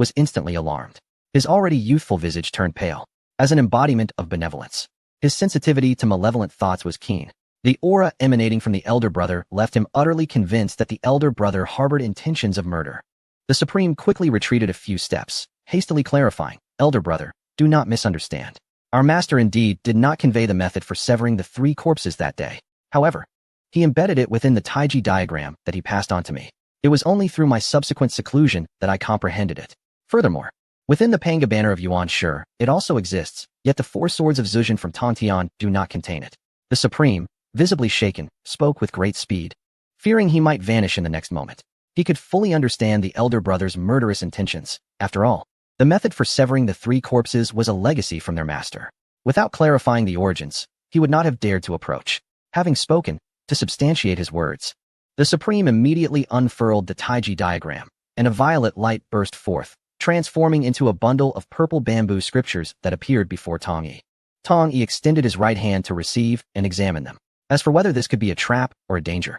was instantly alarmed. His already youthful visage turned pale, as an embodiment of benevolence. His sensitivity to malevolent thoughts was keen. The aura emanating from the elder brother left him utterly convinced that the elder brother harbored intentions of murder. The Supreme quickly retreated a few steps, hastily clarifying, "Elder brother, do not misunderstand. Our master indeed did not convey the method for severing the 3 corpses that day. However, he embedded it within the Taiji diagram that he passed on to me. It was only through my subsequent seclusion that I comprehended it. Furthermore, within the Panga banner of Yuan Shi, it also exists, yet the 4 swords of Zhejian from Tongtian do not contain it." The Supreme, visibly shaken, spoke with great speed, fearing he might vanish in the next moment. He could fully understand the elder brother's murderous intentions. After all, the method for severing the 3 corpses was a legacy from their master. Without clarifying the origins, he would not have dared to approach. Having spoken, to substantiate his words, the Supreme immediately unfurled the Taiji diagram, and a violet light burst forth, transforming into a bundle of purple bamboo scriptures that appeared before Tong Yi. Tong Yi extended his right hand to receive and examine them. As for whether this could be a trap or a danger,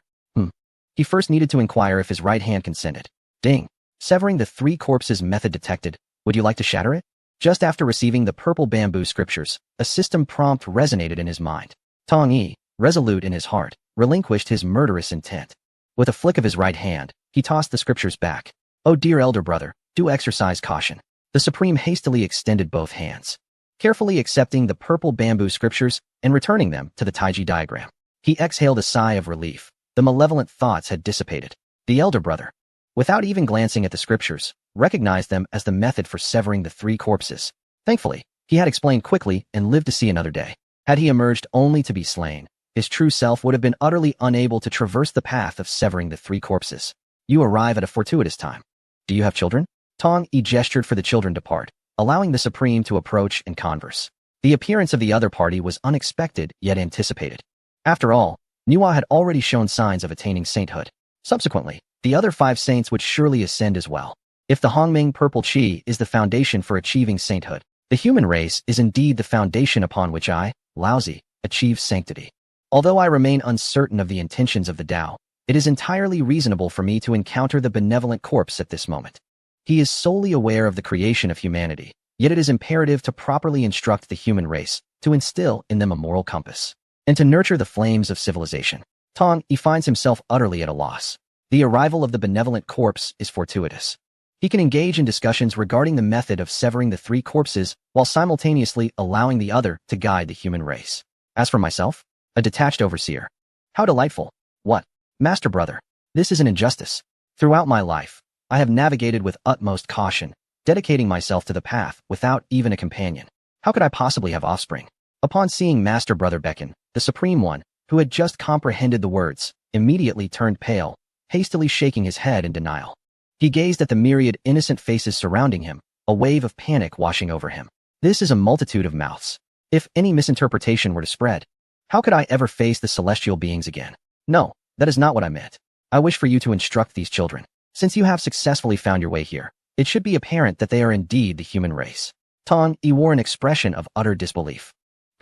he first needed to inquire if his right hand consented. Ding! Severing the 3 corpses method detected. Would you like to shatter it? Just after receiving the purple bamboo scriptures, a system prompt resonated in his mind. Tong Yi, resolute in his heart, relinquished his murderous intent. With a flick of his right hand, he tossed the scriptures back. "Oh dear elder brother, do exercise caution." The Supreme hastily extended both hands, carefully accepting the purple bamboo scriptures and returning them to the Taiji diagram. He exhaled a sigh of relief. The malevolent thoughts had dissipated. The elder brother, without even glancing at the scriptures, recognized them as the method for severing the 3 corpses. Thankfully, he had explained quickly and lived to see another day. Had he emerged only to be slain, his true self would have been utterly unable to traverse the path of severing the 3 corpses. You arrive at a fortuitous time. Do you have children? Tong Yi gestured for the children to part, allowing the Supreme to approach and converse. The appearance of the other party was unexpected yet anticipated. After all, Nuwa had already shown signs of attaining sainthood. Subsequently, the other 5 saints would surely ascend as well. If the Hongming Purple Qi is the foundation for achieving sainthood, the human race is indeed the foundation upon which I, Laozi, achieve sanctity. Although I remain uncertain of the intentions of the Tao, it is entirely reasonable for me to encounter the benevolent corpse at this moment. He is solely aware of the creation of humanity, yet it is imperative to properly instruct the human race, to instill in them a moral compass, and to nurture the flames of civilization. Tong Yi finds himself utterly at a loss. The arrival of the benevolent corpse is fortuitous. He can engage in discussions regarding the method of severing the 3 corpses while simultaneously allowing the other to guide the human race. As for myself, a detached overseer. How delightful. What? Master brother, this is an injustice. Throughout my life, I have navigated with utmost caution, dedicating myself to the path without even a companion. How could I possibly have offspring? Upon seeing Master Brother beckon, the Supreme One, who had just comprehended the words, immediately turned pale, hastily shaking his head in denial. He gazed at the myriad innocent faces surrounding him, a wave of panic washing over him. This is a multitude of mouths. If any misinterpretation were to spread, how could I ever face the celestial beings again? No, that is not what I meant. I wish for you to instruct these children. Since you have successfully found your way here, it should be apparent that they are indeed the human race. Tong Yi wore an expression of utter disbelief.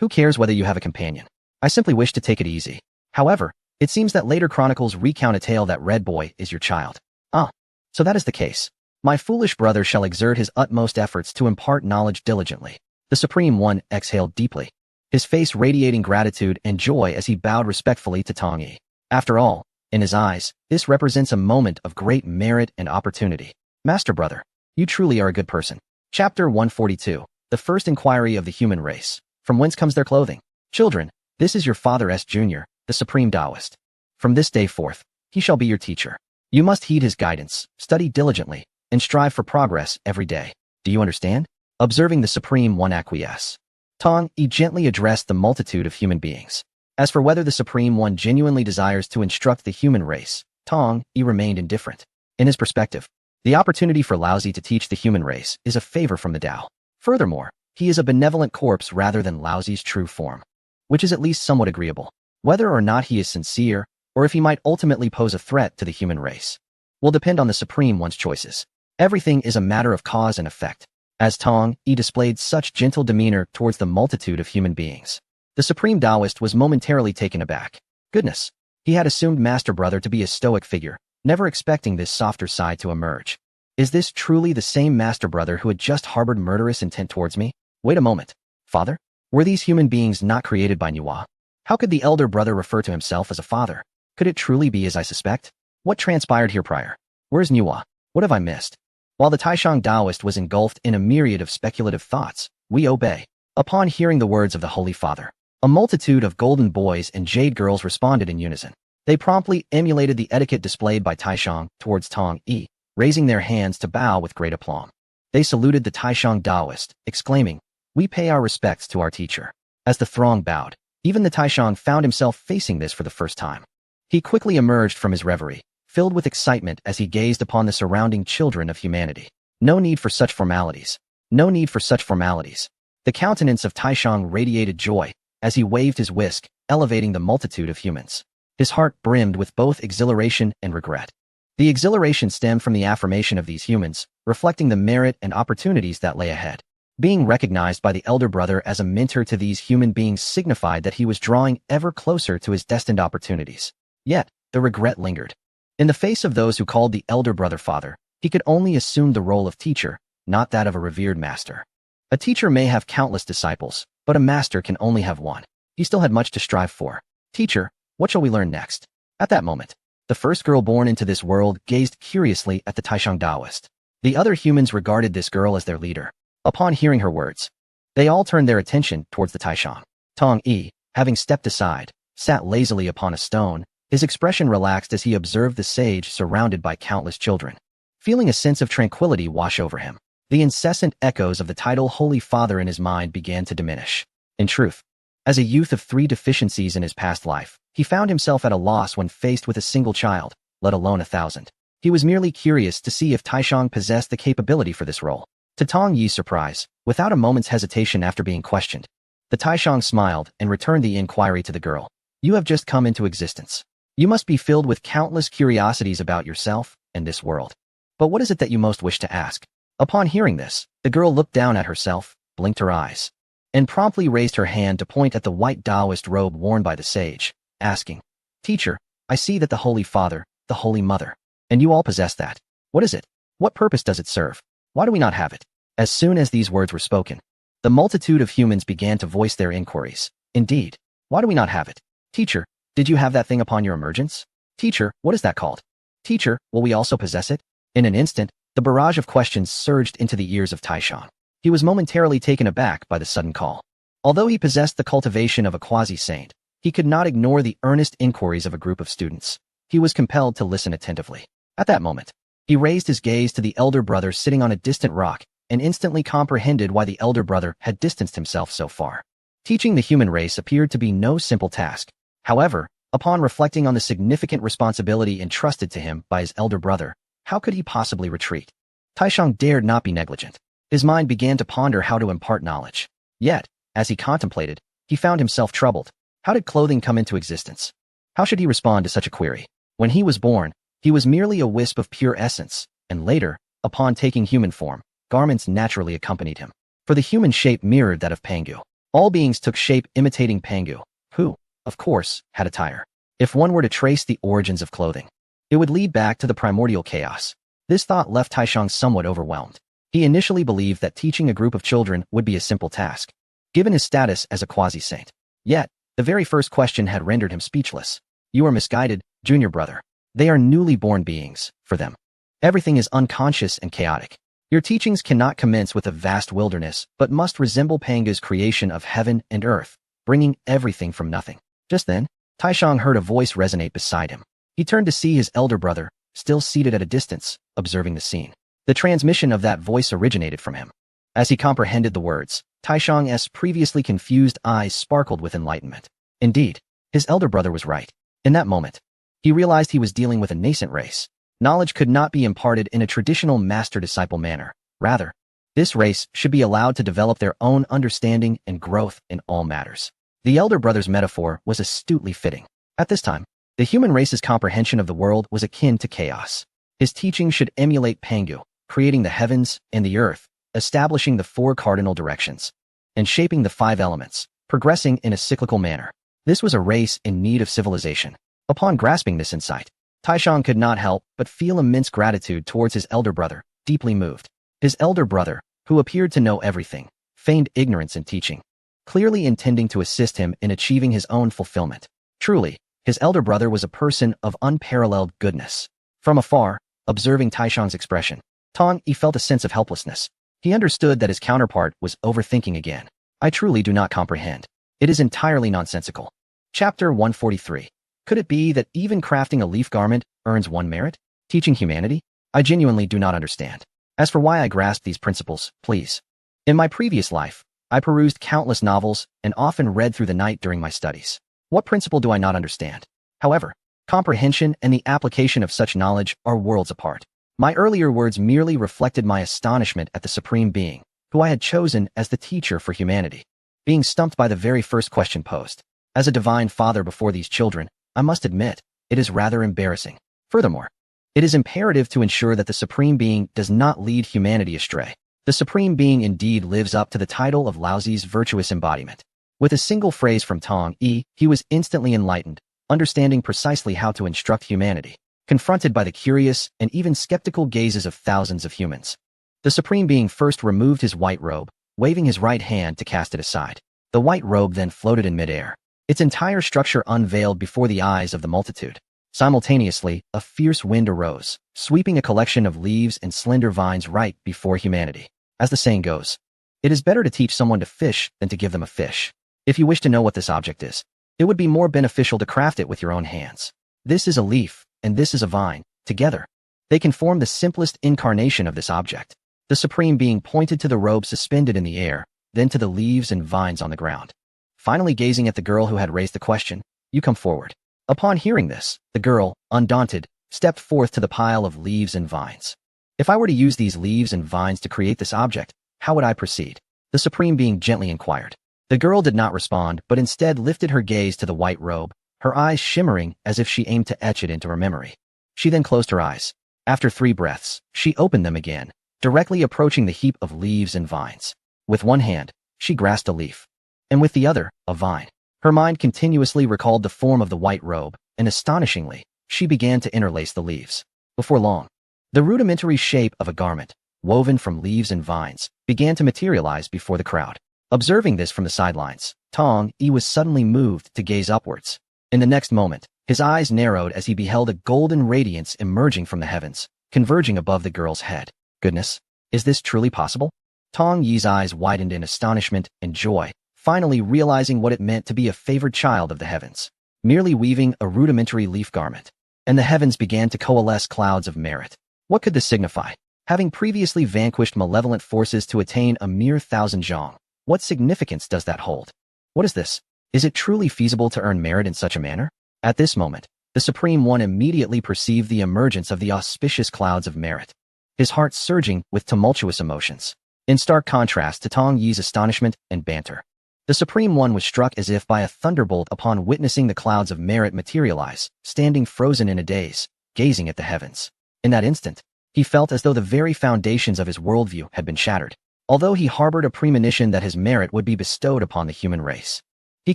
Who cares whether you have a companion? I simply wish to take it easy. However, it seems that later chronicles recount a tale that Red Boy is your child. Ah, so that is the case. My foolish brother shall exert his utmost efforts to impart knowledge diligently. The Supreme One exhaled deeply, his face radiating gratitude and joy as he bowed respectfully to Tong Yi. After all, in his eyes, this represents a moment of great merit and opportunity. Master brother, you truly are a good person. Chapter 142, The First Inquiry of the Human Race. From whence comes their clothing? Children, this is your father S. Jr., the Supreme Taoist. From this day forth, he shall be your teacher. You must heed his guidance, study diligently, and strive for progress every day. Do you understand? Observing the Supreme One acquiesce, Tong Yi gently addressed the multitude of human beings. As for whether the Supreme One genuinely desires to instruct the human race, Tong Yi remained indifferent. In his perspective, the opportunity for Laozi to teach the human race is a favor from the Tao. Furthermore, he is a benevolent corpse rather than Laozi's true form, which is at least somewhat agreeable. Whether or not he is sincere, or if he might ultimately pose a threat to the human race, will depend on the Supreme One's choices. Everything is a matter of cause and effect. As Tong Yi displayed such gentle demeanor towards the multitude of human beings, the Supreme Taoist was momentarily taken aback. Goodness, he had assumed Master Brother to be a stoic figure, never expecting this softer side to emerge. Is this truly the same master brother who had just harbored murderous intent towards me? Wait a moment. Father? Were these human beings not created by Nuwa? How could the elder brother refer to himself as a father? Could it truly be as I suspect? What transpired here prior? Where's Nuwa? What have I missed? While the Taishang Taoist was engulfed in a myriad of speculative thoughts, we obey. Upon hearing the words of the Holy Father, a multitude of golden boys and jade girls responded in unison. They promptly emulated the etiquette displayed by Taishang towards Tong Yi, raising their hands to bow with great aplomb. They saluted the Taishang Taoist, exclaiming, "We pay our respects to our teacher." As the throng bowed, even the Taishang found himself facing this for the first time. He quickly emerged from his reverie, filled with excitement as he gazed upon the surrounding children of humanity. No need for such formalities. No need for such formalities. The countenance of Taishang radiated joy as he waved his whisk, elevating the multitude of humans. His heart brimmed with both exhilaration and regret. The exhilaration stemmed from the affirmation of these humans, reflecting the merit and opportunities that lay ahead. Being recognized by the elder brother as a mentor to these human beings signified that he was drawing ever closer to his destined opportunities. Yet, the regret lingered. In the face of those who called the elder brother father, he could only assume the role of teacher, not that of a revered master. A teacher may have countless disciples, but a master can only have one. He still had much to strive for. "Teacher, what shall we learn next?" At that moment, the first girl born into this world gazed curiously at the Taishang Taoist. The other humans regarded this girl as their leader. Upon hearing her words, they all turned their attention towards the Taishang. Tong Yi, having stepped aside, sat lazily upon a stone, his expression relaxed as he observed the sage surrounded by countless children. Feeling a sense of tranquility wash over him, the incessant echoes of the title Holy Father in his mind began to diminish. In truth, as a youth of 3 deficiencies in his past life, he found himself at a loss when faced with a single child, let alone 1,000. He was merely curious to see if Taishang possessed the capability for this role. To Tong Yi's surprise, without a moment's hesitation after being questioned, the Taishang smiled and returned the inquiry to the girl. "You have just come into existence. You must be filled with countless curiosities about yourself and this world. But what is it that you most wish to ask?" Upon hearing this, the girl looked down at herself, blinked her eyes, and promptly raised her hand to point at the white Taoist robe worn by the sage, asking, "Teacher, I see that the Holy Father, the Holy Mother, and you all possess that. What is it? What purpose does it serve? Why do we not have it?" As soon as these words were spoken, the multitude of humans began to voice their inquiries. "Indeed, why do we not have it? Teacher, did you have that thing upon your emergence? Teacher, what is that called? Teacher, will we also possess it?" In an instant, the barrage of questions surged into the ears of Taishang. He was momentarily taken aback by the sudden call. Although he possessed the cultivation of a quasi-saint, he could not ignore the earnest inquiries of a group of students. He was compelled to listen attentively. At that moment, he raised his gaze to the elder brother sitting on a distant rock and instantly comprehended why the elder brother had distanced himself so far. Teaching the human race appeared to be no simple task. However, upon reflecting on the significant responsibility entrusted to him by his elder brother, how could he possibly retreat? Taishang dared not be negligent. His mind began to ponder how to impart knowledge. Yet, as he contemplated, he found himself troubled. How did clothing come into existence? How should he respond to such a query? When he was born, he was merely a wisp of pure essence, and later, upon taking human form, garments naturally accompanied him. For the human shape mirrored that of Pangu. All beings took shape imitating Pangu, who, of course, had attire. If one were to trace the origins of clothing, it would lead back to the primordial chaos. This thought left Taishang somewhat overwhelmed. He initially believed that teaching a group of children would be a simple task, given his status as a quasi-saint. Yet, the very first question had rendered him speechless. "You are misguided, junior brother. They are newly born beings. For them, everything is unconscious and chaotic. Your teachings cannot commence with a vast wilderness, but must resemble Panga's creation of heaven and earth, bringing everything from nothing." Just then, Taishang heard a voice resonate beside him. He turned to see his elder brother, still seated at a distance, observing the scene. The transmission of that voice originated from him. As he comprehended the words, Taishang's previously confused eyes sparkled with enlightenment. Indeed, his elder brother was right. In that moment, he realized he was dealing with a nascent race. Knowledge could not be imparted in a traditional master-disciple manner. Rather, this race should be allowed to develop their own understanding and growth in all matters. The elder brother's metaphor was astutely fitting. At this time, the human race's comprehension of the world was akin to chaos. His teaching should emulate Pangu, creating the heavens and the earth, establishing the 4 cardinal directions, and shaping the 5 elements, progressing in a cyclical manner. This was a race in need of civilization. Upon grasping this insight, Taishang could not help but feel immense gratitude towards his elder brother, deeply moved. His elder brother, who appeared to know everything, feigned ignorance in teaching, clearly intending to assist him in achieving his own fulfillment. Truly, his elder brother was a person of unparalleled goodness. From afar, observing Taishang's expression, Tong Yi felt a sense of helplessness. He understood that his counterpart was overthinking again. I truly do not comprehend. It is entirely nonsensical. Chapter 143. Could it be that even crafting a leaf garment earns one merit? Teaching humanity? I genuinely do not understand. As for why I grasp these principles, please. In my previous life, I perused countless novels and often read through the night during my studies. What principle do I not understand? However, comprehension and the application of such knowledge are worlds apart. My earlier words merely reflected my astonishment at the Supreme Being, who I had chosen as the teacher for humanity. Being stumped by the very first question posed. As a divine father before these children, I must admit, it is rather embarrassing. Furthermore, it is imperative to ensure that the Supreme Being does not lead humanity astray. The Supreme Being indeed lives up to the title of Laozi's virtuous embodiment. With a single phrase from Tong Yi, he was instantly enlightened, understanding precisely how to instruct humanity. Confronted by the curious and even skeptical gazes of thousands of humans, the Supreme Being first removed his white robe, waving his right hand to cast it aside. The white robe then floated in midair, its entire structure unveiled before the eyes of the multitude. Simultaneously, a fierce wind arose, sweeping a collection of leaves and slender vines right before humanity. As the saying goes, it is better to teach someone to fish than to give them a fish. If you wish to know what this object is, it would be more beneficial to craft it with your own hands. This is a leaf, and this is a vine. Together, they can form the simplest incarnation of this object. The Supreme Being pointed to the robe suspended in the air, then to the leaves and vines on the ground. Finally gazing at the girl who had raised the question, "You come forward." Upon hearing this, the girl, undaunted, stepped forth to the pile of leaves and vines. If I were to use these leaves and vines to create this object, how would I proceed? The Supreme Being gently inquired. The girl did not respond, but instead lifted her gaze to the white robe, her eyes shimmering as if she aimed to etch it into her memory. She then closed her eyes. After 3 breaths, she opened them again, directly approaching the heap of leaves and vines. With one hand, she grasped a leaf, and with the other, a vine. Her mind continuously recalled the form of the white robe, and astonishingly, she began to interlace the leaves. Before long, the rudimentary shape of a garment, woven from leaves and vines, began to materialize before the crowd. Observing this from the sidelines, Tong Yi was suddenly moved to gaze upwards. In the next moment, his eyes narrowed as he beheld a golden radiance emerging from the heavens, converging above the girl's head. Goodness, is this truly possible? Tong Yi's eyes widened in astonishment and joy, finally realizing what it meant to be a favored child of the heavens. Merely weaving a rudimentary leaf garment, and the heavens began to coalesce clouds of merit. What could this signify? Having previously vanquished malevolent forces to attain a mere 1,000 zhong, what significance does that hold? What is this? Is it truly feasible to earn merit in such a manner? At this moment, the Supreme One immediately perceived the emergence of the auspicious clouds of merit, his heart surging with tumultuous emotions. In stark contrast to Tong Yi's astonishment and banter, the Supreme One was struck as if by a thunderbolt upon witnessing the clouds of merit materialize, standing frozen in a daze, gazing at the heavens. In that instant, he felt as though the very foundations of his worldview had been shattered. Although he harbored a premonition that his merit would be bestowed upon the human race, he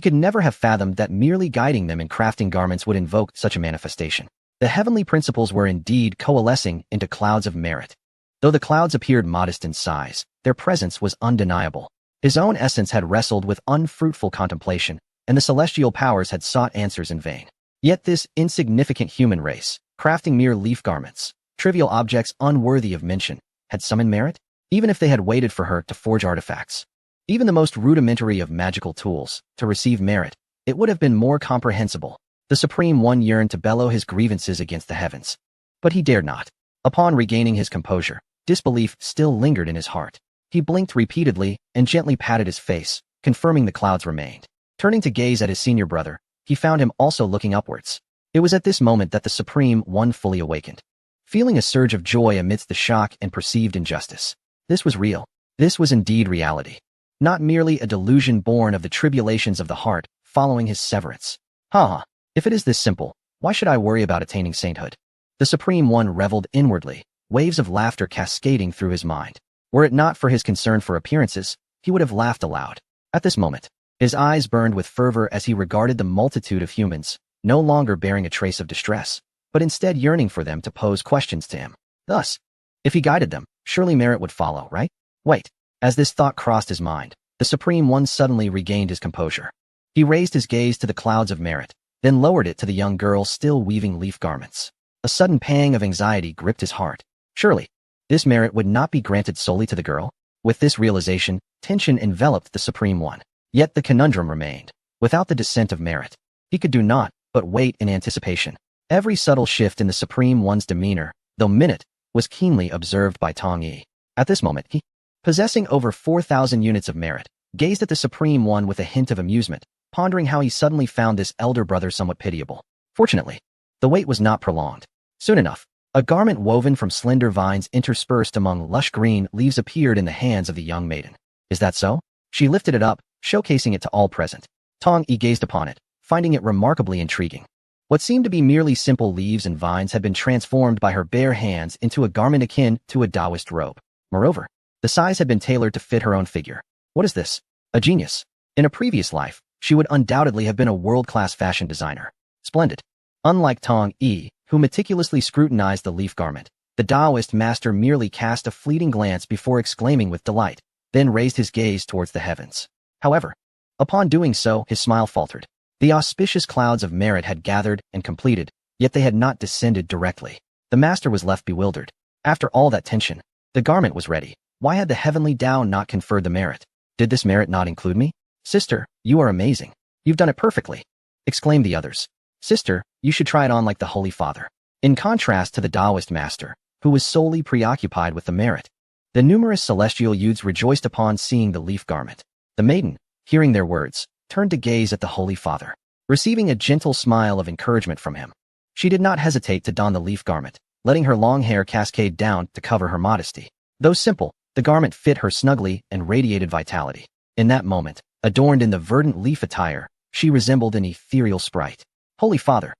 could never have fathomed that merely guiding them in crafting garments would invoke such a manifestation. The heavenly principles were indeed coalescing into clouds of merit. Though the clouds appeared modest in size, their presence was undeniable. His own essence had wrestled with unfruitful contemplation, and the celestial powers had sought answers in vain. Yet this insignificant human race, crafting mere leaf garments, trivial objects unworthy of mention, had summoned merit? Even if they had waited for her to forge artifacts, even the most rudimentary of magical tools, to receive merit, it would have been more comprehensible. The Supreme One yearned to bellow his grievances against the heavens, but he dared not. Upon regaining his composure, disbelief still lingered in his heart. He blinked repeatedly and gently patted his face, confirming the clouds remained. Turning to gaze at his senior brother, he found him also looking upwards. It was at this moment that the Supreme One fully awakened, feeling a surge of joy amidst the shock and perceived injustice. This was real. This was indeed reality, not merely a delusion born of the tribulations of the heart following his severance. If it is this simple, why should I worry about attaining sainthood? The Supreme One reveled inwardly, waves of laughter cascading through his mind. Were it not for his concern for appearances, he would have laughed aloud. At this moment, his eyes burned with fervor as he regarded the multitude of humans, no longer bearing a trace of distress, but instead yearning for them to pose questions to him. Thus, if he guided them, surely merit would follow, right? Wait. As this thought crossed his mind, the Supreme One suddenly regained his composure. He raised his gaze to the clouds of merit, then lowered it to the young girl still weaving leaf garments. A sudden pang of anxiety gripped his heart. Surely, this merit would not be granted solely to the girl? With this realization, tension enveloped the Supreme One. Yet the conundrum remained. Without the descent of merit, he could do naught but wait in anticipation. Every subtle shift in the Supreme One's demeanor, though minute, was keenly observed by Tong Yi. At this moment, he, possessing over 4,000 units of merit, gazed at the Supreme One with a hint of amusement, pondering how he suddenly found this elder brother somewhat pitiable. Fortunately, the wait was not prolonged. Soon enough, a garment woven from slender vines interspersed among lush green leaves appeared in the hands of the young maiden. Is that so? She lifted it up, showcasing it to all present. Tong Yi gazed upon it, finding it remarkably intriguing. What seemed to be merely simple leaves and vines had been transformed by her bare hands into a garment akin to a Taoist robe. Moreover, the size had been tailored to fit her own figure. What is this? A genius. In a previous life, she would undoubtedly have been a world-class fashion designer. Splendid. Unlike Tong Yi, who meticulously scrutinized the leaf garment, the Taoist master merely cast a fleeting glance before exclaiming with delight, then raised his gaze towards the heavens. However, upon doing so, his smile faltered. The auspicious clouds of merit had gathered and completed, yet they had not descended directly. The master was left bewildered. After all that tension, the garment was ready. Why had the heavenly Tao not conferred the merit? Did this merit not include me? Sister, you are amazing. You've done it perfectly, exclaimed the others. Sister, you should try it on like the Holy Father. In contrast to the Taoist master, who was solely preoccupied with the merit, the numerous celestial youths rejoiced upon seeing the leaf garment. The maiden, hearing their words, turned to gaze at the Holy Father. Receiving a gentle smile of encouragement from him, she did not hesitate to don the leaf garment, letting her long hair cascade down to cover her modesty. Though simple, the garment fit her snugly and radiated vitality. In that moment, adorned in the verdant leaf attire, she resembled an ethereal sprite. Holy Father,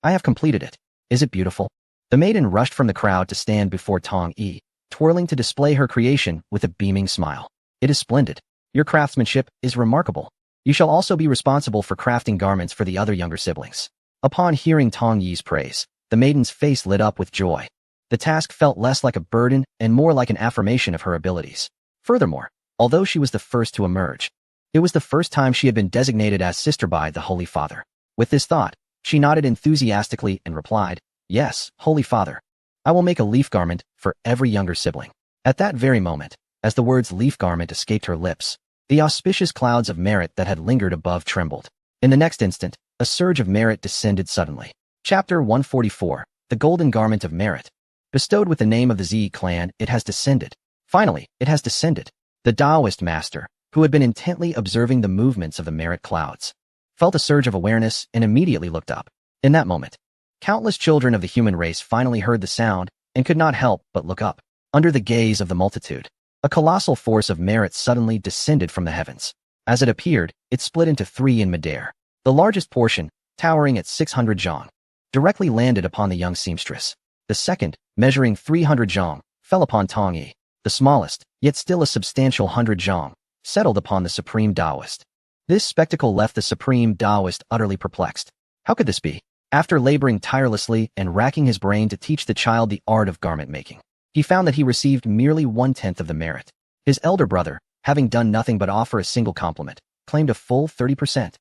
I have completed it. Is it beautiful? The maiden rushed from the crowd to stand before Tong Yi, twirling to display her creation with a beaming smile. It is splendid. Your craftsmanship is remarkable. You shall also be responsible for crafting garments for the other younger siblings. Upon hearing Tong Yi's praise, the maiden's face lit up with joy. The task felt less like a burden and more like an affirmation of her abilities. Furthermore, although she was the first to emerge, it was the first time she had been designated as sister by the Holy Father. With this thought, she nodded enthusiastically and replied, Yes, Holy Father. I will make a leaf garment for every younger sibling. At that very moment, as the words leaf garment escaped her lips, the auspicious clouds of merit that had lingered above trembled. In the next instant, a surge of merit descended suddenly. Chapter 144, The Golden Garment of Merit. Bestowed with the name of the Z clan, it has descended. Finally, it has descended. The Taoist master, who had been intently observing the movements of the merit clouds, felt a surge of awareness and immediately looked up. In that moment, countless children of the human race finally heard the sound and could not help but look up. Under the gaze of the multitude, a colossal force of merit suddenly descended from the heavens. As it appeared, it split into three in midair. The largest portion, towering at 600 zhang, directly landed upon the young seamstress. The second, measuring 300 zhang, fell upon Tong Yi. The smallest, yet still a substantial 100 zhang, settled upon the Supreme Taoist. This spectacle left the Supreme Taoist utterly perplexed. How could this be? After laboring tirelessly and racking his brain to teach the child the art of garment making, he found that he received merely 1/10 of the merit. His elder brother, having done nothing but offer a single compliment, claimed a full 30%.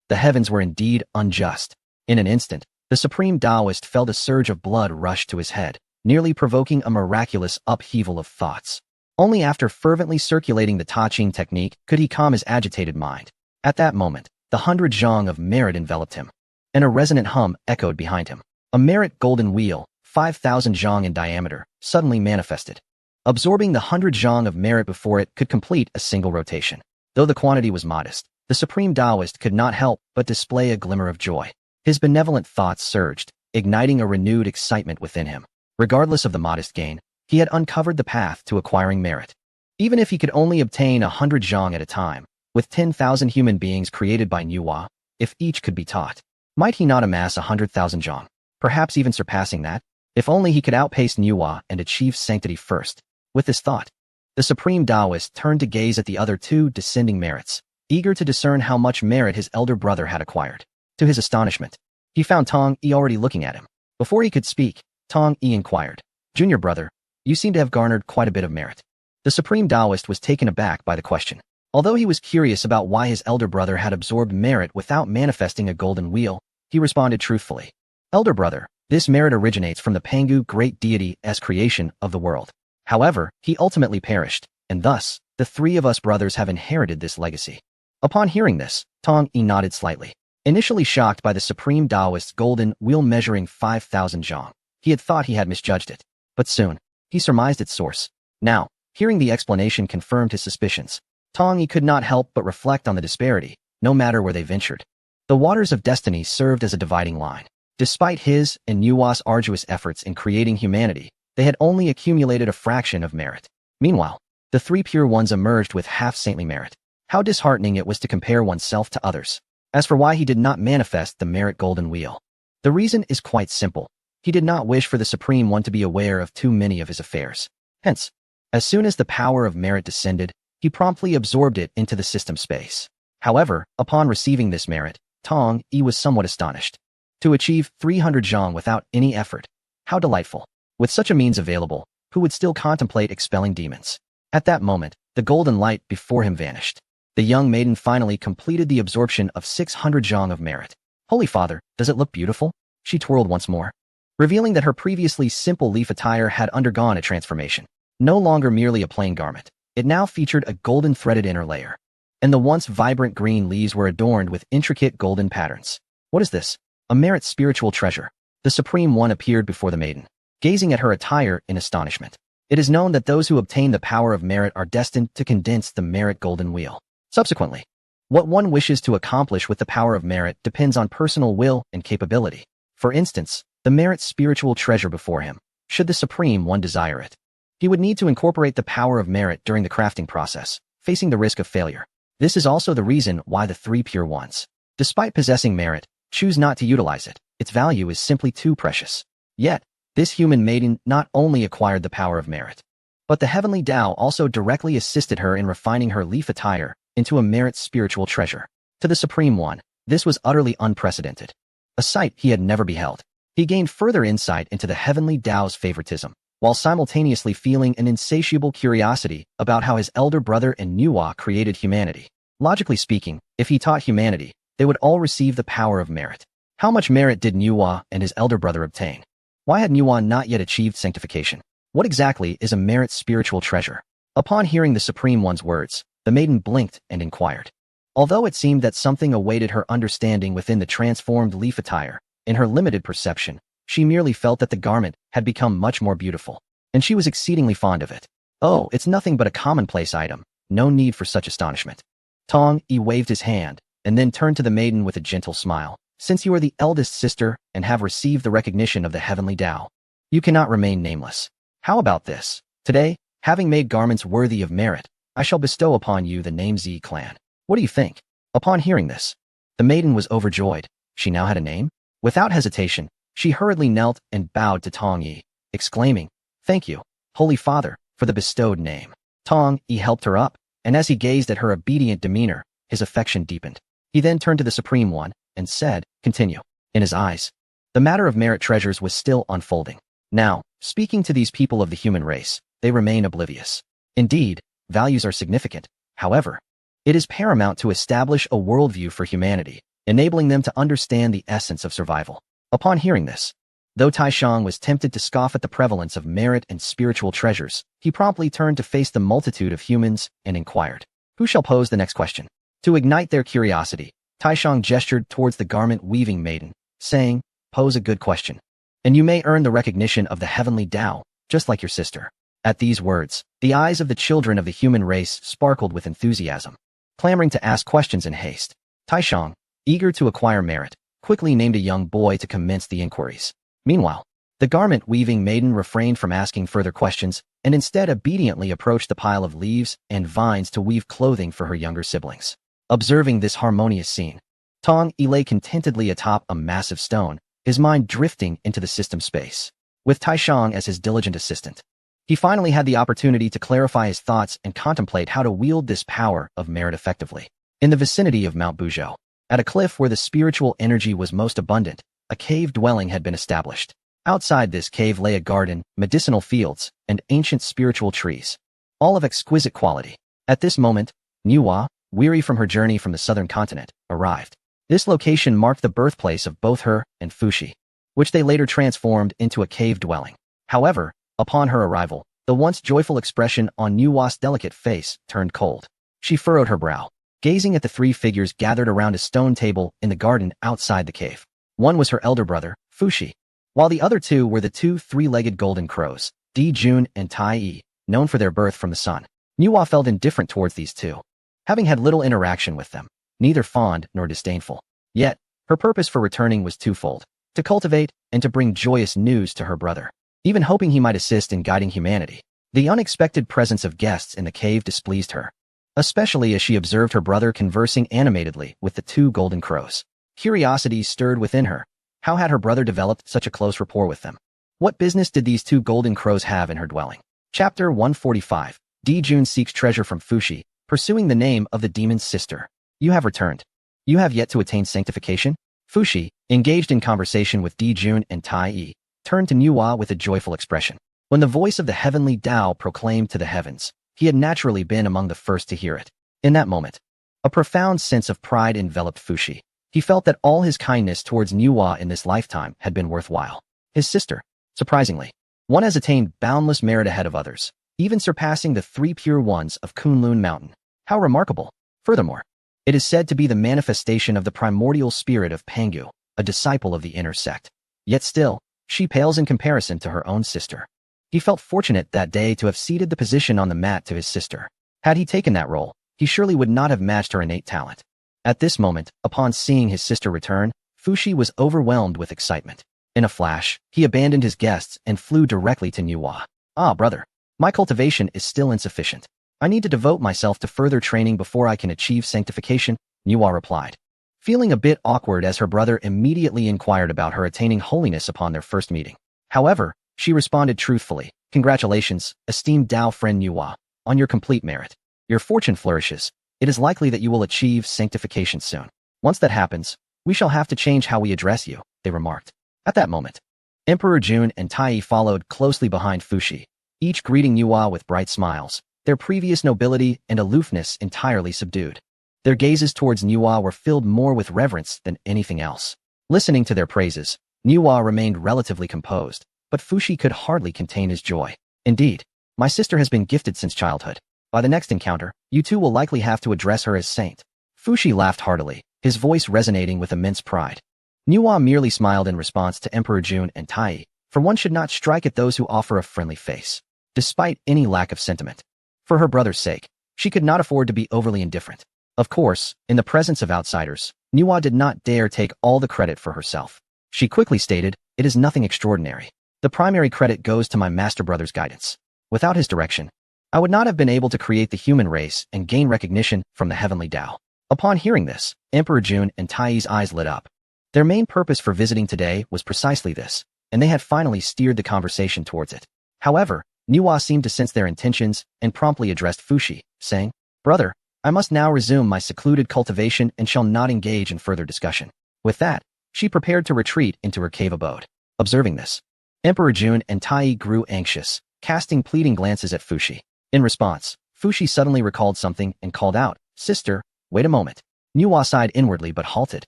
The heavens were indeed unjust. In an instant, the Supreme Taoist felt a surge of blood rush to his head, nearly provoking a miraculous upheaval of thoughts. Only after fervently circulating the Ta Ching technique could he calm his agitated mind. At that moment, the 100 zhang of merit enveloped him, and a resonant hum echoed behind him. A merit golden wheel, 5,000 zhang in diameter, suddenly manifested. Absorbing the 100 zhang of merit before it could complete a single rotation. Though the quantity was modest, the Supreme Taoist could not help but display a glimmer of joy. His benevolent thoughts surged, igniting a renewed excitement within him. Regardless of the modest gain, he had uncovered the path to acquiring merit. Even if he could only obtain 100 zhang at a time, with 10,000 human beings created by Nuwa, if each could be taught, might he not amass 100,000 zhang, perhaps even surpassing that? If only he could outpace Nuwa and achieve sanctity first. With this thought, the Supreme Taoist turned to gaze at the other two descending merits, eager to discern how much merit his elder brother had acquired. To his astonishment, he found Tong Yi already looking at him. Before he could speak, Tong Yi inquired, Junior brother, You seem to have garnered quite a bit of merit. The Supreme Taoist was taken aback by the question. Although he was curious about why his elder brother had absorbed merit without manifesting a golden wheel, he responded truthfully. Elder brother, this merit originates from the Pangu great deity's creation of the world. However, he ultimately perished, and thus, the three of us brothers have inherited this legacy. Upon hearing this, Tong Yi nodded slightly. Initially shocked by the Supreme Taoist's golden wheel measuring 5,000 zhang, he had thought he had misjudged it. But soon, he surmised its source. Now, hearing the explanation confirmed his suspicions. Tong Yi could not help but reflect on the disparity, no matter where they ventured. The waters of destiny served as a dividing line. Despite his and Nuwa's arduous efforts in creating humanity, they had only accumulated a fraction of merit. Meanwhile, the three pure ones emerged with half-saintly merit. How disheartening it was to compare oneself to others. As for why he did not manifest the merit golden wheel, the reason is quite simple. He did not wish for the Supreme One to be aware of too many of his affairs. Hence, as soon as the power of merit descended, he promptly absorbed it into the system space. However, upon receiving this merit, Tong Yi was somewhat astonished. To achieve 300 zhang without any effort. How delightful. With such a means available, who would still contemplate expelling demons? At that moment, the golden light before him vanished. The young maiden finally completed the absorption of 600 zhang of merit. Holy Father, does it look beautiful? She twirled once more, revealing that her previously simple leaf attire had undergone a transformation. No longer merely a plain garment, it now featured a golden threaded inner layer. And the once vibrant green leaves were adorned with intricate golden patterns. What is this? A merit spiritual treasure. The Supreme One appeared before the maiden, gazing at her attire in astonishment. It is known that those who obtain the power of merit are destined to condense the merit golden wheel. Subsequently, what one wishes to accomplish with the power of merit depends on personal will and capability. For instance, the merit spiritual treasure before him, should the Supreme One desire it, he would need to incorporate the power of merit during the crafting process, facing the risk of failure. This is also the reason why the three pure ones, despite possessing merit, choose not to utilize it. Its value is simply too precious. Yet, this human maiden not only acquired the power of merit, but the heavenly Tao also directly assisted her in refining her leaf attire into a merit spiritual treasure. To the Supreme One, this was utterly unprecedented, a sight he had never beheld. He gained further insight into the heavenly Tao's favoritism, while simultaneously feeling an insatiable curiosity about how his elder brother and Nuwa created humanity. Logically speaking, if he taught humanity, they would all receive the power of merit. How much merit did Nuwa and his elder brother obtain? Why had Nuwa not yet achieved sanctification? What exactly is a merit spiritual treasure? Upon hearing the Supreme One's words, the maiden blinked and inquired. Although it seemed that something awaited her understanding within the transformed leaf attire, in her limited perception, she merely felt that the garment had become much more beautiful, and she was exceedingly fond of it. Oh, it's nothing but a commonplace item, no need for such astonishment. Tong Yi waved his hand, and then turned to the maiden with a gentle smile. Since you are the eldest sister and have received the recognition of the heavenly Tao, you cannot remain nameless. How about this? Today, having made garments worthy of merit, I shall bestow upon you the name Zi Clan. What do you think? Upon hearing this, the maiden was overjoyed. She now had a name? Without hesitation, she hurriedly knelt and bowed to Tong Yi, exclaiming, "Thank you, Holy Father, for the bestowed name." Tong Yi helped her up, and as he gazed at her obedient demeanor, his affection deepened. He then turned to the Supreme One and said, "Continue." In his eyes, the matter of merit treasures was still unfolding. Now, speaking to these people of the human race, they remain oblivious. Indeed, values are significant. However, it is paramount to establish a worldview for humanity, enabling them to understand the essence of survival. Upon hearing this, though Taishang was tempted to scoff at the prevalence of merit and spiritual treasures, he promptly turned to face the multitude of humans and inquired, "Who shall pose the next question?" To ignite their curiosity, Taishang gestured towards the garment-weaving maiden, saying, "Pose a good question, and you may earn the recognition of the heavenly Tao, just like your sister." At these words, the eyes of the children of the human race sparkled with enthusiasm, clamoring to ask questions in haste. Taishang, eager to acquire merit, quickly named a young boy to commence the inquiries. Meanwhile, the garment-weaving maiden refrained from asking further questions and instead obediently approached the pile of leaves and vines to weave clothing for her younger siblings. Observing this harmonious scene, Tong Yi lay contentedly atop a massive stone, his mind drifting into the system space. With Taishang as his diligent assistant, he finally had the opportunity to clarify his thoughts and contemplate how to wield this power of merit effectively. In the vicinity of Mount Buzhou, at a cliff where the spiritual energy was most abundant, a cave dwelling had been established. Outside this cave lay a garden, medicinal fields, and ancient spiritual trees, all of exquisite quality. At this moment, Nuwa, weary from her journey from the southern continent, arrived. This location marked the birthplace of both her and Fushi, which they later transformed into a cave dwelling. However, upon her arrival, the once joyful expression on Nuwa's delicate face turned cold. She furrowed her brow, gazing at the three figures gathered around a stone table in the garden outside the cave. One was her elder brother, Fushi, while the other two were the two three-legged golden crows, Di-jun and Tai-yi, known for their birth from the sun. Nuwa felt indifferent towards these two, having had little interaction with them, neither fond nor disdainful. Yet, her purpose for returning was twofold: to cultivate and to bring joyous news to her brother, even hoping he might assist in guiding humanity. The unexpected presence of guests in the cave displeased her, especially as she observed her brother conversing animatedly with the two golden crows. Curiosity stirred within her. How had her brother developed such a close rapport with them? What business did these two golden crows have in her dwelling? Chapter 145. Di-jun seeks treasure from Fushi, pursuing the name of the demon's sister. You have returned. You have yet to attain sanctification? Fushi, engaged in conversation with Di-jun and Tai-yi, turned to Nuwa with a joyful expression. When the voice of the heavenly Tao proclaimed to the heavens, he had naturally been among the first to hear it. In that moment, a profound sense of pride enveloped Fushi. He felt that all his kindness towards Nuwa in this lifetime had been worthwhile. His sister, surprisingly, one has attained boundless merit ahead of others, even surpassing the three pure ones of Kunlun Mountain. How remarkable! Furthermore, it is said to be the manifestation of the primordial spirit of Pangu, a disciple of the inner sect. Yet still, she pales in comparison to her own sister. He felt fortunate that day to have ceded the position on the mat to his sister. Had he taken that role, he surely would not have matched her innate talent. At this moment, upon seeing his sister return, Fushi was overwhelmed with excitement. In a flash, he abandoned his guests and flew directly to Nuwa. Ah, brother, my cultivation is still insufficient. I need to devote myself to further training before I can achieve sanctification, Nuwa replied, feeling a bit awkward as her brother immediately inquired about her attaining holiness upon their first meeting. However, she responded truthfully, Congratulations, esteemed Dao friend Nuwa, on your complete merit. Your fortune flourishes. It is likely that you will achieve sanctification soon. Once that happens, we shall have to change how we address you, they remarked. At that moment, Emperor Jun and Tai followed closely behind Fushi, each greeting Nuwa with bright smiles, their previous nobility and aloofness entirely subdued. Their gazes towards Nuwa were filled more with reverence than anything else. Listening to their praises, Nuwa remained relatively composed, but Fushi could hardly contain his joy. Indeed, my sister has been gifted since childhood. By the next encounter, you two will likely have to address her as saint. Fushi laughed heartily, his voice resonating with immense pride. Nuwa merely smiled in response to Emperor Jun and Tai, for one should not strike at those who offer a friendly face, despite any lack of sentiment. For her brother's sake, she could not afford to be overly indifferent. Of course, in the presence of outsiders, Nuwa did not dare take all the credit for herself. She quickly stated, "It is nothing extraordinary. The primary credit goes to my master brother's guidance. Without his direction, I would not have been able to create the human race and gain recognition from the heavenly Tao." Upon hearing this, Emperor Jun and Tai's eyes lit up. Their main purpose for visiting today was precisely this, and they had finally steered the conversation towards it. However, Nuwa seemed to sense their intentions and promptly addressed Fushi, saying, "Brother, I must now resume my secluded cultivation and shall not engage in further discussion." With that, she prepared to retreat into her cave abode. Observing this, Emperor Jun and Tai grew anxious, casting pleading glances at Fushi. In response, Fushi suddenly recalled something and called out, "Sister, wait a moment." Nuwa sighed inwardly but halted.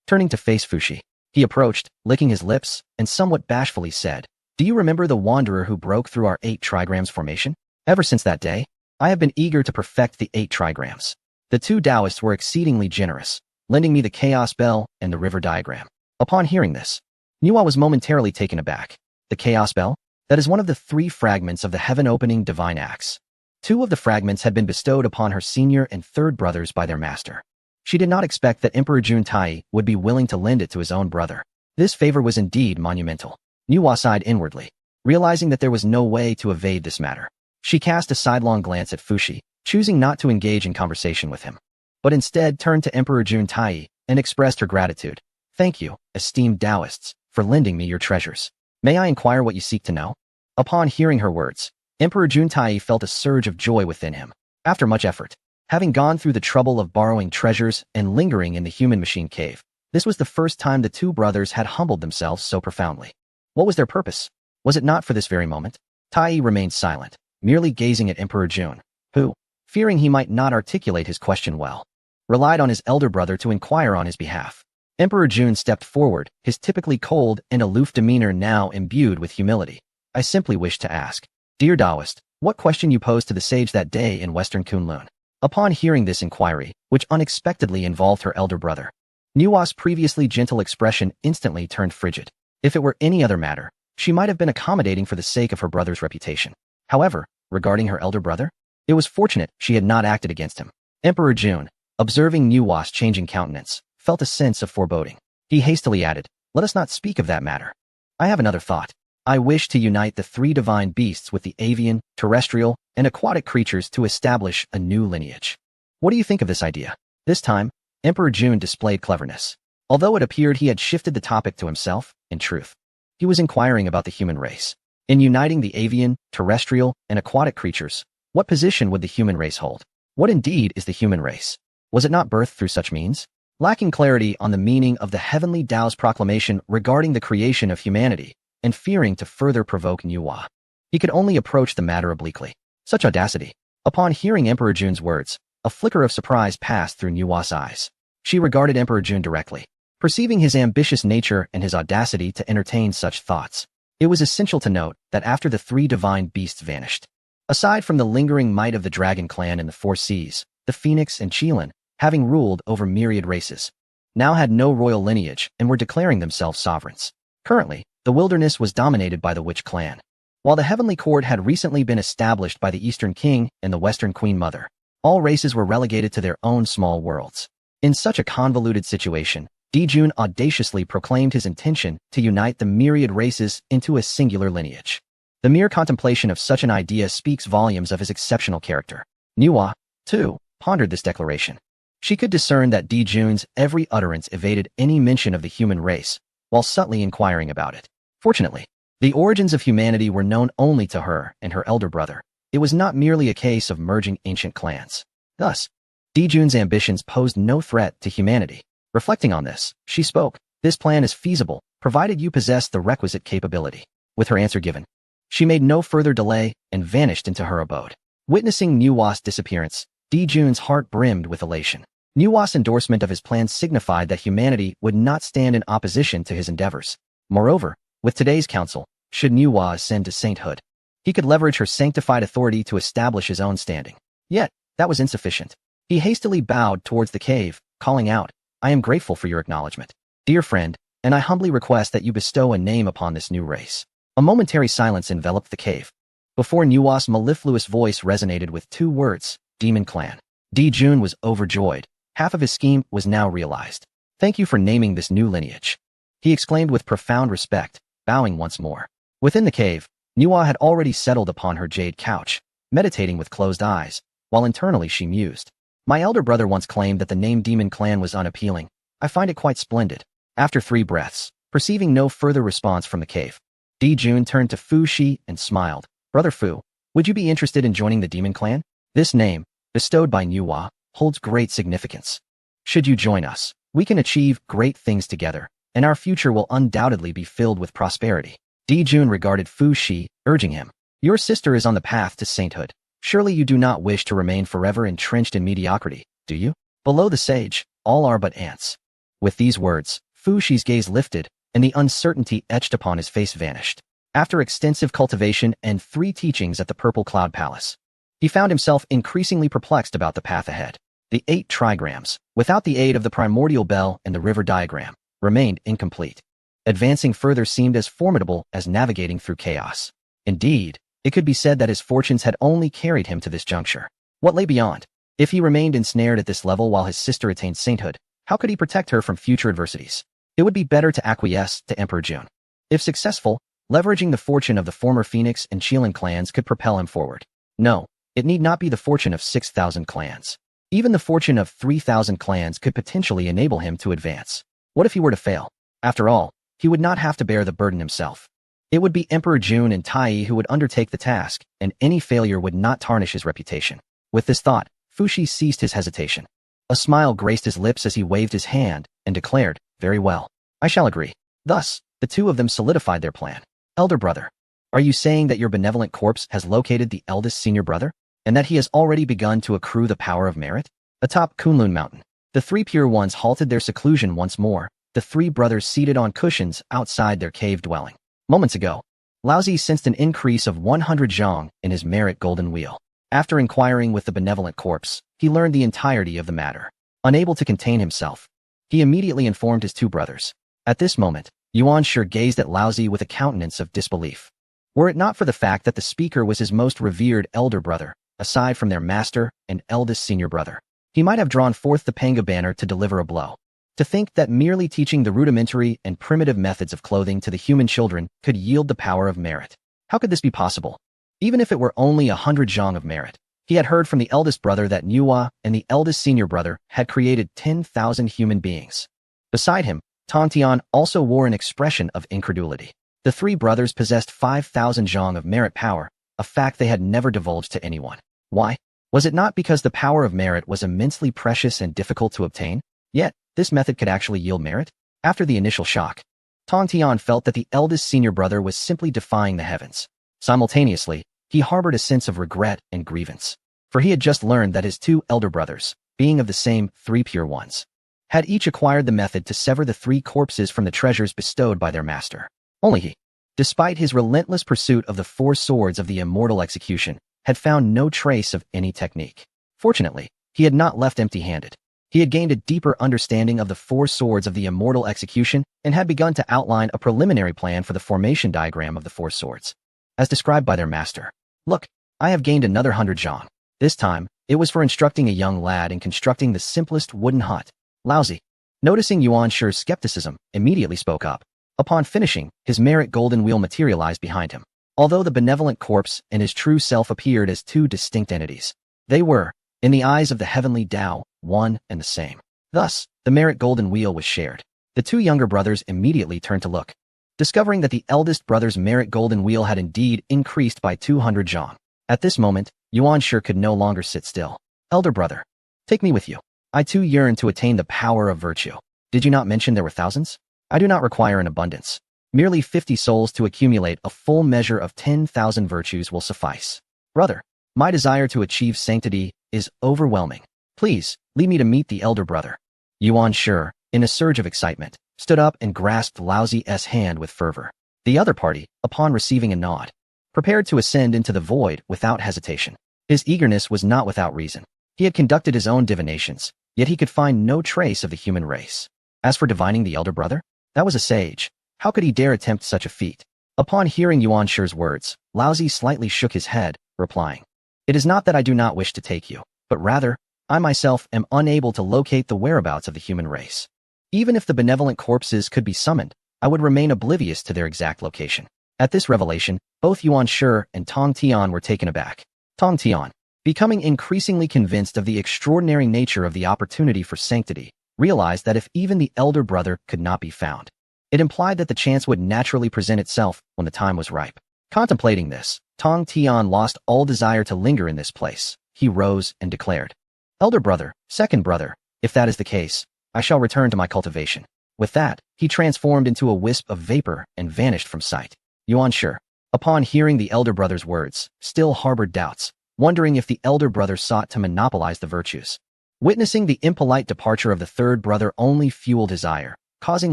Turning to face Fushi, he approached, licking his lips, and somewhat bashfully said, "Do you remember the wanderer who broke through our 8 trigrams formation? Ever since that day, I have been eager to perfect the 8 trigrams." The two Taoists were exceedingly generous, lending me the Chaos Bell and the River Diagram. Upon hearing this, Nuwa was momentarily taken aback. The Chaos Bell? That is one of the 3 fragments of the heaven-opening divine axe. 2 of the fragments had been bestowed upon her senior and third brothers by their master. She did not expect that Emperor Jun Tai would be willing to lend it to his own brother. This favor was indeed monumental. Nuwa sighed inwardly, realizing that there was no way to evade this matter. She cast a sidelong glance at Fushi, choosing not to engage in conversation with him, but instead turned to Emperor Jun Tai and expressed her gratitude. "Thank you, esteemed Taoists, for lending me your treasures. May I inquire what you seek to know?" Upon hearing her words, Emperor Jun Tai felt a surge of joy within him. After much effort, having gone through the trouble of borrowing treasures and lingering in the human machine cave, this was the first time the two brothers had humbled themselves so profoundly. What was their purpose? Was it not for this very moment? Tai remained silent, merely gazing at Emperor Jun, who, fearing he might not articulate his question well, relied on his elder brother to inquire on his behalf. Emperor Jun stepped forward, his typically cold and aloof demeanor now imbued with humility. I simply wish to ask, dear Taoist, what question you posed to the sage that day in Western Kunlun? Upon hearing this inquiry, which unexpectedly involved her elder brother, Nuwa's previously gentle expression instantly turned frigid. If it were any other matter, she might have been accommodating for the sake of her brother's reputation. However, regarding her elder brother, it was fortunate she had not acted against him. Emperor Jun, observing Nuwa's changing countenance, felt a sense of foreboding. He hastily added, let us not speak of that matter. I have another thought. I wish to unite the three divine beasts with the avian, terrestrial, and aquatic creatures to establish a new lineage. What do you think of this idea? This time, Emperor Jun displayed cleverness. Although it appeared he had shifted the topic to himself, in truth, he was inquiring about the human race. In uniting the avian, terrestrial, and aquatic creatures, what position would the human race hold? What indeed is the human race? Was it not birthed through such means? Lacking clarity on the meaning of the heavenly Tao's proclamation regarding the creation of humanity, and fearing to further provoke Nuwa, he could only approach the matter obliquely. Such audacity! Upon hearing Emperor Jun's words, a flicker of surprise passed through Nuwa's eyes. She regarded Emperor Jun directly. Perceiving his ambitious nature and his audacity to entertain such thoughts, it was essential to note that after the three divine beasts vanished, aside from the lingering might of the Dragon Clan in the Four Seas, the Phoenix and Qilin, having ruled over myriad races, now had no royal lineage and were declaring themselves sovereigns. Currently, the wilderness was dominated by the Witch Clan, while the Heavenly Court had recently been established by the Eastern King and the Western Queen Mother. All races were relegated to their own small worlds. In such a convoluted situation, Dijun audaciously proclaimed his intention to unite the myriad races into a singular lineage. The mere contemplation of such an idea speaks volumes of his exceptional character. Nuwa, too, pondered this declaration. She could discern that Dijun's every utterance evaded any mention of the human race, while subtly inquiring about it. Fortunately, the origins of humanity were known only to her and her elder brother. It was not merely a case of merging ancient clans. Thus, Dijun's ambitions posed no threat to humanity. Reflecting on this, she spoke, this plan is feasible, provided you possess the requisite capability. With her answer given, she made no further delay and vanished into her abode. Witnessing Nuwa's disappearance, Dijun's heart brimmed with elation. Nuwa's endorsement of his plan signified that humanity would not stand in opposition to his endeavors. Moreover, with today's council, should Nuwa ascend to sainthood, he could leverage her sanctified authority to establish his own standing. Yet, that was insufficient. He hastily bowed towards the cave, calling out, I am grateful for your acknowledgement, dear friend, and I humbly request that you bestow a name upon this new race. A momentary silence enveloped the cave, before Nuwa's mellifluous voice resonated with two words, Demon Clan. Dijun was overjoyed. Half of his scheme was now realized. Thank you for naming this new lineage, he exclaimed with profound respect, bowing once more. Within the cave, Nuwa had already settled upon her jade couch, meditating with closed eyes, while internally she mused. My elder brother once claimed that the name Demon Clan was unappealing. I find it quite splendid. After 3 breaths, perceiving no further response from the cave, Dijun turned to Fu Shi and smiled. Brother Fu, would you be interested in joining the Demon Clan? This name, bestowed by Nuwa, holds great significance. Should you join us, we can achieve great things together, and our future will undoubtedly be filled with prosperity. Dijun regarded Fu Shi, urging him. Your sister is on the path to sainthood. Surely you do not wish to remain forever entrenched in mediocrity, do you? Below the sage, all are but ants. With these words, Fu Shi's gaze lifted, and the uncertainty etched upon his face vanished. After extensive cultivation and 3 teachings at the Purple Cloud Palace, he found himself increasingly perplexed about the path ahead. The 8 trigrams, without the aid of the primordial bell and the river diagram, remained incomplete. Advancing further seemed as formidable as navigating through chaos. Indeed, it could be said that his fortunes had only carried him to this juncture. What lay beyond? If he remained ensnared at this level while his sister attained sainthood, how could he protect her from future adversities? It would be better to acquiesce to Emperor Jun. If successful, leveraging the fortune of the former Phoenix and Qilin clans could propel him forward. No, it need not be the fortune of 6,000 clans. Even the fortune of 3,000 clans could potentially enable him to advance. What if he were to fail? After all, he would not have to bear the burden himself. It would be Emperor Jun and Tai who would undertake the task, and any failure would not tarnish his reputation. With this thought, Fu Shi ceased his hesitation. A smile graced his lips as he waved his hand and declared, very well, I shall agree. Thus, the two of them solidified their plan. Elder brother, are you saying that your benevolent corpse has located the eldest senior brother, and that he has already begun to accrue the power of merit? Atop Kunlun Mountain, the three pure ones halted their seclusion once more, the three brothers seated on cushions outside their cave dwelling. Moments ago, Laozi sensed an increase of 100 zhang in his merit golden wheel. After inquiring with the benevolent corpse, he learned the entirety of the matter. Unable to contain himself, he immediately informed his two brothers. At this moment, Yuan Shi gazed at Laozi with a countenance of disbelief. Were it not for the fact that the speaker was his most revered elder brother, aside from their master and eldest senior brother, he might have drawn forth the Panga banner to deliver a blow. To think that merely teaching the rudimentary and primitive methods of clothing to the human children could yield the power of merit. How could this be possible? Even if it were only 100 zhang of merit, he had heard from the eldest brother that Nuwa and the eldest senior brother had created 10,000 human beings. Beside him, Tong Tian also wore an expression of incredulity. The three brothers possessed 5,000 zhang of merit power, a fact they had never divulged to anyone. Why? Was it not because the power of merit was immensely precious and difficult to obtain? Yet, this method could actually yield merit? After the initial shock, Tong Tian felt that the eldest senior brother was simply defying the heavens. Simultaneously, he harbored a sense of regret and grievance, for he had just learned that his two elder brothers, being of the same three pure ones, had each acquired the method to sever the three corpses from the treasures bestowed by their master. Only he, despite his relentless pursuit of the four swords of the immortal execution, had found no trace of any technique. Fortunately, he had not left empty-handed. He had gained a deeper understanding of the four swords of the immortal execution and had begun to outline a preliminary plan for the formation diagram of the four swords, as described by their master. Look, I have gained another 100 zhang. This time, it was for instructing a young lad in constructing the simplest wooden hut. Laozi, noticing Yuan Shi's skepticism, immediately spoke up. Upon finishing, his merit golden wheel materialized behind him. Although the benevolent corpse and his true self appeared as two distinct entities, they were, in the eyes of the heavenly Tao, one and the same. Thus, the merit golden wheel was shared. The two younger brothers immediately turned to look, discovering that the eldest brother's merit golden wheel had indeed increased by 200 zhang. At this moment, Yuan Shi could no longer sit still. Elder brother, take me with you. I too yearn to attain the power of virtue. Did you not mention there were thousands? I do not require an abundance. Merely 50 souls to accumulate a full measure of 10,000 virtues will suffice. Brother, my desire to achieve sanctity is overwhelming. Please, lead me to meet the elder brother. Yuan Shi, in a surge of excitement, stood up and grasped Laozi's hand with fervor. The other party, upon receiving a nod, prepared to ascend into the void without hesitation. His eagerness was not without reason. He had conducted his own divinations, yet he could find no trace of the human race. As for divining the elder brother, that was a sage. How could he dare attempt such a feat? Upon hearing Yuan Shi's words, Laozi slightly shook his head, replying, "It is not that I do not wish to take you, but rather, I myself am unable to locate the whereabouts of the human race. Even if the benevolent corpses could be summoned, I would remain oblivious to their exact location." At this revelation, both Yuan Shi and Tong Tian were taken aback. Tong Tian, becoming increasingly convinced of the extraordinary nature of the opportunity for sanctity, realized that if even the elder brother could not be found, it implied that the chance would naturally present itself when the time was ripe. Contemplating this, Tong Tian lost all desire to linger in this place. He rose and declared, "Elder brother, second brother, if that is the case, I shall return to my cultivation." With that, he transformed into a wisp of vapor and vanished from sight. Yuan Shi, upon hearing the elder brother's words, still harbored doubts, wondering if the elder brother sought to monopolize the virtues. Witnessing the impolite departure of the third brother only fueled desire, causing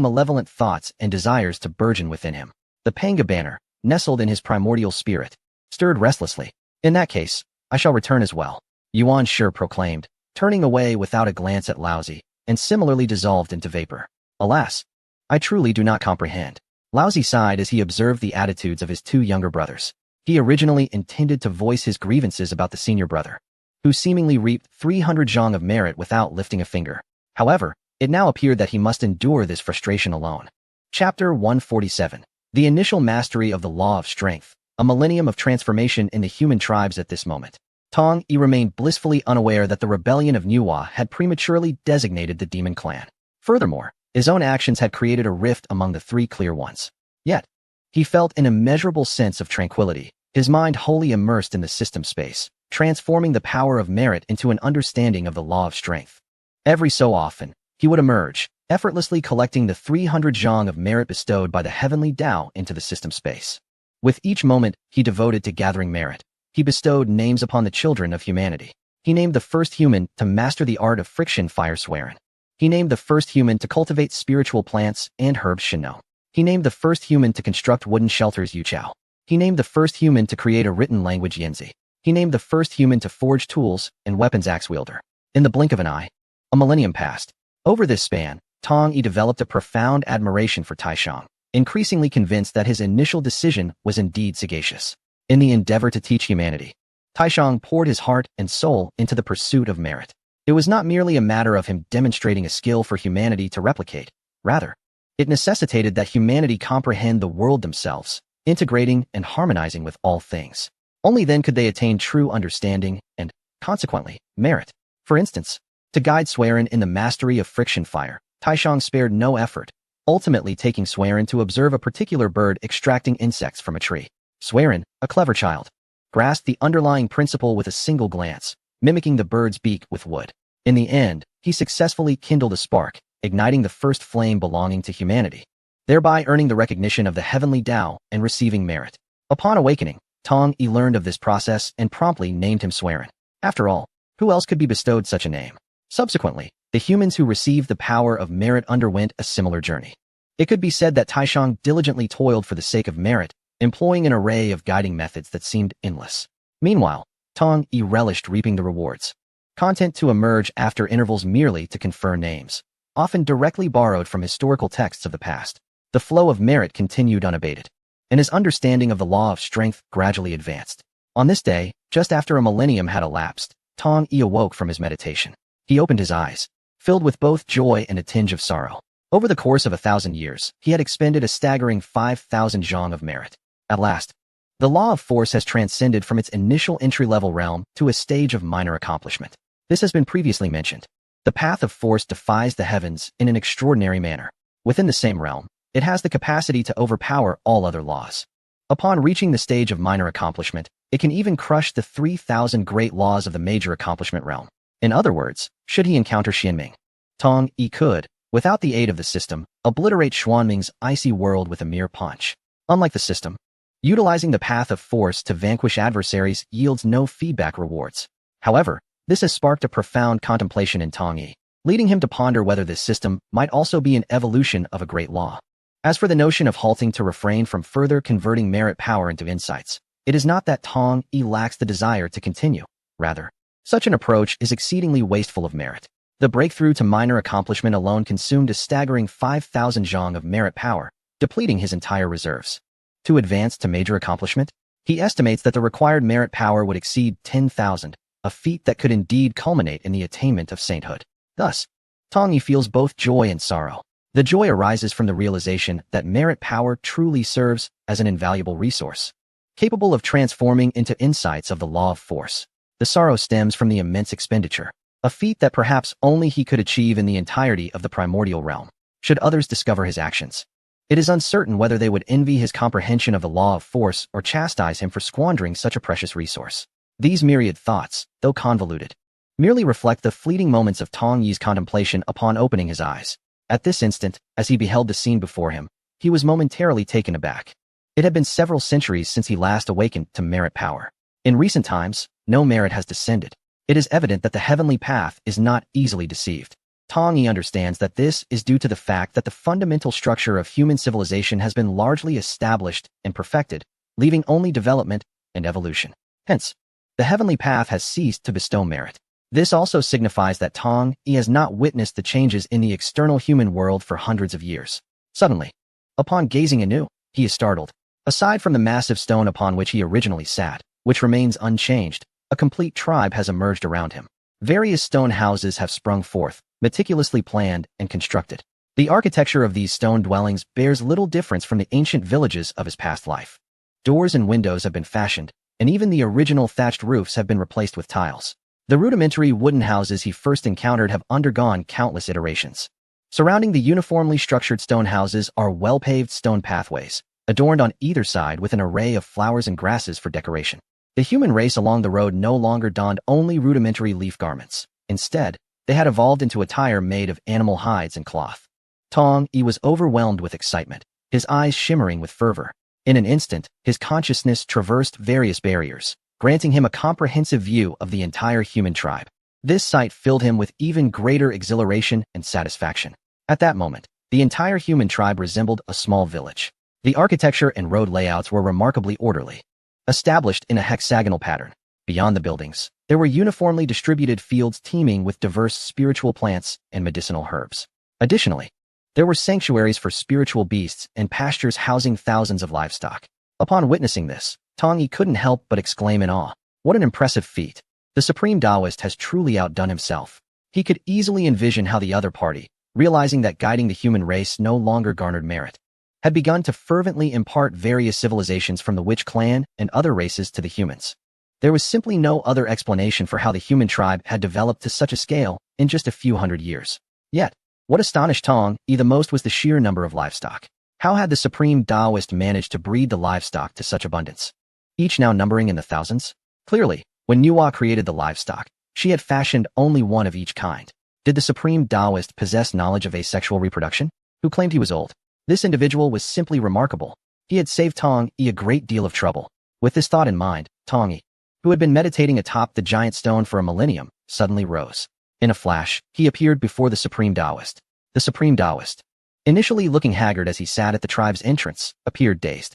malevolent thoughts and desires to burgeon within him. The Panga banner, nestled in his primordial spirit, stirred restlessly. "In that case, I shall return as well," Yuan Shi proclaimed, turning away without a glance at Laozi, and similarly dissolved into vapor. Alas, I truly do not comprehend. Laozi sighed as he observed the attitudes of his two younger brothers. He originally intended to voice his grievances about the senior brother, who seemingly reaped 300 zhang of merit without lifting a finger. However, it now appeared that he must endure this frustration alone. Chapter 147. The initial mastery of the law of strength, a millennium of transformation in the human tribes at this moment. Tong Yi remained blissfully unaware that the rebellion of Nuwa had prematurely designated the demon clan. Furthermore, his own actions had created a rift among the three clear ones. Yet, he felt an immeasurable sense of tranquility, his mind wholly immersed in the system space, transforming the power of merit into an understanding of the law of strength. Every so often, he would emerge, effortlessly collecting the 300 zhang of merit bestowed by the heavenly Tao into the system space. With each moment he devoted to gathering merit, he bestowed names upon the children of humanity. He named the first human to master the art of friction fire Swerin. He named the first human to cultivate spiritual plants and herbs Shino. He named the first human to construct wooden shelters Yuchao. He named the first human to create a written language Yinzi. He named the first human to forge tools and weapons axe wielder. In the blink of an eye, a millennium passed. Over this span, Tong Yi developed a profound admiration for Taishang, increasingly convinced that his initial decision was indeed sagacious. In the endeavor to teach humanity, Taishang poured his heart and soul into the pursuit of merit. It was not merely a matter of him demonstrating a skill for humanity to replicate. Rather, it necessitated that humanity comprehend the world themselves, integrating and harmonizing with all things. Only then could they attain true understanding and, consequently, merit. For instance, to guide Swerin in the mastery of friction fire, Taishang spared no effort, ultimately taking Swerin to observe a particular bird extracting insects from a tree. Swerin, a clever child, grasped the underlying principle with a single glance, mimicking the bird's beak with wood. In the end, he successfully kindled a spark, igniting the first flame belonging to humanity, thereby earning the recognition of the heavenly Tao and receiving merit. Upon awakening, Tong Yi learned of this process and promptly named him Swerin. After all, who else could be bestowed such a name? Subsequently, the humans who received the power of merit underwent a similar journey. It could be said that Taishang diligently toiled for the sake of merit, employing an array of guiding methods that seemed endless. Meanwhile, Tong Yi relished reaping the rewards. Content to emerge after intervals merely to confer names, often directly borrowed from historical texts of the past. The flow of merit continued unabated, and his understanding of the law of strength gradually advanced. On this day, just after a millennium had elapsed, Tong Yi awoke from his meditation. He opened his eyes, filled with both joy and a tinge of sorrow. Over the course of 1,000 years, he had expended a staggering 5,000 zhong of merit. At last, the law of force has transcended from its initial entry-level realm to a stage of minor accomplishment. This has been previously mentioned. The path of force defies the heavens in an extraordinary manner. Within the same realm, it has the capacity to overpower all other laws. Upon reaching the stage of minor accomplishment, it can even crush the 3,000 great laws of the major accomplishment realm. In other words, should he encounter Xianming, Tong Yi could, without the aid of the system, obliterate Xuanming's icy world with a mere punch. Unlike the system, utilizing the path of force to vanquish adversaries yields no feedback rewards. However, this has sparked a profound contemplation in Tong Yi, leading him to ponder whether this system might also be an evolution of a great law. As for the notion of halting to refrain from further converting merit power into insights, it is not that Tong Yi lacks the desire to continue. Rather, such an approach is exceedingly wasteful of merit. The breakthrough to minor accomplishment alone consumed a staggering 5,000 zhong of merit power, depleting his entire reserves. To advance to major accomplishment, he estimates that the required merit power would exceed 10,000, a feat that could indeed culminate in the attainment of sainthood. Thus, Tong Yi feels both joy and sorrow. The joy arises from the realization that merit power truly serves as an invaluable resource, capable of transforming into insights of the law of force. The sorrow stems from the immense expenditure, a feat that perhaps only he could achieve in the entirety of the primordial realm. Should others discover his actions, it is uncertain whether they would envy his comprehension of the law of force or chastise him for squandering such a precious resource. These myriad thoughts, though convoluted, merely reflect the fleeting moments of Tong Yi's contemplation upon opening his eyes. At this instant, as he beheld the scene before him, he was momentarily taken aback. It had been several centuries since he last awakened to merit power. In recent times, no merit has descended. It is evident that the heavenly path is not easily deceived. Tong Yi understands that this is due to the fact that the fundamental structure of human civilization has been largely established and perfected, leaving only development and evolution. Hence, the heavenly path has ceased to bestow merit. This also signifies that Tong Yi has not witnessed the changes in the external human world for hundreds of years. Suddenly, upon gazing anew, he is startled. Aside from the massive stone upon which he originally sat, which remains unchanged, a complete tribe has emerged around him. Various stone houses have sprung forth, meticulously planned and constructed. The architecture of these stone dwellings bears little difference from the ancient villages of his past life. Doors and windows have been fashioned, and even the original thatched roofs have been replaced with tiles. The rudimentary wooden houses he first encountered have undergone countless iterations. Surrounding the uniformly structured stone houses are well-paved stone pathways, adorned on either side with an array of flowers and grasses for decoration. The human race along the road no longer donned only rudimentary leaf garments. Instead, they had evolved into attire made of animal hides and cloth. Tong Yi was overwhelmed with excitement, his eyes shimmering with fervor. In an instant, his consciousness traversed various barriers, granting him a comprehensive view of the entire human tribe. This sight filled him with even greater exhilaration and satisfaction. At that moment, the entire human tribe resembled a small village. The architecture and road layouts were remarkably orderly, established in a hexagonal pattern. Beyond the buildings, there were uniformly distributed fields teeming with diverse spiritual plants and medicinal herbs. Additionally, there were sanctuaries for spiritual beasts and pastures housing thousands of livestock. Upon witnessing this, Tong Yi couldn't help but exclaim in awe. What an impressive feat! The Supreme Taoist has truly outdone himself. He could easily envision how the other party, realizing that guiding the human race no longer garnered merit, had begun to fervently impart various civilizations from the witch clan and other races to the humans. There was simply no other explanation for how the human tribe had developed to such a scale in just a few hundred years. Yet, what astonished Tong Yi the most was the sheer number of livestock. How had the Supreme Taoist managed to breed the livestock to such abundance, each now numbering in the thousands? Clearly, when Nuwa created the livestock, she had fashioned only one of each kind. Did the Supreme Taoist possess knowledge of asexual reproduction? Who claimed he was old? This individual was simply remarkable. He had saved Tong Yi a great deal of trouble. With this thought in mind, Tong Yi, who had been meditating atop the giant stone for a millennium, suddenly rose. In a flash, he appeared before the Supreme Taoist. The Supreme Taoist, initially looking haggard as he sat at the tribe's entrance, appeared dazed.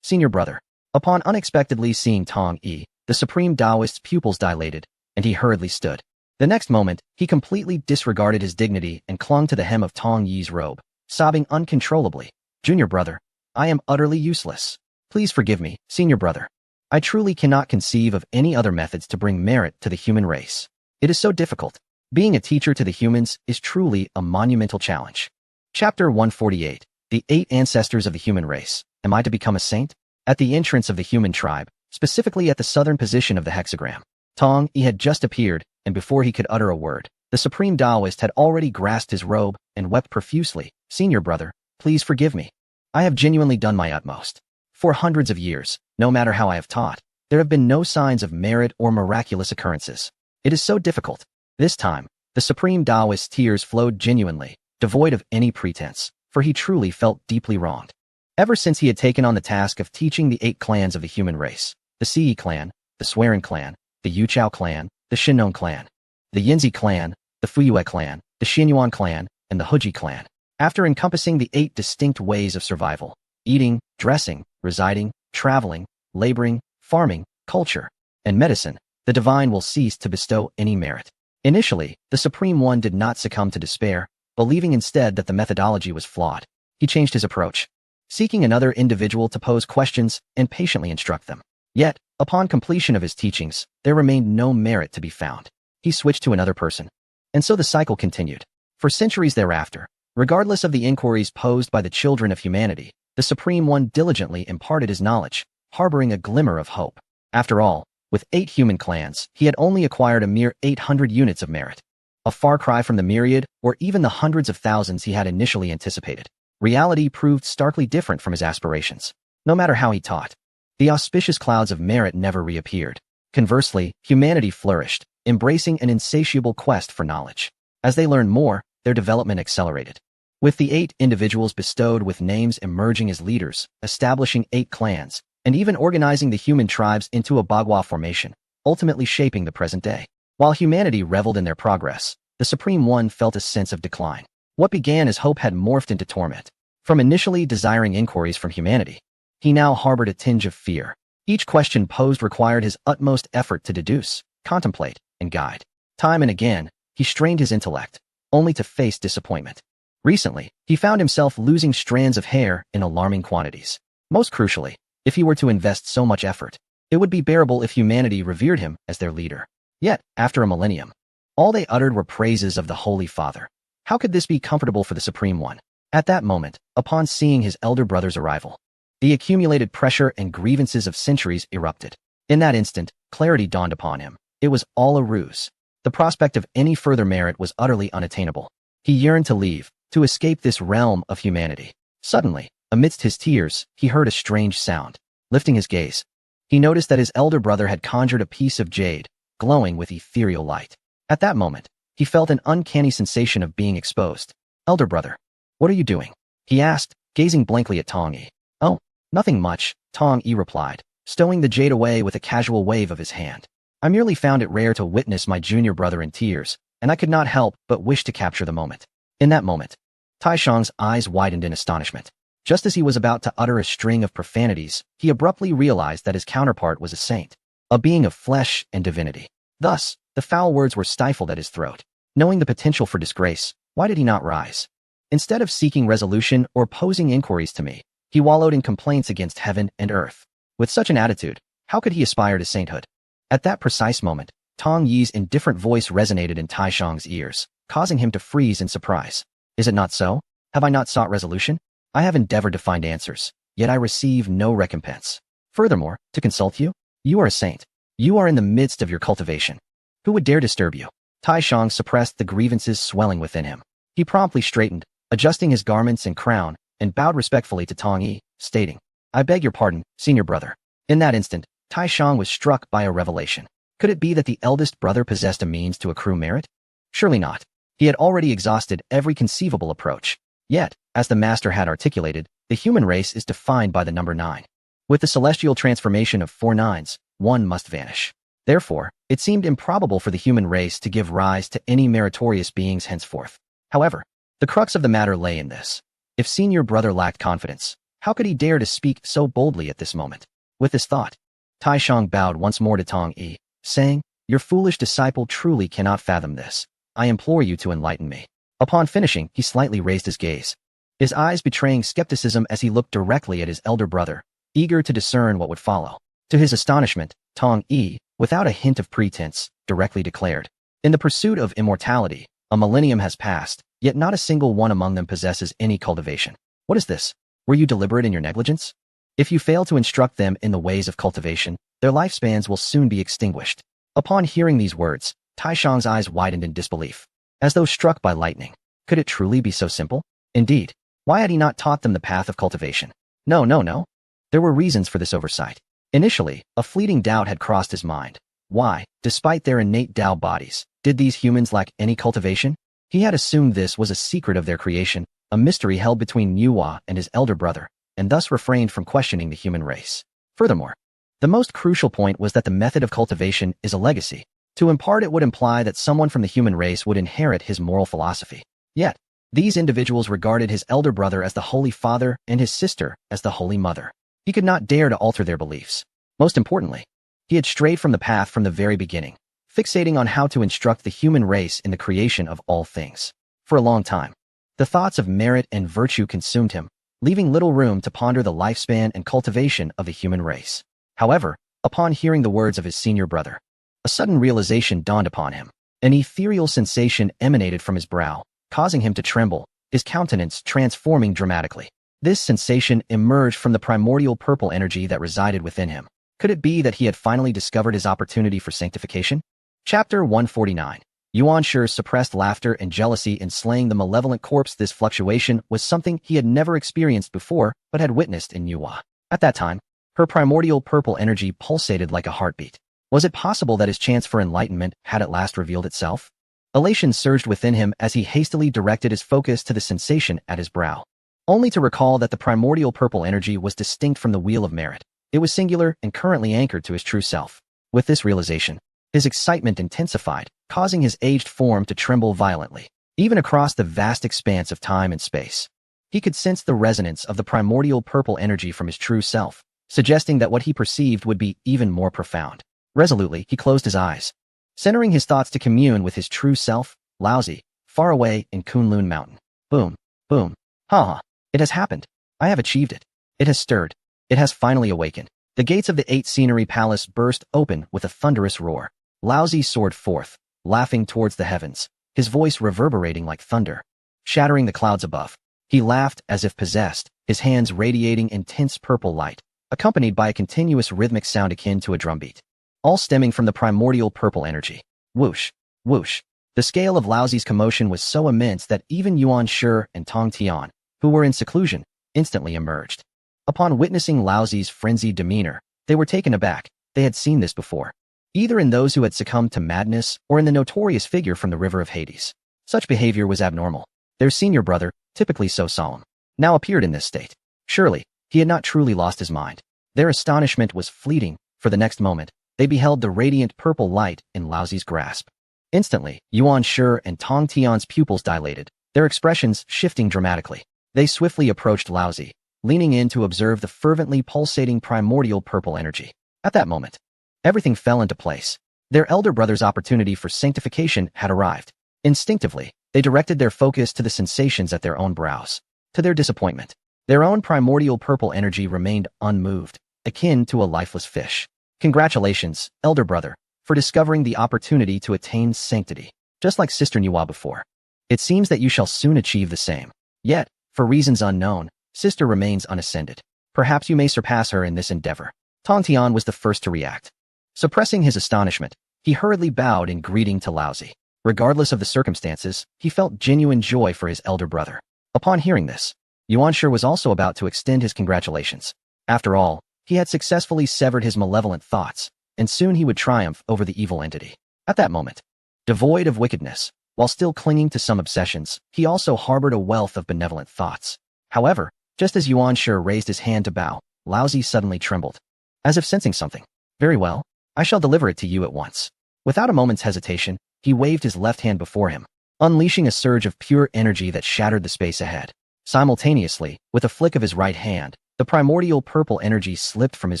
Senior brother. Upon unexpectedly seeing Tong Yi, the Supreme Taoist's pupils dilated, and he hurriedly stood. The next moment, he completely disregarded his dignity and clung to the hem of Tong Yi's robe, sobbing uncontrollably. Junior brother, I am utterly useless. Please forgive me, senior brother. I truly cannot conceive of any other methods to bring merit to the human race. It is so difficult. Being a teacher to the humans is truly a monumental challenge. Chapter 148. The 8 Ancestors of the Human Race. Am I to become a saint? At the entrance of the human tribe, specifically at the southern position of the hexagram, Tong Yi had just appeared, and before he could utter a word, the Supreme Taoist had already grasped his robe and wept profusely. Senior brother, please forgive me. I have genuinely done my utmost. For hundreds of years, no matter how I have taught, there have been no signs of merit or miraculous occurrences. It is so difficult. This time, the Supreme Taoist's tears flowed genuinely, devoid of any pretense, for he truly felt deeply wronged. Ever since he had taken on the task of teaching the 8 clans of the human race, the Siyi clan, the Swearing clan, the Yuchao clan, the Shinnong clan, the Yinzi clan, the Fuyue clan, the Xinyuan clan, and the Huji clan. After encompassing the 8 distinct ways of survival, eating, dressing, residing, traveling, laboring, farming, culture, and medicine, the divine will cease to bestow any merit. Initially, the Supreme One did not succumb to despair, believing instead that the methodology was flawed. He changed his approach, seeking another individual to pose questions and patiently instruct them. Yet, upon completion of his teachings, there remained no merit to be found. He switched to another person. And so the cycle continued. For centuries thereafter, regardless of the inquiries posed by the children of humanity, the Supreme One diligently imparted his knowledge, harboring a glimmer of hope. After all, with 8 human clans, he had only acquired a mere 800 units of merit. A far cry from the myriad, or even the hundreds of thousands he had initially anticipated. Reality proved starkly different from his aspirations. No matter how he taught, the auspicious clouds of merit never reappeared. Conversely, humanity flourished, embracing an insatiable quest for knowledge. As they learned more, their development accelerated. With the 8 individuals bestowed with names emerging as leaders, establishing 8 clans, and even organizing the human tribes into a Bagua formation, ultimately shaping the present day. While humanity reveled in their progress, the Supreme One felt a sense of decline. What began as hope had morphed into torment. From initially desiring inquiries from humanity, he now harbored a tinge of fear. Each question posed required his utmost effort to deduce, contemplate, and guide. Time and again, he strained his intellect, only to face disappointment. Recently, he found himself losing strands of hair in alarming quantities. Most crucially, if he were to invest so much effort, it would be bearable if humanity revered him as their leader. Yet, after a millennium, all they uttered were praises of the Holy Father. How could this be comfortable for the Supreme One? At that moment, upon seeing his elder brother's arrival, the accumulated pressure and grievances of centuries erupted. In that instant, clarity dawned upon him. It was all a ruse. The prospect of any further merit was utterly unattainable. He yearned to leave, to escape this realm of humanity. Suddenly, amidst his tears, he heard a strange sound. Lifting his gaze, he noticed that his elder brother had conjured a piece of jade, glowing with ethereal light. At that moment, he felt an uncanny sensation of being exposed. Elder brother, what are you doing? He asked, gazing blankly at Tong Yi. Oh, Nothing much, Tong Yi replied, stowing the jade away with a casual wave of his hand. I merely found it rare to witness my junior brother in tears, and I could not help but wish to capture the moment. In that moment, Taishang's eyes widened in astonishment. Just as he was about to utter a string of profanities, he abruptly realized that his counterpart was a saint, a being of flesh and divinity. Thus, the foul words were stifled at his throat. Knowing the potential for disgrace, why did he not rise? Instead of seeking resolution or posing inquiries to me, he wallowed in complaints against heaven and earth. With such an attitude, how could he aspire to sainthood? At that precise moment, Tong Yi's indifferent voice resonated in Taishang's ears, causing him to freeze in surprise. Is it not so? Have I not sought resolution? I have endeavored to find answers, yet I receive no recompense. Furthermore, to consult you? You are a saint. You are in the midst of your cultivation. Who would dare disturb you? Taishang suppressed the grievances swelling within him. He promptly straightened, adjusting his garments and crown, and bowed respectfully to Tong Yi, stating, I beg your pardon, senior brother. In that instant, Taishang was struck by a revelation. Could it be that the eldest brother possessed a means to accrue merit? Surely not. He had already exhausted every conceivable approach. Yet, as the master had articulated, the human race is defined by the number 9. With the celestial transformation of 4 nines, one must vanish. Therefore, it seemed improbable for the human race to give rise to any meritorious beings henceforth. However, the crux of the matter lay in this. If senior brother lacked confidence, how could he dare to speak so boldly at this moment? With this thought, Taishang bowed once more to Tong Yi, saying, Your foolish disciple truly cannot fathom this. I implore you to enlighten me. Upon finishing, he slightly raised his gaze, his eyes betraying skepticism as he looked directly at his elder brother, eager to discern what would follow. To his astonishment, Tong Yi, without a hint of pretense, directly declared, In the pursuit of immortality, a millennium has passed, yet not a single one among them possesses any cultivation. What is this? Were you deliberate in your negligence? If you fail to instruct them in the ways of cultivation, their lifespans will soon be extinguished. Upon hearing these words, Taishang's eyes widened in disbelief, as though struck by lightning. Could it truly be so simple? Indeed, why had he not taught them the path of cultivation? No. There were reasons for this oversight. Initially, a fleeting doubt had crossed his mind. Why, despite their innate Tao bodies, did these humans lack any cultivation? He had assumed this was a secret of their creation, a mystery held between Yuhua and his elder brother, and thus refrained from questioning the human race. Furthermore, the most crucial point was that the method of cultivation is a legacy. To impart it would imply that someone from the human race would inherit his moral philosophy. Yet, these individuals regarded his elder brother as the Holy Father and his sister as the Holy Mother. He could not dare to alter their beliefs. Most importantly, he had strayed from the path from the very beginning, fixating on how to instruct the human race in the creation of all things. For a long time, the thoughts of merit and virtue consumed him, leaving little room to ponder the lifespan and cultivation of the human race. However, upon hearing the words of his senior brother, a sudden realization dawned upon him. An ethereal sensation emanated from his brow, causing him to tremble, his countenance transforming dramatically. This sensation emerged from the primordial purple energy that resided within him. Could it be that he had finally discovered his opportunity for sanctification? Chapter 149. Yuan Shi's suppressed laughter and jealousy in slaying the malevolent corpse. This fluctuation was something he had never experienced before, but had witnessed in Yuhua. At that time, her primordial purple energy pulsated like a heartbeat. Was it possible that his chance for enlightenment had at last revealed itself? Elation surged within him as he hastily directed his focus to the sensation at his brow, only to recall that the primordial purple energy was distinct from the wheel of merit. It was singular and currently anchored to his true self. With this realization, his excitement intensified, causing his aged form to tremble violently. Even across the vast expanse of time and space, he could sense the resonance of the primordial purple energy from his true self, suggesting that what he perceived would be even more profound. Resolutely, he closed his eyes, centering his thoughts to commune with his true self, Laozi, far away in Kunlun Mountain. Boom, boom. Ha! It has happened. I have achieved it. It has stirred. It has finally awakened. The gates of the 8 Scenery Palace burst open with a thunderous roar. Laozi soared forth, laughing towards the heavens, his voice reverberating like thunder, shattering the clouds above. He laughed as if possessed, his hands radiating intense purple light, accompanied by a continuous rhythmic sound akin to a drumbeat, all stemming from the primordial purple energy. Whoosh, whoosh. The scale of Laozi's commotion was so immense that even Yuan Shi and Tong Tian, who were in seclusion, instantly emerged. Upon witnessing Laozi's frenzied demeanor, they were taken aback. They had seen this before, either in those who had succumbed to madness or in the notorious figure from the River of Hades. Such behavior was abnormal. Their senior brother, typically so solemn, now appeared in this state. Surely, He had not truly lost his mind. Their astonishment was fleeting. For the next moment, they beheld the radiant purple light in Laozi's grasp. Instantly, Yuan Shi and Tong Tian's pupils dilated, their expressions shifting dramatically. They swiftly approached Laozi, leaning in to observe the fervently pulsating primordial purple energy. At that moment, everything fell into place. Their elder brother's opportunity for sanctification had arrived. Instinctively, they directed their focus to the sensations at their own brows. To their disappointment, their own primordial purple energy remained unmoved, akin to a lifeless fish. Congratulations, elder brother, for discovering the opportunity to attain sanctity, just like Sister Nuwa before. It seems that you shall soon achieve the same. Yet, for reasons unknown, Sister remains unascended. Perhaps you may surpass her in this endeavor. Tong Tian was the first to react. Suppressing his astonishment, he hurriedly bowed in greeting to Laozi. Regardless of the circumstances, he felt genuine joy for his elder brother. Upon hearing this, Yuan Shi was also about to extend his congratulations. After all, he had successfully severed his malevolent thoughts, and soon he would triumph over the evil entity. At that moment, devoid of wickedness, while still clinging to some obsessions, he also harbored a wealth of benevolent thoughts. However, just as Yuan Shi raised his hand to bow, Laozi suddenly trembled, as if sensing something. Very well, I shall deliver it to you at once. Without a moment's hesitation, he waved his left hand before him, unleashing a surge of pure energy that shattered the space ahead. Simultaneously, with a flick of his right hand, the primordial purple energy slipped from his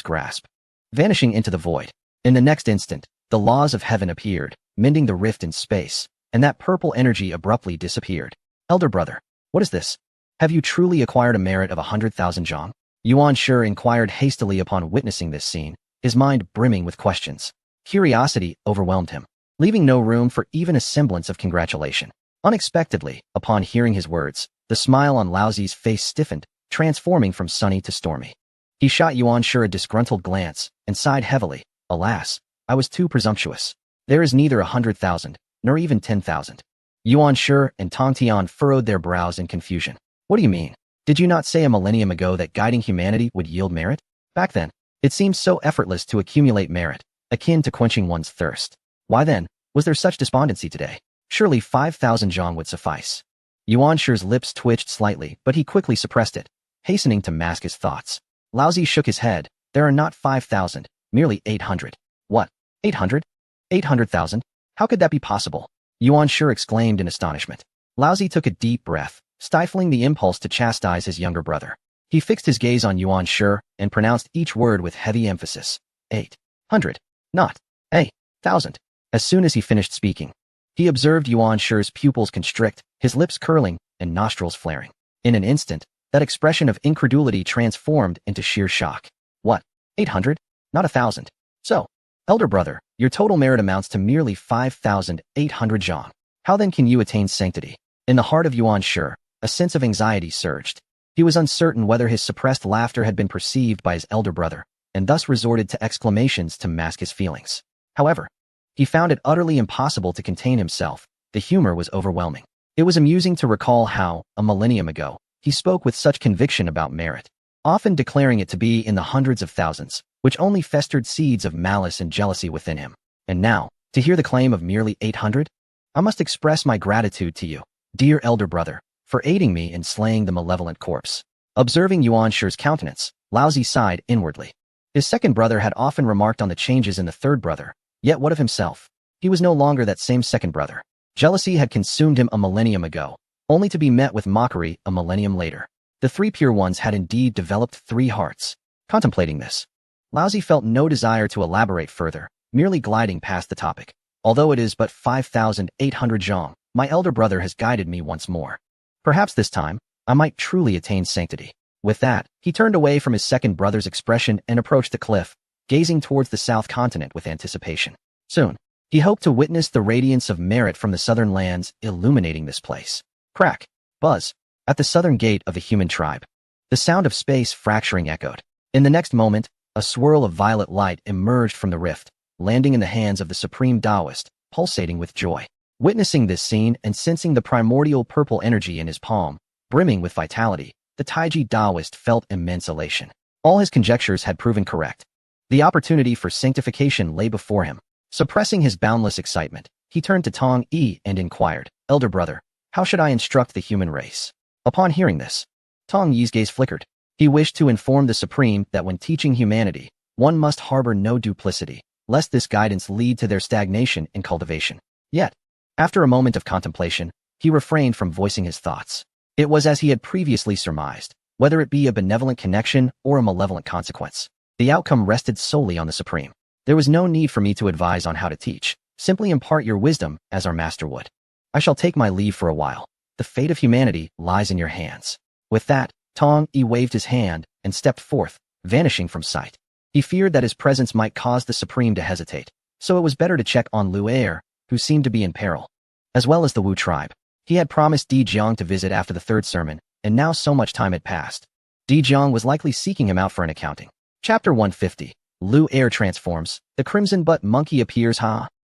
grasp, vanishing into the void. In the next instant, the laws of heaven appeared, mending the rift in space, and that purple energy abruptly disappeared. Elder brother, what is this? Have you truly acquired a merit of 100,000 zhang? Yuan Shi inquired hastily upon witnessing this scene, his mind brimming with questions. Curiosity overwhelmed him, leaving no room for even a semblance of congratulation. Unexpectedly, upon hearing his words, the smile on Laozi's face stiffened, transforming from sunny to stormy. He shot Yuan Shi a disgruntled glance and sighed heavily. Alas, I was too presumptuous. There is neither 100,000, nor even 10,000. Yuan Shi and Tong Tian furrowed their brows in confusion. What do you mean? Did you not say a millennium ago that guiding humanity would yield merit? Back then, it seemed so effortless to accumulate merit, akin to quenching one's thirst. Why then, was there such despondency today? Surely 5,000 zhang would suffice. Yuan Shi's lips twitched slightly, but he quickly suppressed it, hastening to mask his thoughts. Laozi shook his head. There are not 5,000, merely 800. What? 800? 800,000? How could that be possible? Yuan Shi exclaimed in astonishment. Laozi took a deep breath, stifling the impulse to chastise his younger brother. He fixed his gaze on Yuan Shi and pronounced each word with heavy emphasis. 800. Not 1,000. As soon as he finished speaking, he observed Yuan Shi's pupils constrict, his lips curling, and nostrils flaring. In an instant, that expression of incredulity transformed into sheer shock. What? 800? Not 1,000. So, elder brother, your total merit amounts to merely 5,800 zhang. How then can you attain sanctity? In the heart of Yuan Shi, a sense of anxiety surged. He was uncertain whether his suppressed laughter had been perceived by his elder brother, and thus resorted to exclamations to mask his feelings. However, he found it utterly impossible to contain himself. The humor was overwhelming. It was amusing to recall how, a millennium ago, he spoke with such conviction about merit, often declaring it to be in the hundreds of thousands, which only festered seeds of malice and jealousy within him. And now, to hear the claim of merely 800? I must express my gratitude to you, dear elder brother, for aiding me in slaying the malevolent corpse. Observing Yuan Shi's countenance, Laozi sighed inwardly. His second brother had often remarked on the changes in the third brother, yet what of himself? He was no longer that same second brother. Jealousy had consumed him a millennium ago, only to be met with mockery a millennium later. The three pure ones had indeed developed three hearts. Contemplating this, Laozi felt no desire to elaborate further, merely gliding past the topic. Although it is but 5,800 zhang, my elder brother has guided me once more. Perhaps this time, I might truly attain sanctity. With that, he turned away from his second brother's expression and approached the cliff, gazing towards the south continent with anticipation. Soon, he hoped to witness the radiance of merit from the southern lands illuminating this place. Crack, buzz, at the southern gate of the human tribe. The sound of space fracturing echoed. In the next moment, a swirl of violet light emerged from the rift, landing in the hands of the supreme Taoist, pulsating with joy. Witnessing this scene and sensing the primordial purple energy in his palm, brimming with vitality, the Taiji Taoist felt immense elation. All his conjectures had proven correct. The opportunity for sanctification lay before him. Suppressing his boundless excitement, he turned to Tong Yi and inquired, Elder brother, how should I instruct the human race? Upon hearing this, Tong Yi's gaze flickered. He wished to inform the Supreme that when teaching humanity, one must harbor no duplicity, lest this guidance lead to their stagnation in cultivation. Yet, after a moment of contemplation, he refrained from voicing his thoughts. It was as he had previously surmised, whether it be a benevolent connection or a malevolent consequence. The outcome rested solely on the Supreme. There was no need for me to advise on how to teach. Simply impart your wisdom as our master would. I shall take my leave for a while. The fate of humanity lies in your hands. With that, Tong-yi waved his hand and stepped forth, vanishing from sight. He feared that his presence might cause the Supreme to hesitate, so it was better to check on Lu Er, who seemed to be in peril, as well as the Wu tribe. He had promised Di Jiang to visit after the third sermon, and now so much time had passed. Di Jiang was likely seeking him out for an accounting. Chapter 150. Lu Er transforms. The crimson butt monkey appears.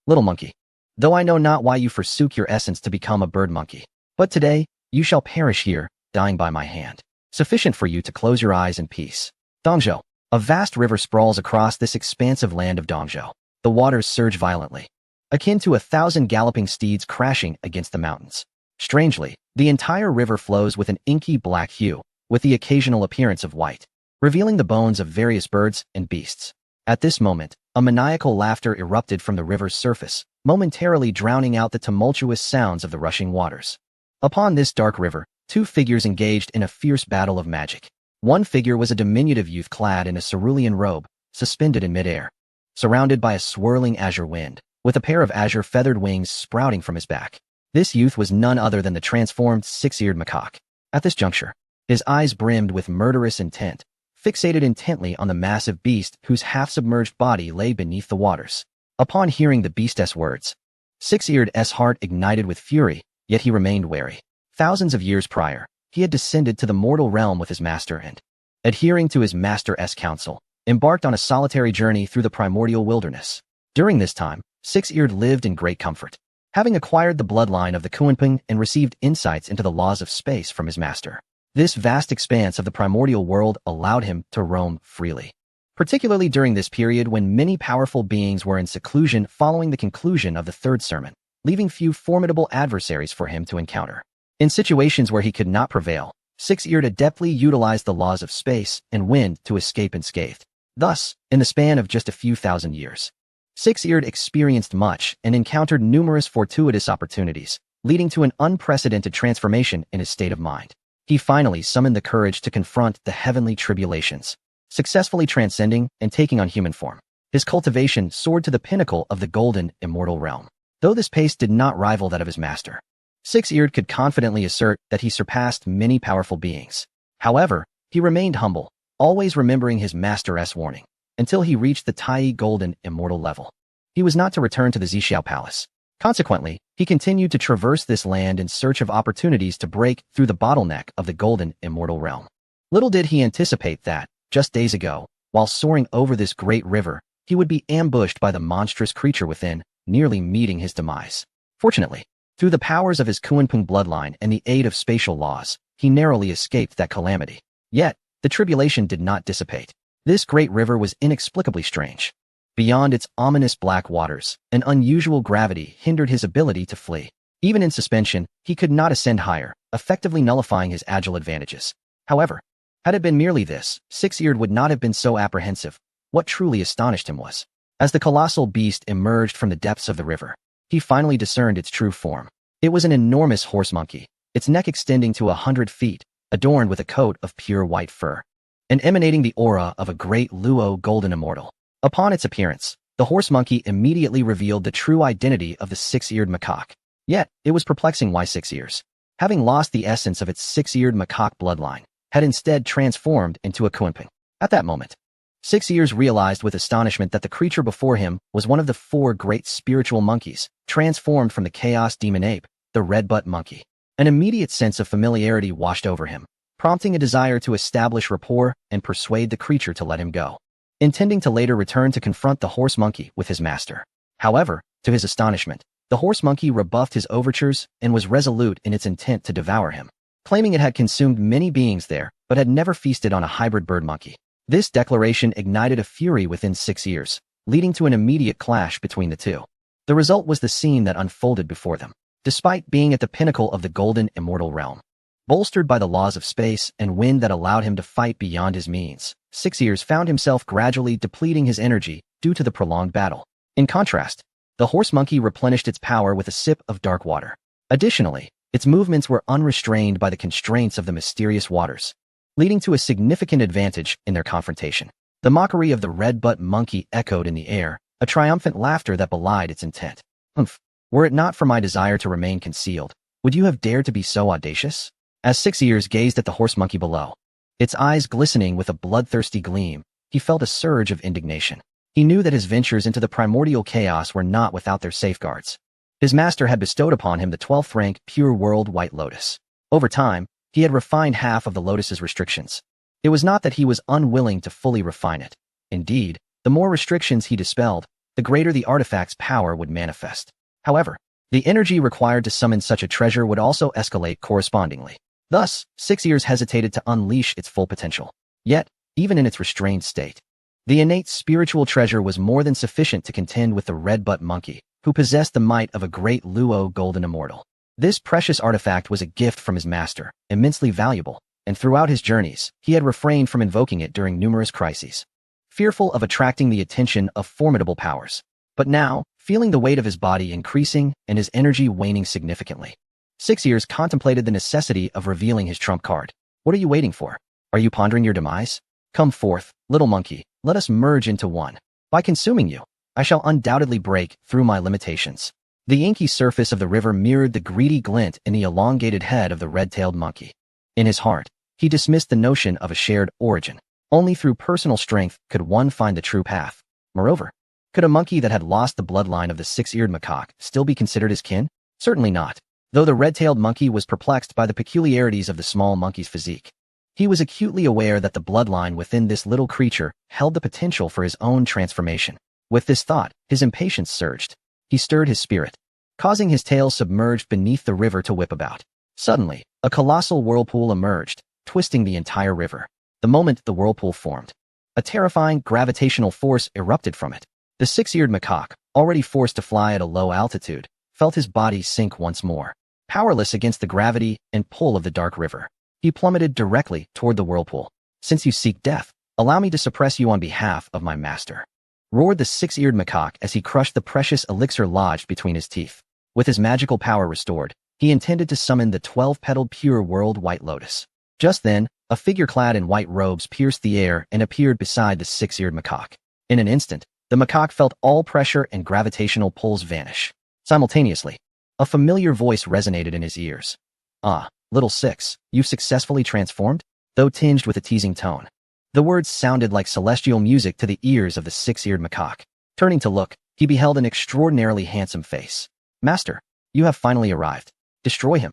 Little monkey. Though I know not why you forsook your essence to become a bird monkey, but today, you shall perish here, dying by my hand. Sufficient for you to close your eyes in peace. Dongzhou. A vast river sprawls across this expansive land of Dongzhou. The waters surge violently, akin to 1,000 galloping steeds crashing against the mountains. Strangely, the entire river flows with an inky black hue, with the occasional appearance of white, revealing the bones of various birds and beasts. At this moment, a maniacal laughter erupted from the river's surface, momentarily drowning out the tumultuous sounds of the rushing waters. Upon this dark river, two figures engaged in a fierce battle of magic. One figure was a diminutive youth clad in a cerulean robe, suspended in midair, surrounded by a swirling azure wind, with a pair of azure feathered wings sprouting from his back. This youth was none other than the transformed six-eared macaque. At this juncture, his eyes brimmed with murderous intent, fixated intently on the massive beast whose half-submerged body lay beneath the waters. Upon hearing the beast's words, Six-Eared's heart ignited with fury, yet he remained wary. Thousands of years prior, he had descended to the mortal realm with his master and, adhering to his master's counsel, embarked on a solitary journey through the primordial wilderness. During this time, Six-Eared lived in great comfort, having acquired the bloodline of the Kunpeng and received insights into the laws of space from his master. This vast expanse of the primordial world allowed him to roam freely, particularly during this period when many powerful beings were in seclusion following the conclusion of the third sermon, leaving few formidable adversaries for him to encounter. In situations where he could not prevail, Six-Eared adeptly utilized the laws of space and wind to escape unscathed. Thus, in the span of just a few thousand years, Six-Eared experienced much and encountered numerous fortuitous opportunities, leading to an unprecedented transformation in his state of mind. He finally summoned the courage to confront the heavenly tribulations, successfully transcending and taking on human form. His cultivation soared to the pinnacle of the golden, immortal realm. Though this pace did not rival that of his master, Six-Eared could confidently assert that he surpassed many powerful beings. However, he remained humble, always remembering his master's warning, until he reached the Tai golden, immortal level. He was not to return to the Zixiao Palace. Consequently, he continued to traverse this land in search of opportunities to break through the bottleneck of the golden, immortal realm. Little did he anticipate that, just days ago, while soaring over this great river, he would be ambushed by the monstrous creature within, nearly meeting his demise. Fortunately, through the powers of his Kunpeng bloodline and the aid of spatial laws, he narrowly escaped that calamity. Yet, the tribulation did not dissipate. This great river was inexplicably strange. Beyond its ominous black waters, an unusual gravity hindered his ability to flee. Even in suspension, he could not ascend higher, effectively nullifying his agile advantages. However, had it been merely this, Six-Eared would not have been so apprehensive. What truly astonished him was, as the colossal beast emerged from the depths of the river, he finally discerned its true form. It was an enormous horse monkey, its neck extending to 100 feet, adorned with a coat of pure white fur, and emanating the aura of a great Luo golden immortal. Upon its appearance, the horse monkey immediately revealed the true identity of the six-eared macaque. Yet, it was perplexing why 6 ears, having lost the essence of its six-eared macaque bloodline, had instead transformed into a Kunpeng. At that moment, 6 ears realized with astonishment that the creature before him was one of the 4 great spiritual monkeys, transformed from the chaos demon ape, the red-butt monkey. An immediate sense of familiarity washed over him, prompting a desire to establish rapport and persuade the creature to let him go, intending to later return to confront the horse monkey with his master. However, to his astonishment, the horse monkey rebuffed his overtures and was resolute in its intent to devour him, claiming it had consumed many beings there but had never feasted on a hybrid bird monkey. This declaration ignited a fury within 6 ears, leading to an immediate clash between the two. The result was the scene that unfolded before them. Despite being at the pinnacle of the golden immortal realm, Bolstered by the laws of space and wind that allowed him to fight beyond his means, Six Ears found himself gradually depleting his energy due to the prolonged battle. In contrast, the horse monkey replenished its power with a sip of dark water. Additionally, its movements were unrestrained by the constraints of the mysterious waters, leading to a significant advantage in their confrontation. The mockery of the red-butt monkey echoed in the air, a triumphant laughter that belied its intent. Humph! Were it not for my desire to remain concealed, would you have dared to be so audacious? As Six Ears gazed at the horse monkey below, its eyes glistening with a bloodthirsty gleam, he felt a surge of indignation. He knew that his ventures into the primordial chaos were not without their safeguards. His master had bestowed upon him the 12th rank Pure World White Lotus. Over time, he had refined half of the lotus's restrictions. It was not that he was unwilling to fully refine it. Indeed, the more restrictions he dispelled, the greater the artifact's power would manifest. However, the energy required to summon such a treasure would also escalate correspondingly. Thus, Six Ears hesitated to unleash its full potential. Yet, even in its restrained state, the innate spiritual treasure was more than sufficient to contend with the red-butt monkey, who possessed the might of a great Luo golden immortal. This precious artifact was a gift from his master, immensely valuable, and throughout his journeys, he had refrained from invoking it during numerous crises, fearful of attracting the attention of formidable powers. But now, feeling the weight of his body increasing and his energy waning significantly, Six Ears contemplated the necessity of revealing his trump card. What are you waiting for? Are you pondering your demise? Come forth, little monkey, let us merge into one. By consuming you, I shall undoubtedly break through my limitations. The inky surface of the river mirrored the greedy glint in the elongated head of the red-tailed monkey. In his heart, he dismissed the notion of a shared origin. Only through personal strength could one find the true path. Moreover, could a monkey that had lost the bloodline of the six-eared macaque still be considered his kin? Certainly not. Though the red-tailed monkey was perplexed by the peculiarities of the small monkey's physique, he was acutely aware that the bloodline within this little creature held the potential for his own transformation. With this thought, his impatience surged. He stirred his spirit, causing his tail submerged beneath the river to whip about. Suddenly, a colossal whirlpool emerged, twisting the entire river. The moment the whirlpool formed, a terrifying gravitational force erupted from it. The six-eared macaque, already forced to fly at a low altitude, felt his body sink once more. Powerless against the gravity and pull of the dark river, he plummeted directly toward the whirlpool. Since you seek death, allow me to suppress you on behalf of my master, roared the six-eared macaque as he crushed the precious elixir lodged between his teeth. With his magical power restored, he intended to summon the 12-petaled Pure World White Lotus. Just then, a figure clad in white robes pierced the air and appeared beside the six-eared macaque. In an instant, the macaque felt all pressure and gravitational pulls vanish. Simultaneously, a familiar voice resonated in his ears. "Ah, little Six, you've successfully transformed?" Though tinged with a teasing tone, the words sounded like celestial music to the ears of the six-eared macaque. Turning to look, he beheld an extraordinarily handsome face. "Master, you have finally arrived. Destroy him."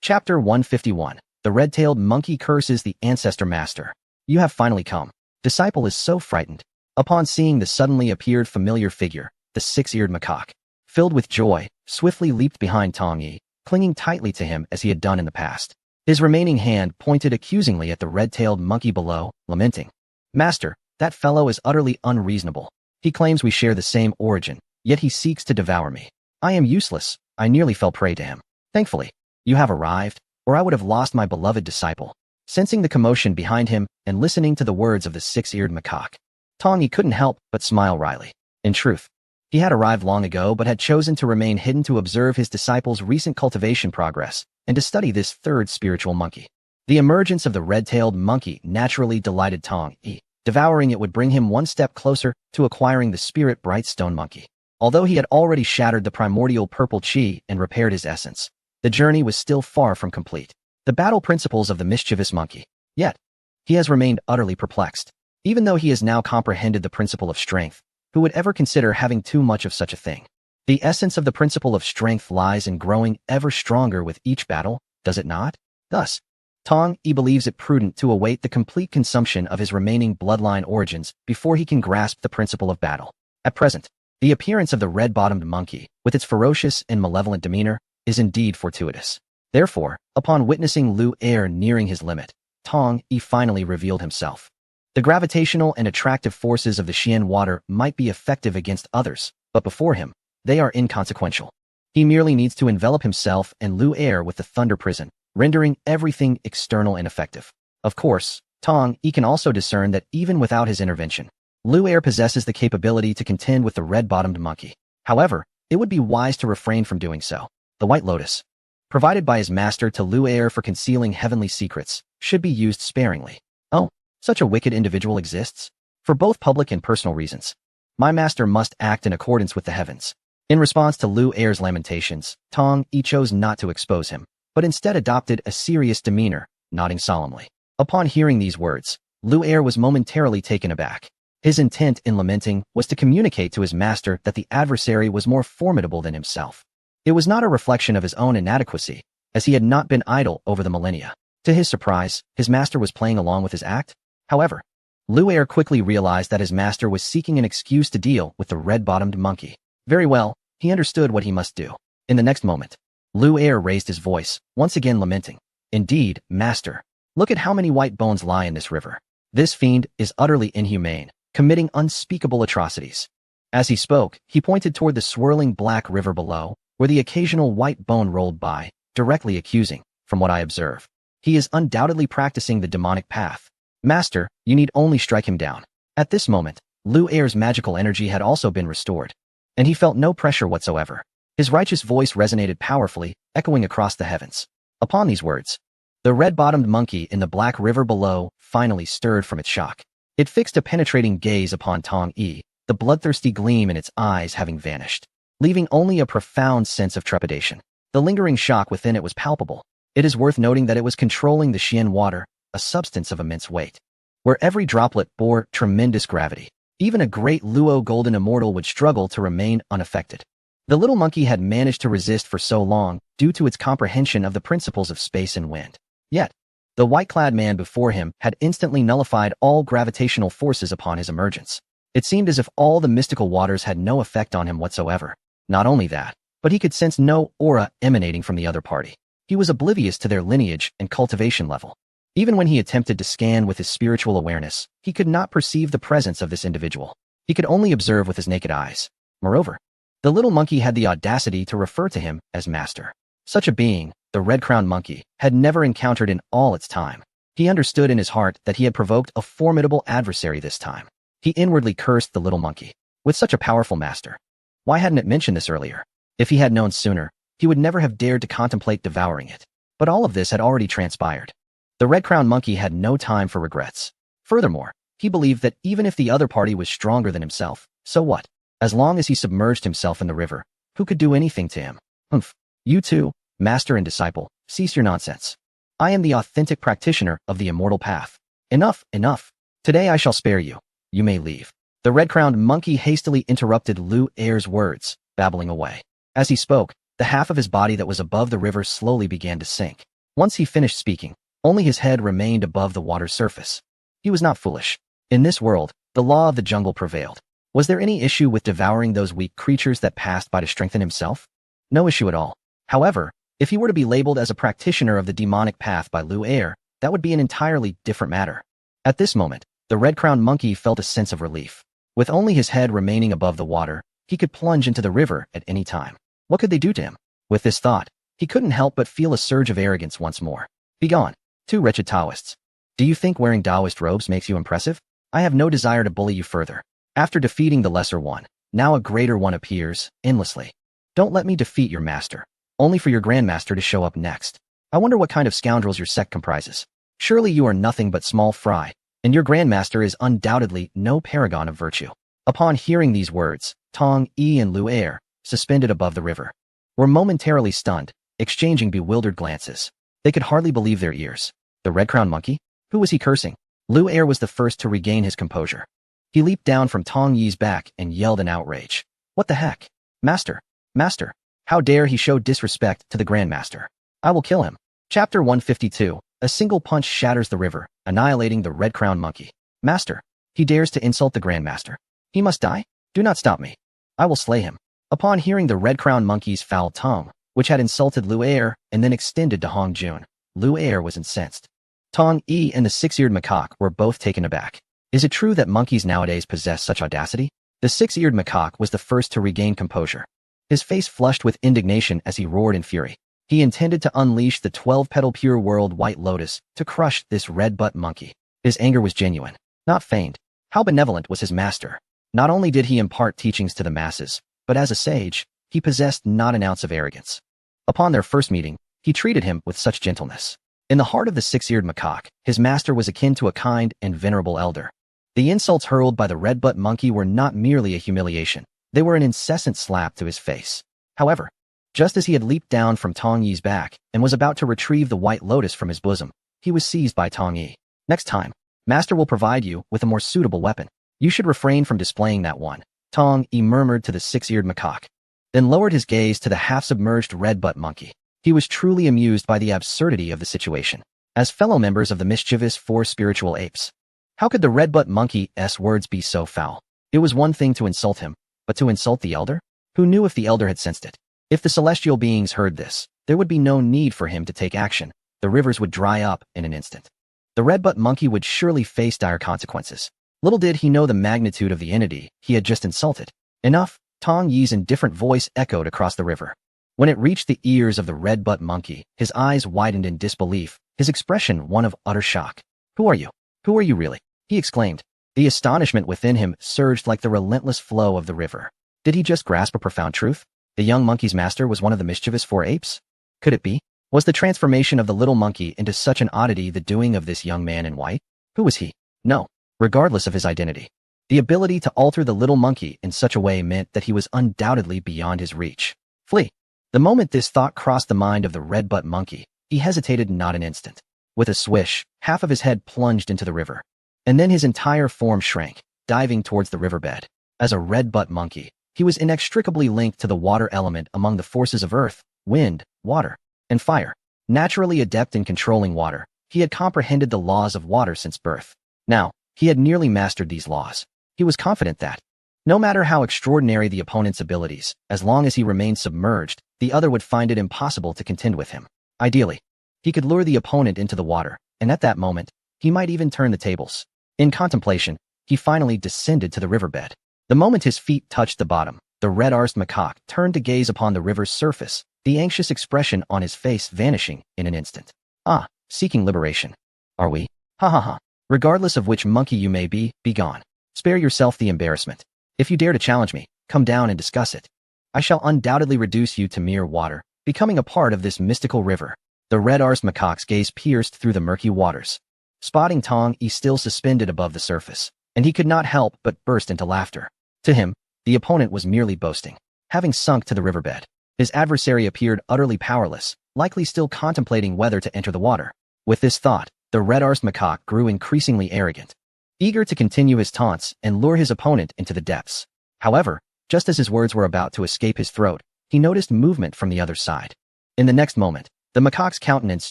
Chapter 151. The red-tailed monkey curses the ancestor master. "You have finally come." Disciple is so frightened. Upon seeing the suddenly appeared familiar figure, the six-eared macaque, filled with joy, swiftly leaped behind Tong Yi, clinging tightly to him as he had done in the past. His remaining hand pointed accusingly at the red-tailed monkey below, lamenting, "Master, that fellow is utterly unreasonable. He claims we share the same origin, yet he seeks to devour me. I am useless. I nearly fell prey to him. Thankfully, you have arrived, or I would have lost my beloved disciple." Sensing the commotion behind him and listening to the words of the six-eared macaque, Tong Yi couldn't help but smile wryly. In truth, he had arrived long ago but had chosen to remain hidden to observe his disciple's recent cultivation progress and to study this third spiritual monkey. The emergence of the red-tailed monkey naturally delighted Tong Yi. Devouring it would bring him one step closer to acquiring the spirit bright stone monkey. Although he had already shattered the primordial purple chi and repaired his essence, the journey was still far from complete. The battle principles of the mischievous monkey. Yet, he has remained utterly perplexed. Even though he has now comprehended the principle of strength, who would ever consider having too much of such a thing? The essence of the principle of strength lies in growing ever stronger with each battle, does it not? Thus, Tong Yi believes it prudent to await the complete consumption of his remaining bloodline origins before he can grasp the principle of battle. At present, the appearance of the red-bottomed monkey, with its ferocious and malevolent demeanor, is indeed fortuitous. Therefore, upon witnessing Lu Er nearing his limit, Tong Yi finally revealed himself. The gravitational and attractive forces of the Xian water might be effective against others, but before him, they are inconsequential. He merely needs to envelop himself and Lu Er with the thunder prison, rendering everything external ineffective. Of course, Tong Yi can also discern that even without his intervention, Lu Er possesses the capability to contend with the red-bottomed monkey. However, it would be wise to refrain from doing so. The White Lotus, provided by his master to Lu Er for concealing heavenly secrets, should be used sparingly. Oh, such a wicked individual exists? For both public and personal reasons, my master must act in accordance with the heavens. In response to Lu Er's lamentations, Tong Yi chose not to expose him, but instead adopted a serious demeanor, nodding solemnly. Upon hearing these words, Lu Er was momentarily taken aback. His intent in lamenting was to communicate to his master that the adversary was more formidable than himself. It was not a reflection of his own inadequacy, as he had not been idle over the millennia. To his surprise, his master was playing along with his act. However, Lu Er quickly realized that his master was seeking an excuse to deal with the red-bottomed monkey. Very well, he understood what he must do. In the next moment, Lu Er raised his voice, once again lamenting. Indeed, master, look at how many white bones lie in this river. This fiend is utterly inhumane, committing unspeakable atrocities. As he spoke, he pointed toward the swirling black river below, where the occasional white bone rolled by, directly accusing, from what I observe. He is undoubtedly practicing the demonic path. Master, you need only strike him down. At this moment, Lu Er's magical energy had also been restored, and he felt no pressure whatsoever. His righteous voice resonated powerfully, echoing across the heavens. Upon these words, the red-bottomed monkey in the black river below finally stirred from its shock. It fixed a penetrating gaze upon Tong Yi, the bloodthirsty gleam in its eyes having vanished, leaving only a profound sense of trepidation. The lingering shock within it was palpable. It is worth noting that it was controlling the Xian water, a substance of immense weight, where every droplet bore tremendous gravity. Even a great Luo golden immortal would struggle to remain unaffected. The little monkey had managed to resist for so long due to its comprehension of the principles of space and wind. Yet, the white-clad man before him had instantly nullified all gravitational forces upon his emergence. It seemed as if all the mystical waters had no effect on him whatsoever. Not only that, but he could sense no aura emanating from the other party. He was oblivious to their lineage and cultivation level. Even when he attempted to scan with his spiritual awareness, he could not perceive the presence of this individual. He could only observe with his naked eyes. Moreover, the little monkey had the audacity to refer to him as master. Such a being, the red-crowned monkey, had never encountered in all its time. He understood in his heart that he had provoked a formidable adversary this time. He inwardly cursed the little monkey. With such a powerful master, why hadn't it mentioned this earlier? If he had known sooner, he would never have dared to contemplate devouring it. But all of this had already transpired. The red-crowned monkey had no time for regrets. Furthermore, he believed that even if the other party was stronger than himself, so what? As long as he submerged himself in the river, who could do anything to him? Humph. You two, master and disciple, cease your nonsense. I am the authentic practitioner of the immortal path. Enough, enough. Today I shall spare you. You may leave. The red-crowned monkey hastily interrupted Lu Er's words, babbling away. As he spoke, the half of his body that was above the river slowly began to sink. Once he finished speaking, only his head remained above the water's surface. He was not foolish. In this world, the law of the jungle prevailed. Was there any issue with devouring those weak creatures that passed by to strengthen himself? No issue at all. However, if he were to be labeled as a practitioner of the demonic path by Lu Er, that would be an entirely different matter. At this moment, the red-crowned monkey felt a sense of relief. With only his head remaining above the water, he could plunge into the river at any time. What could they do to him? With this thought, he couldn't help but feel a surge of arrogance once more. Begone, two wretched Taoists. Do you think wearing Taoist robes makes you impressive? I have no desire to bully you further. After defeating the lesser one, now a greater one appears, endlessly. Don't let me defeat your master, only for your grandmaster to show up next. I wonder what kind of scoundrels your sect comprises. Surely you are nothing but small fry, and your grandmaster is undoubtedly no paragon of virtue. Upon hearing these words, Tong Yi and Lu Er, suspended above the river, were momentarily stunned, exchanging bewildered glances. They could hardly believe their ears. The red-crowned monkey? Who was he cursing? Lu Er was the first to regain his composure. He leaped down from Tong Yi's back and yelled in outrage. What the heck? Master! Master! How dare he show disrespect to the Grandmaster? I will kill him. Chapter 152. A single punch shatters the river, annihilating the red-crowned monkey. Master! He dares to insult the Grandmaster. He must die? Do not stop me. I will slay him. Upon hearing the red-crowned monkey's foul tongue, which had insulted Lu Er and then extended to Hong Jun, Lu Er was incensed. Tong Yi and the six-eared macaque were both taken aback. Is it true that monkeys nowadays possess such audacity? The six-eared macaque was the first to regain composure. His face flushed with indignation as he roared in fury. He intended to unleash the 12-petal pure world White Lotus to crush this red-butt monkey. His anger was genuine, not feigned. How benevolent was his master? Not only did he impart teachings to the masses, but as a sage, he possessed not an ounce of arrogance. Upon their first meeting, he treated him with such gentleness. In the heart of the six-eared macaque, his master was akin to a kind and venerable elder. The insults hurled by the red-butt monkey were not merely a humiliation. They were an incessant slap to his face. However, just as he had leaped down from Tong Yi's back and was about to retrieve the White Lotus from his bosom, he was seized by Tong Yi. Next time, Master will provide you with a more suitable weapon. You should refrain from displaying that one, Tong Yi murmured to the six-eared macaque, then lowered his gaze to the half-submerged red-butt monkey. He was truly amused by the absurdity of the situation. As fellow members of the mischievous four spiritual apes, how could the red-butt monkey's words be so foul? It was one thing to insult him, but to insult the elder? Who knew if the elder had sensed it? If the celestial beings heard this, there would be no need for him to take action. The rivers would dry up in an instant. The red-butt monkey would surely face dire consequences. Little did he know the magnitude of the entity he had just insulted. Enough, Tong Yi's indifferent voice echoed across the river. When it reached the ears of the red-butt monkey, his eyes widened in disbelief, his expression one of utter shock. Who are you? Who are you really? He exclaimed. The astonishment within him surged like the relentless flow of the river. Did he just grasp a profound truth? The young monkey's master was one of the mischievous four apes? Could it be? Was the transformation of the little monkey into such an oddity the doing of this young man in white? Who was he? No, regardless of his identity. The ability to alter the little monkey in such a way meant that he was undoubtedly beyond his reach. Flee. The moment this thought crossed the mind of the red-butt monkey, he hesitated not an instant. With a swish, half of his head plunged into the river. And then his entire form shrank, diving towards the riverbed. As a red-butt monkey, he was inextricably linked to the water element among the forces of earth, wind, water, and fire. Naturally adept in controlling water, he had comprehended the laws of water since birth. Now, he had nearly mastered these laws. He was confident that, no matter how extraordinary the opponent's abilities, as long as he remained submerged, the other would find it impossible to contend with him. Ideally, he could lure the opponent into the water, and at that moment, he might even turn the tables. In contemplation, he finally descended to the riverbed. The moment his feet touched the bottom, the red-arsed macaque turned to gaze upon the river's surface, the anxious expression on his face vanishing in an instant. Ah, seeking liberation. Are we? Ha ha ha. Regardless of which monkey you may be gone. Spare yourself the embarrassment. If you dare to challenge me, come down and discuss it. I shall undoubtedly reduce you to mere water, becoming a part of this mystical river. The red-arsed macaque's gaze pierced through the murky waters, spotting Tong Yi still suspended above the surface, and he could not help but burst into laughter. To him, the opponent was merely boasting. Having sunk to the riverbed, his adversary appeared utterly powerless, likely still contemplating whether to enter the water. With this thought, the red-arsed macaque grew increasingly arrogant, eager to continue his taunts and lure his opponent into the depths. However, just as his words were about to escape his throat, he noticed movement from the other side. In the next moment, the macaque's countenance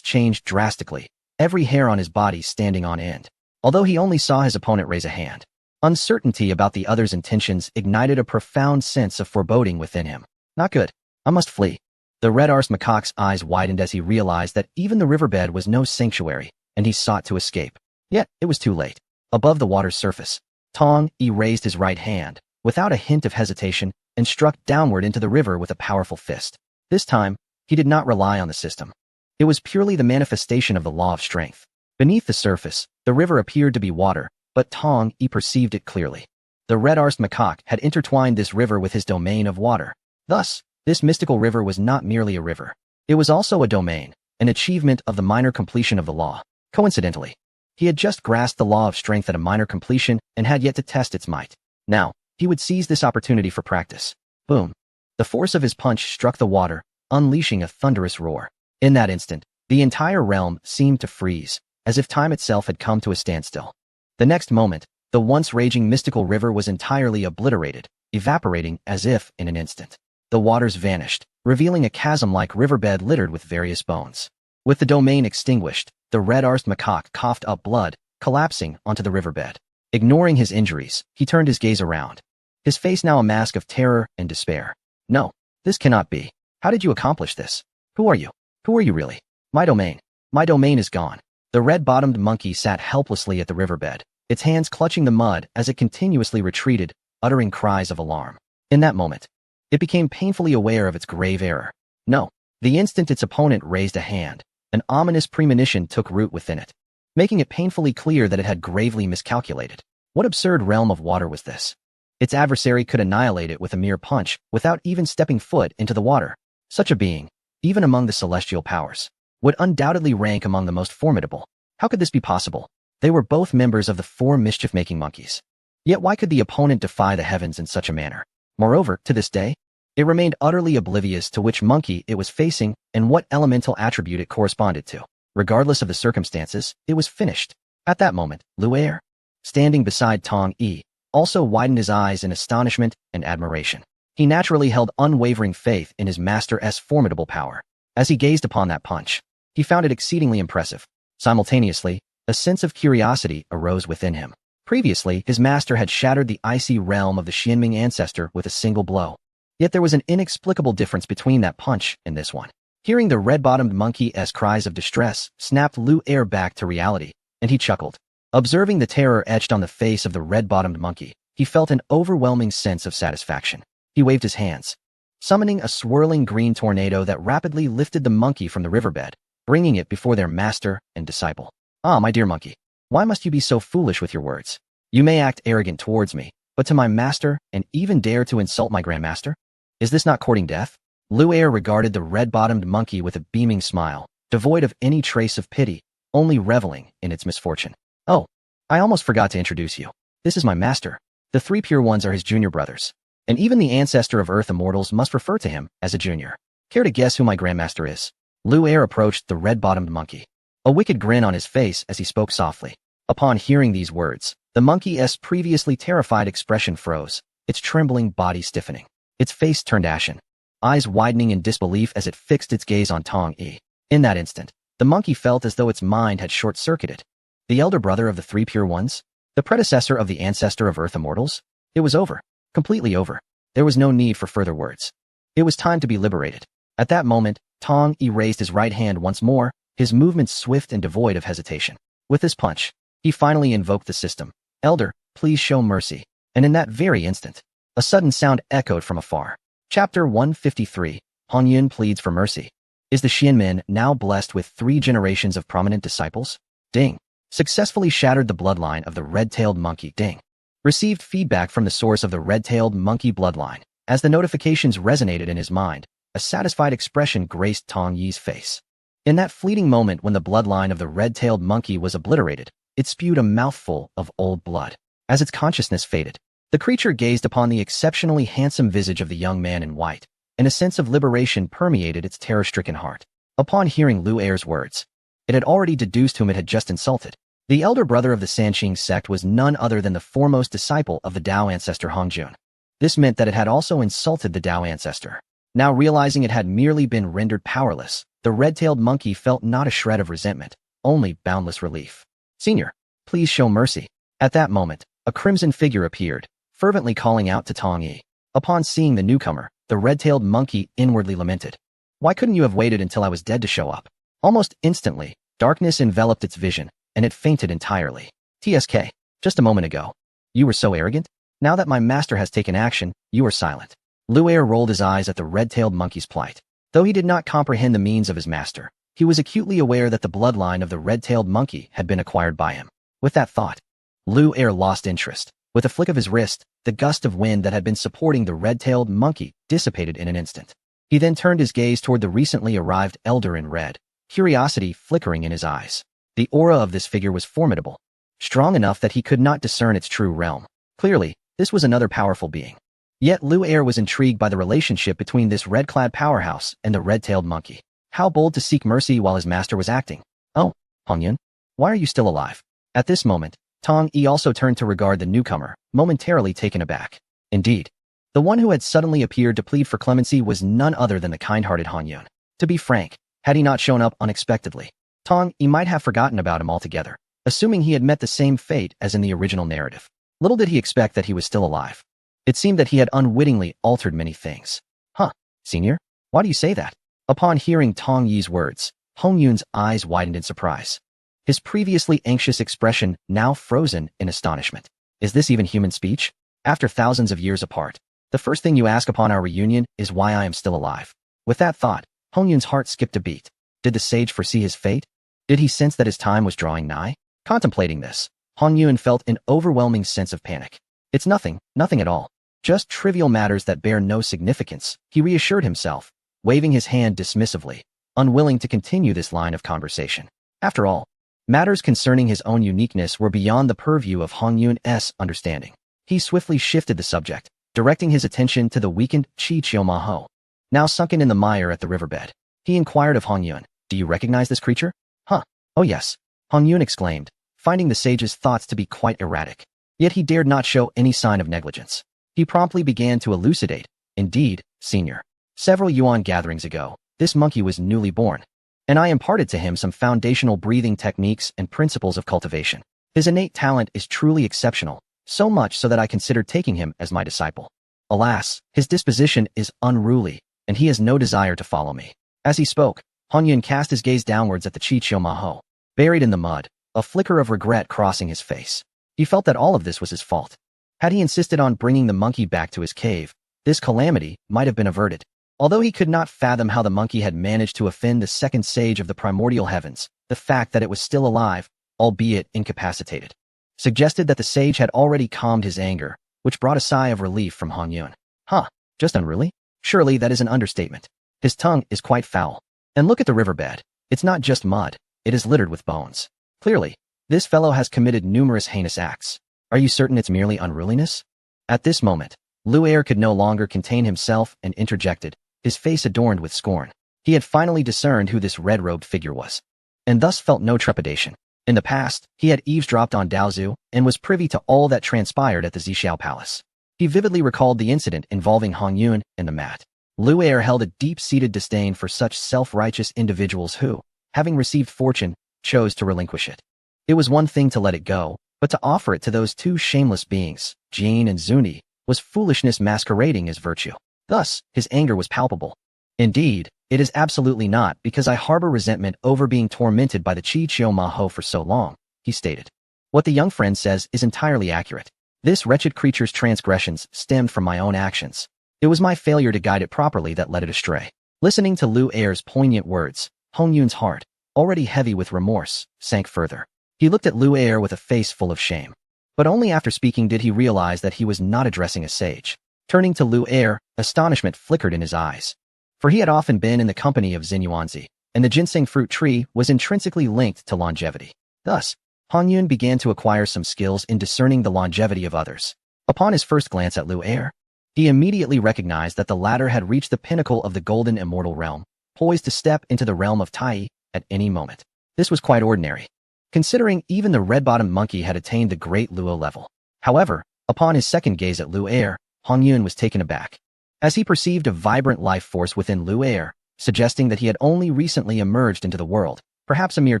changed drastically, every hair on his body standing on end. Although he only saw his opponent raise a hand, uncertainty about the other's intentions ignited a profound sense of foreboding within him. Not good. I must flee. The red-arsed macaque's eyes widened as he realized that even the riverbed was no sanctuary, and he sought to escape. Yet, it was too late. Above the water's surface, Tong Yi raised his right hand, without a hint of hesitation, and struck downward into the river with a powerful fist. This time, he did not rely on the system. It was purely the manifestation of the law of strength. Beneath the surface, the river appeared to be water, but Tong Yi perceived it clearly. The red-arsed macaque had intertwined this river with his domain of water. Thus, this mystical river was not merely a river. It was also a domain, an achievement of the minor completion of the law. Coincidentally, he had just grasped the law of strength at a minor completion and had yet to test its might. Now, he would seize this opportunity for practice. Boom. The force of his punch struck the water, unleashing a thunderous roar. In that instant, the entire realm seemed to freeze, as if time itself had come to a standstill. The next moment, the once raging mystical river was entirely obliterated, evaporating as if in an instant. The waters vanished, revealing a chasm-like riverbed littered with various bones. With the domain extinguished, the red-arsed macaque coughed up blood, collapsing onto the riverbed. Ignoring his injuries, he turned his gaze around, his face now a mask of terror and despair. No, this cannot be. How did you accomplish this? Who are you? Who are you really? My domain. My domain is gone. The red-bottomed monkey sat helplessly at the riverbed, its hands clutching the mud as it continuously retreated, uttering cries of alarm. In that moment, it became painfully aware of its grave error. No, The instant its opponent raised a hand, an ominous premonition took root within it, making it painfully clear that it had gravely miscalculated. What absurd realm of water was this? Its adversary could annihilate it with a mere punch without even stepping foot into the water. Such a being, even among the celestial powers, would undoubtedly rank among the most formidable. How could this be possible? They were both members of the four mischief-making monkeys. Yet why could the opponent defy the heavens in such a manner? Moreover, to this day, it remained utterly oblivious to which monkey it was facing and what elemental attribute it corresponded to. Regardless of the circumstances, it was finished. At that moment, Lu'er, standing beside Tong Yi, also widened his eyes in astonishment and admiration. He naturally held unwavering faith in his master's formidable power. As he gazed upon that punch, he found it exceedingly impressive. Simultaneously, a sense of curiosity arose within him. Previously, his master had shattered the icy realm of the Xianming ancestor with a single blow. Yet there was an inexplicable difference between that punch and this one. Hearing the red-bottomed monkey's cries of distress snapped Lu'er back to reality, and he chuckled. Observing the terror etched on the face of the red-bottomed monkey, he felt an overwhelming sense of satisfaction. He waved his hands, summoning a swirling green tornado that rapidly lifted the monkey from the riverbed, bringing it before their master and disciple. Ah, my dear monkey, why must you be so foolish with your words? You may act arrogant towards me, but to my master and even dare to insult my grandmaster? Is this not courting death? Lu'er regarded the red-bottomed monkey with a beaming smile, devoid of any trace of pity, only reveling in its misfortune. Oh, I almost forgot to introduce you. This is my master. The three pure ones are his junior brothers, and even the ancestor of Earth immortals must refer to him as a junior. Care to guess who my grandmaster is? Lu'er approached the red-bottomed monkey, a wicked grin on his face as he spoke softly. Upon hearing these words, the monkey's previously terrified expression froze, its trembling body stiffening. Its face turned ashen, eyes widening in disbelief as it fixed its gaze on Tong Yi. In that instant, the monkey felt as though its mind had short-circuited. The elder brother of the three pure ones? The predecessor of the ancestor of Earth immortals? It was over. Completely over. There was no need for further words. It was time to be liberated. At that moment, Tong Yi raised his right hand once more, his movements swift and devoid of hesitation. With this punch, he finally invoked the system. Elder, please show mercy. And in that very instant, a sudden sound echoed from afar. Chapter 153, Hongyun pleads for mercy. Is the Xianmin now blessed with 3 generations of prominent disciples? Ding. Successfully shattered the bloodline of the red-tailed monkey. Ding. Received feedback from the source of the red-tailed monkey bloodline. As the notifications resonated in his mind, a satisfied expression graced Tong Yi's face. In that fleeting moment when the bloodline of the red-tailed monkey was obliterated, it spewed a mouthful of old blood. As its consciousness faded, the creature gazed upon the exceptionally handsome visage of the young man in white, and a sense of liberation permeated its terror-stricken heart. Upon hearing Lu'er's words, it had already deduced whom it had just insulted. The elder brother of the Sanqing sect was none other than the foremost disciple of the Dao ancestor Hongjun. This meant that it had also insulted the Dao ancestor. Now realizing it had merely been rendered powerless, the red-tailed monkey felt not a shred of resentment, only boundless relief. Senior, please show mercy. At that moment, a crimson figure appeared, fervently calling out to Tong Yi. Upon seeing the newcomer, the red-tailed monkey inwardly lamented. Why couldn't you have waited until I was dead to show up? Almost instantly, darkness enveloped its vision, and it fainted entirely. TSK, just a moment ago. You were so arrogant? Now that my master has taken action, you are silent. Lu'er rolled his eyes at the red-tailed monkey's plight. Though he did not comprehend the means of his master, he was acutely aware that the bloodline of the red-tailed monkey had been acquired by him. With that thought, Lu'er lost interest. With a flick of his wrist, the gust of wind that had been supporting the red-tailed monkey dissipated in an instant. He then turned his gaze toward the recently arrived elder in red, curiosity flickering in his eyes. The aura of this figure was formidable, strong enough that he could not discern its true realm. Clearly, this was another powerful being. Yet Lu'er was intrigued by the relationship between this red-clad powerhouse and the red-tailed monkey. How bold to seek mercy while his master was acting. Oh, Hongyun, why are you still alive? At this moment, Tong Yi also turned to regard the newcomer, momentarily taken aback. Indeed, the one who had suddenly appeared to plead for clemency was none other than the kind-hearted Hongyun. To be frank, had he not shown up unexpectedly, Tong Yi might have forgotten about him altogether, assuming he had met the same fate as in the original narrative. Little did he expect that he was still alive. It seemed that he had unwittingly altered many things. Huh, senior? Why do you say that? Upon hearing Tong Yi's words, Hongyun's eyes widened in surprise. His previously anxious expression now frozen in astonishment. Is this even human speech? After thousands of years apart, the first thing you ask upon our reunion is why I am still alive. With that thought, Hong Yun's heart skipped a beat. Did the sage foresee his fate? Did he sense that his time was drawing nigh? Contemplating this, Hong Yun felt an overwhelming sense of panic. It's nothing at all. Just trivial matters that bear no significance, he reassured himself, waving his hand dismissively, unwilling to continue this line of conversation. After all, matters concerning his own uniqueness were beyond the purview of Hong Yun's understanding. He swiftly shifted the subject, directing his attention to the weakened Chi Chiu Ma Ho, now sunken in the mire at the riverbed. He inquired of Hong Yun, "Do you recognize this creature?" "Huh. Oh yes," Hong Yun exclaimed, finding the sage's thoughts to be quite erratic. Yet he dared not show any sign of negligence. He promptly began to elucidate. "Indeed, senior. Several Yuan gatherings ago, this monkey was newly born, and I imparted to him some foundational breathing techniques and principles of cultivation. His innate talent is truly exceptional, so much so that I considered taking him as my disciple. Alas, his disposition is unruly, and he has no desire to follow me." As he spoke, Hong Yun cast his gaze downwards at the Chi Chiu Ma Ho, buried in the mud, a flicker of regret crossing his face. He felt that all of this was his fault. Had he insisted on bringing the monkey back to his cave, this calamity might have been averted. Although he could not fathom how the monkey had managed to offend the second sage of the primordial heavens, the fact that it was still alive, albeit incapacitated, suggested that the sage had already calmed his anger, which brought a sigh of relief from Hong Yun. "Huh, just unruly? Surely that is an understatement. His tongue is quite foul. And look at the riverbed. It's not just mud, it is littered with bones. Clearly, this fellow has committed numerous heinous acts. Are you certain it's merely unruliness?" At this moment, Lu Er could no longer contain himself and interjected, his face adorned with scorn. He had finally discerned who this red-robed figure was, and thus felt no trepidation. In the past, he had eavesdropped on Daozu and was privy to all that transpired at the Zixiao Palace. He vividly recalled the incident involving Hong Yun and the mat. Lu Er held a deep-seated disdain for such self-righteous individuals who, having received fortune, chose to relinquish it. It was one thing to let it go, but to offer it to those two shameless beings, Jin and Zuni, was foolishness masquerading as virtue. Thus, his anger was palpable. "Indeed, it is absolutely not because I harbor resentment over being tormented by the Chi Chiu Ma Ho for so long," he stated. "What the young friend says is entirely accurate. This wretched creature's transgressions stemmed from my own actions. It was my failure to guide it properly that led it astray." Listening to Lu Er's poignant words, Hong Yun's heart, already heavy with remorse, sank further. He looked at Lu Er with a face full of shame. But only after speaking did he realize that he was not addressing a sage. Turning to Lu Er, astonishment flickered in his eyes. For he had often been in the company of Xinyuanzi, and the ginseng fruit tree was intrinsically linked to longevity. Thus, Hong Yun began to acquire some skills in discerning the longevity of others. Upon his first glance at Lu Er, he immediately recognized that the latter had reached the pinnacle of the golden immortal realm, poised to step into the realm of Tai at any moment. This was quite ordinary, considering even the red-bottomed monkey had attained the great Luo level. However, upon his second gaze at Lu Er, Hong Yun was taken aback, as he perceived a vibrant life force within Lu Er, suggesting that he had only recently emerged into the world, perhaps a mere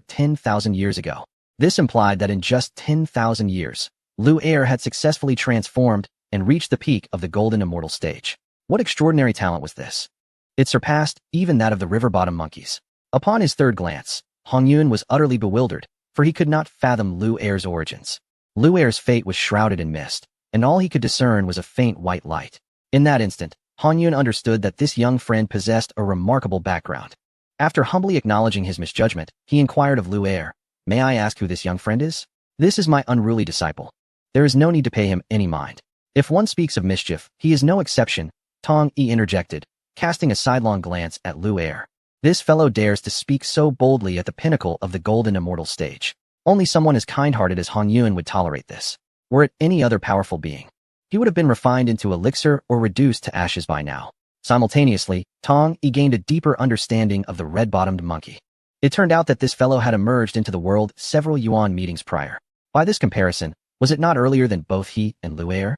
10,000 years ago. This implied that in just 10,000 years, Lu Er had successfully transformed and reached the peak of the golden immortal stage. What extraordinary talent was this? It surpassed even that of the river-bottom monkeys. Upon his third glance, Hong Yun was utterly bewildered, for he could not fathom Lu Er's origins. Lu Er's fate was shrouded in mist, and all he could discern was a faint white light. In that instant, Hong Yun understood that this young friend possessed a remarkable background. After humbly acknowledging his misjudgment, he inquired of Lu Er, "May I ask who this young friend is?" "This is my unruly disciple. There is no need to pay him any mind. If one speaks of mischief, he is no exception," Tong Yi interjected, casting a sidelong glance at Lu Er. "This fellow dares to speak so boldly at the pinnacle of the golden immortal stage. Only someone as kind-hearted as Hong Yun would tolerate this. Were it any other powerful being, he would have been refined into elixir or reduced to ashes by now." Simultaneously, Tong Yi gained a deeper understanding of the red-bottomed monkey. It turned out that this fellow had emerged into the world several Yuan meetings prior. By this comparison, was it not earlier than both he and Lu Er?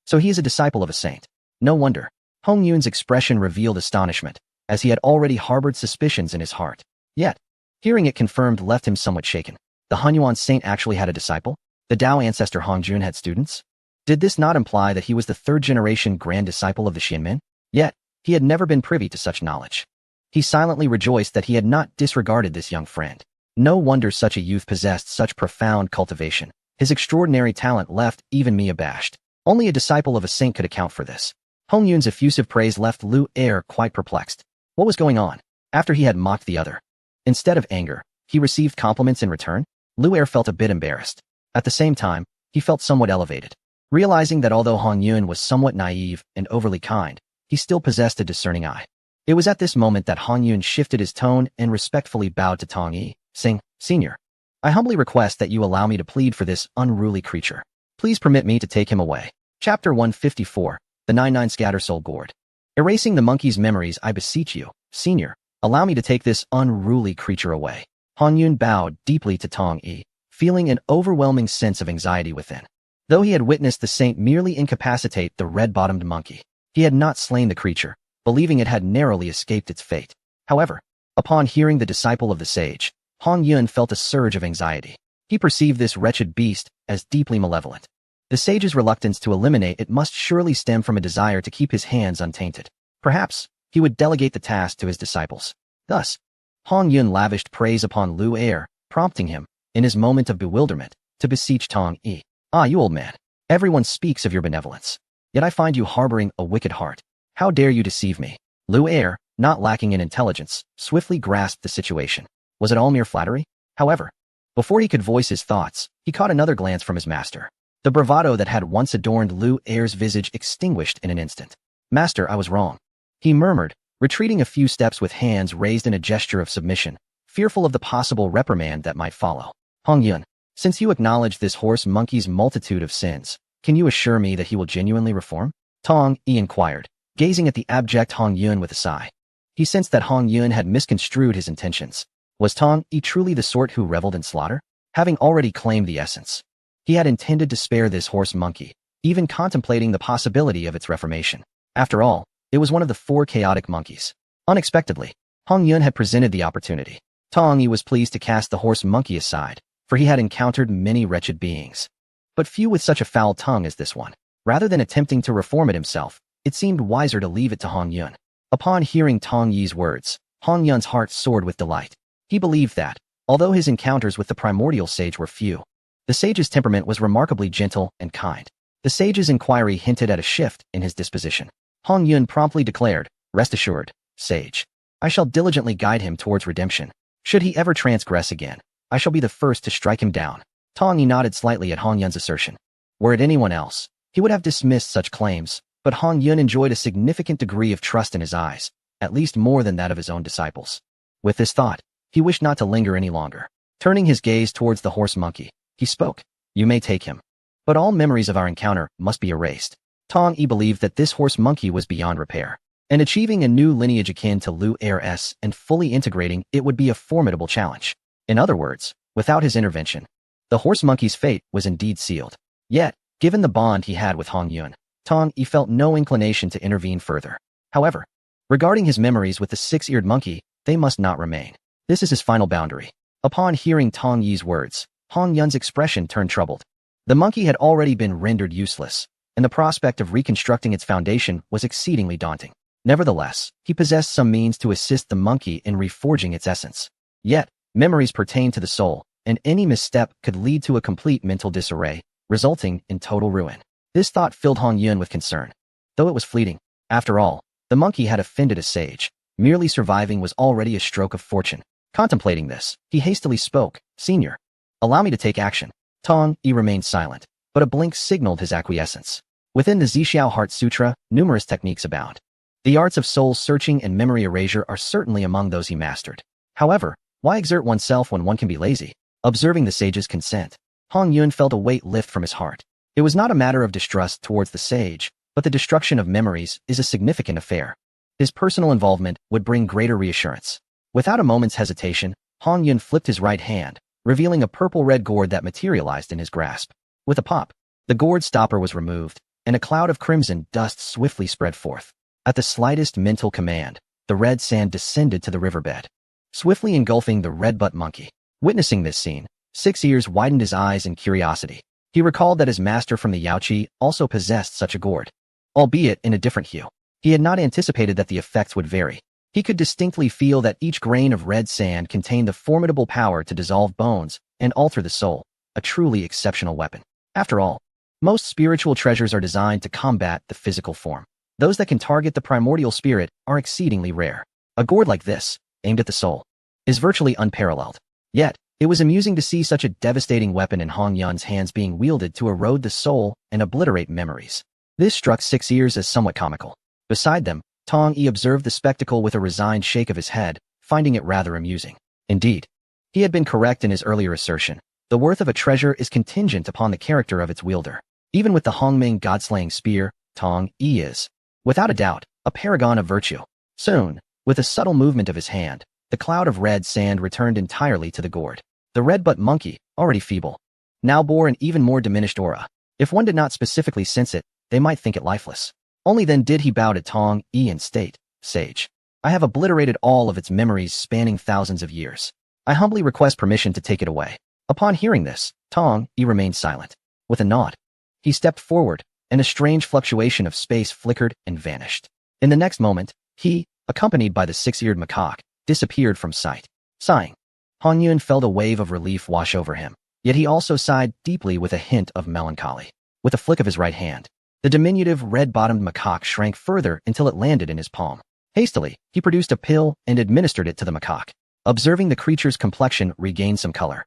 So he is a disciple of a saint. No wonder. Hong Yun's expression revealed astonishment, as he had already harbored suspicions in his heart. Yet, hearing it confirmed left him somewhat shaken. The Hunyuan saint actually had a disciple? The Dao ancestor Hong Jun had students? Did this not imply that he was the third-generation grand disciple of the Xianmen? Yet, he had never been privy to such knowledge. He silently rejoiced that he had not disregarded this young friend. No wonder such a youth possessed such profound cultivation. His extraordinary talent left even me abashed. Only a disciple of a saint could account for this. Hong Yun's effusive praise left Lu Er quite perplexed. What was going on? after he had mocked the other. Instead of anger, he received compliments in return. Lu Er felt a bit embarrassed. At the same time, he felt somewhat elevated, realizing that although Hong Yun was somewhat naive and overly kind, he still possessed a discerning eye. It was at this moment that Hong Yun shifted his tone and respectfully bowed to Tong Yi, saying, "Senior, I humbly request that you allow me to plead for this unruly creature. Please permit me to take him away." Chapter 154, The 99 Scattersoul Gourd. Erasing the monkey's memories, I beseech you, Senior, allow me to take this unruly creature away. Hong Yun bowed deeply to Tong Yi, feeling an overwhelming sense of anxiety within. Though he had witnessed the saint merely incapacitate the red-bottomed monkey, he had not slain the creature, believing it had narrowly escaped its fate. However, upon hearing the disciple of the sage, Hong Yun felt a surge of anxiety. He perceived this wretched beast as deeply malevolent. The sage's reluctance to eliminate it must surely stem from a desire to keep his hands untainted. Perhaps he would delegate the task to his disciples. Thus, Hong Yun lavished praise upon Lu Er, prompting him, in his moment of bewilderment, to beseech Tong Yi. "Ah, you old man, everyone speaks of your benevolence. Yet I find you harboring a wicked heart. How dare you deceive me?" Lu Er, not lacking in intelligence, swiftly grasped the situation. Was it all mere flattery? However, before he could voice his thoughts, he caught another glance from his master. The bravado that had once adorned Lu Er's visage extinguished in an instant. "Master, I was wrong," he murmured, retreating a few steps with hands raised in a gesture of submission, fearful of the possible reprimand that might follow. "Hong Yun, since you acknowledge this horse monkey's multitude of sins, can you assure me that he will genuinely reform?" Tong Yi inquired, gazing at the abject Hong Yun with a sigh. He sensed that Hong Yun had misconstrued his intentions. Was Tong Yi truly the sort who reveled in slaughter? Having already claimed the essence, he had intended to spare this horse monkey, even contemplating the possibility of its reformation. After all, it was one of the 4 chaotic monkeys. Unexpectedly, Hong Yun had presented the opportunity. Tong Yi was pleased to cast the horse monkey aside, for he had encountered many wretched beings, but few with such a foul tongue as this one. Rather than attempting to reform it himself, it seemed wiser to leave it to Hong Yun. Upon hearing Tong Yi's words, Hong Yun's heart soared with delight. He believed that, although his encounters with the primordial sage were few, the sage's temperament was remarkably gentle and kind. The sage's inquiry hinted at a shift in his disposition. Hong Yun promptly declared, "Rest assured, sage, I shall diligently guide him towards redemption. Should he ever transgress again, I shall be the first to strike him down." Tong Yi nodded slightly at Hong Yun's assertion. Were it anyone else, he would have dismissed such claims, but Hong Yun enjoyed a significant degree of trust in his eyes, at least more than that of his own disciples. With this thought, he wished not to linger any longer. Turning his gaze towards the horse monkey, he spoke, "You may take him, but all memories of our encounter must be erased." Tong Yi believed that this horse monkey was beyond repair, and achieving a new lineage akin to Lu Er's and fully integrating it would be a formidable challenge. In other words, without his intervention, the horse monkey's fate was indeed sealed. Yet, given the bond he had with Hong Yun, Tong Yi felt no inclination to intervene further. However, regarding his memories with the 6-eared monkey, they must not remain. This is his final boundary. Upon hearing Tong Yi's words, Hong Yun's expression turned troubled. The monkey had already been rendered useless, and the prospect of reconstructing its foundation was exceedingly daunting. Nevertheless, he possessed some means to assist the monkey in reforging its essence. Yet, memories pertain to the soul, and any misstep could lead to a complete mental disarray, resulting in total ruin. This thought filled Hong Yun with concern, though it was fleeting. After all, the monkey had offended a sage. Merely surviving was already a stroke of fortune. Contemplating this, he hastily spoke, "Senior, allow me to take action." Tong Yi remained silent, but a blink signaled his acquiescence. Within the Zixiao Heart Sutra, numerous techniques abound. The arts of soul searching and memory erasure are certainly among those he mastered. However, why exert oneself when one can be lazy? Observing the sage's consent, Hong Yun felt a weight lift from his heart. It was not a matter of distrust towards the sage, but the destruction of memories is a significant affair. His personal involvement would bring greater reassurance. Without a moment's hesitation, Hong Yun flipped his right hand, revealing a purple-red gourd that materialized in his grasp. With a pop, the gourd stopper was removed, and a cloud of crimson dust swiftly spread forth. At the slightest mental command, the red sand descended to the riverbed, swiftly engulfing the red-butt monkey. Witnessing this scene, Six Ears widened his eyes in curiosity. He recalled that his master from the Yaoqi also possessed such a gourd, albeit in a different hue. He had not anticipated that the effects would vary. He could distinctly feel that each grain of red sand contained the formidable power to dissolve bones and alter the soul, a truly exceptional weapon. After all, most spiritual treasures are designed to combat the physical form. Those that can target the primordial spirit are exceedingly rare. A gourd like this, aimed at the soul, is virtually unparalleled. Yet, it was amusing to see such a devastating weapon in Hong Yun's hands being wielded to erode the soul and obliterate memories. This struck Six Ears as somewhat comical. Beside them, Tong Yi observed the spectacle with a resigned shake of his head, finding it rather amusing. Indeed, he had been correct in his earlier assertion. The worth of a treasure is contingent upon the character of its wielder. Even with the Hongming god-slaying spear, Tong Yi is, without a doubt, a paragon of virtue. Soon, with a subtle movement of his hand, the cloud of red sand returned entirely to the gourd. The red-butt monkey, already feeble, now bore an even more diminished aura. If one did not specifically sense it, they might think it lifeless. Only then did he bow to Tong Yi and state, "Sage, I have obliterated all of its memories spanning thousands of years. I humbly request permission to take it away." Upon hearing this, Tong Yi remained silent. With a nod, he stepped forward, and a strange fluctuation of space flickered and vanished. In the next moment, he, accompanied by the six-eared macaque, disappeared from sight. Sighing, Hong Yun felt a wave of relief wash over him, yet he also sighed deeply with a hint of melancholy. With a flick of his right hand, the diminutive red-bottomed macaque shrank further until it landed in his palm. Hastily, he produced a pill and administered it to the macaque. Observing the creature's complexion regain some color,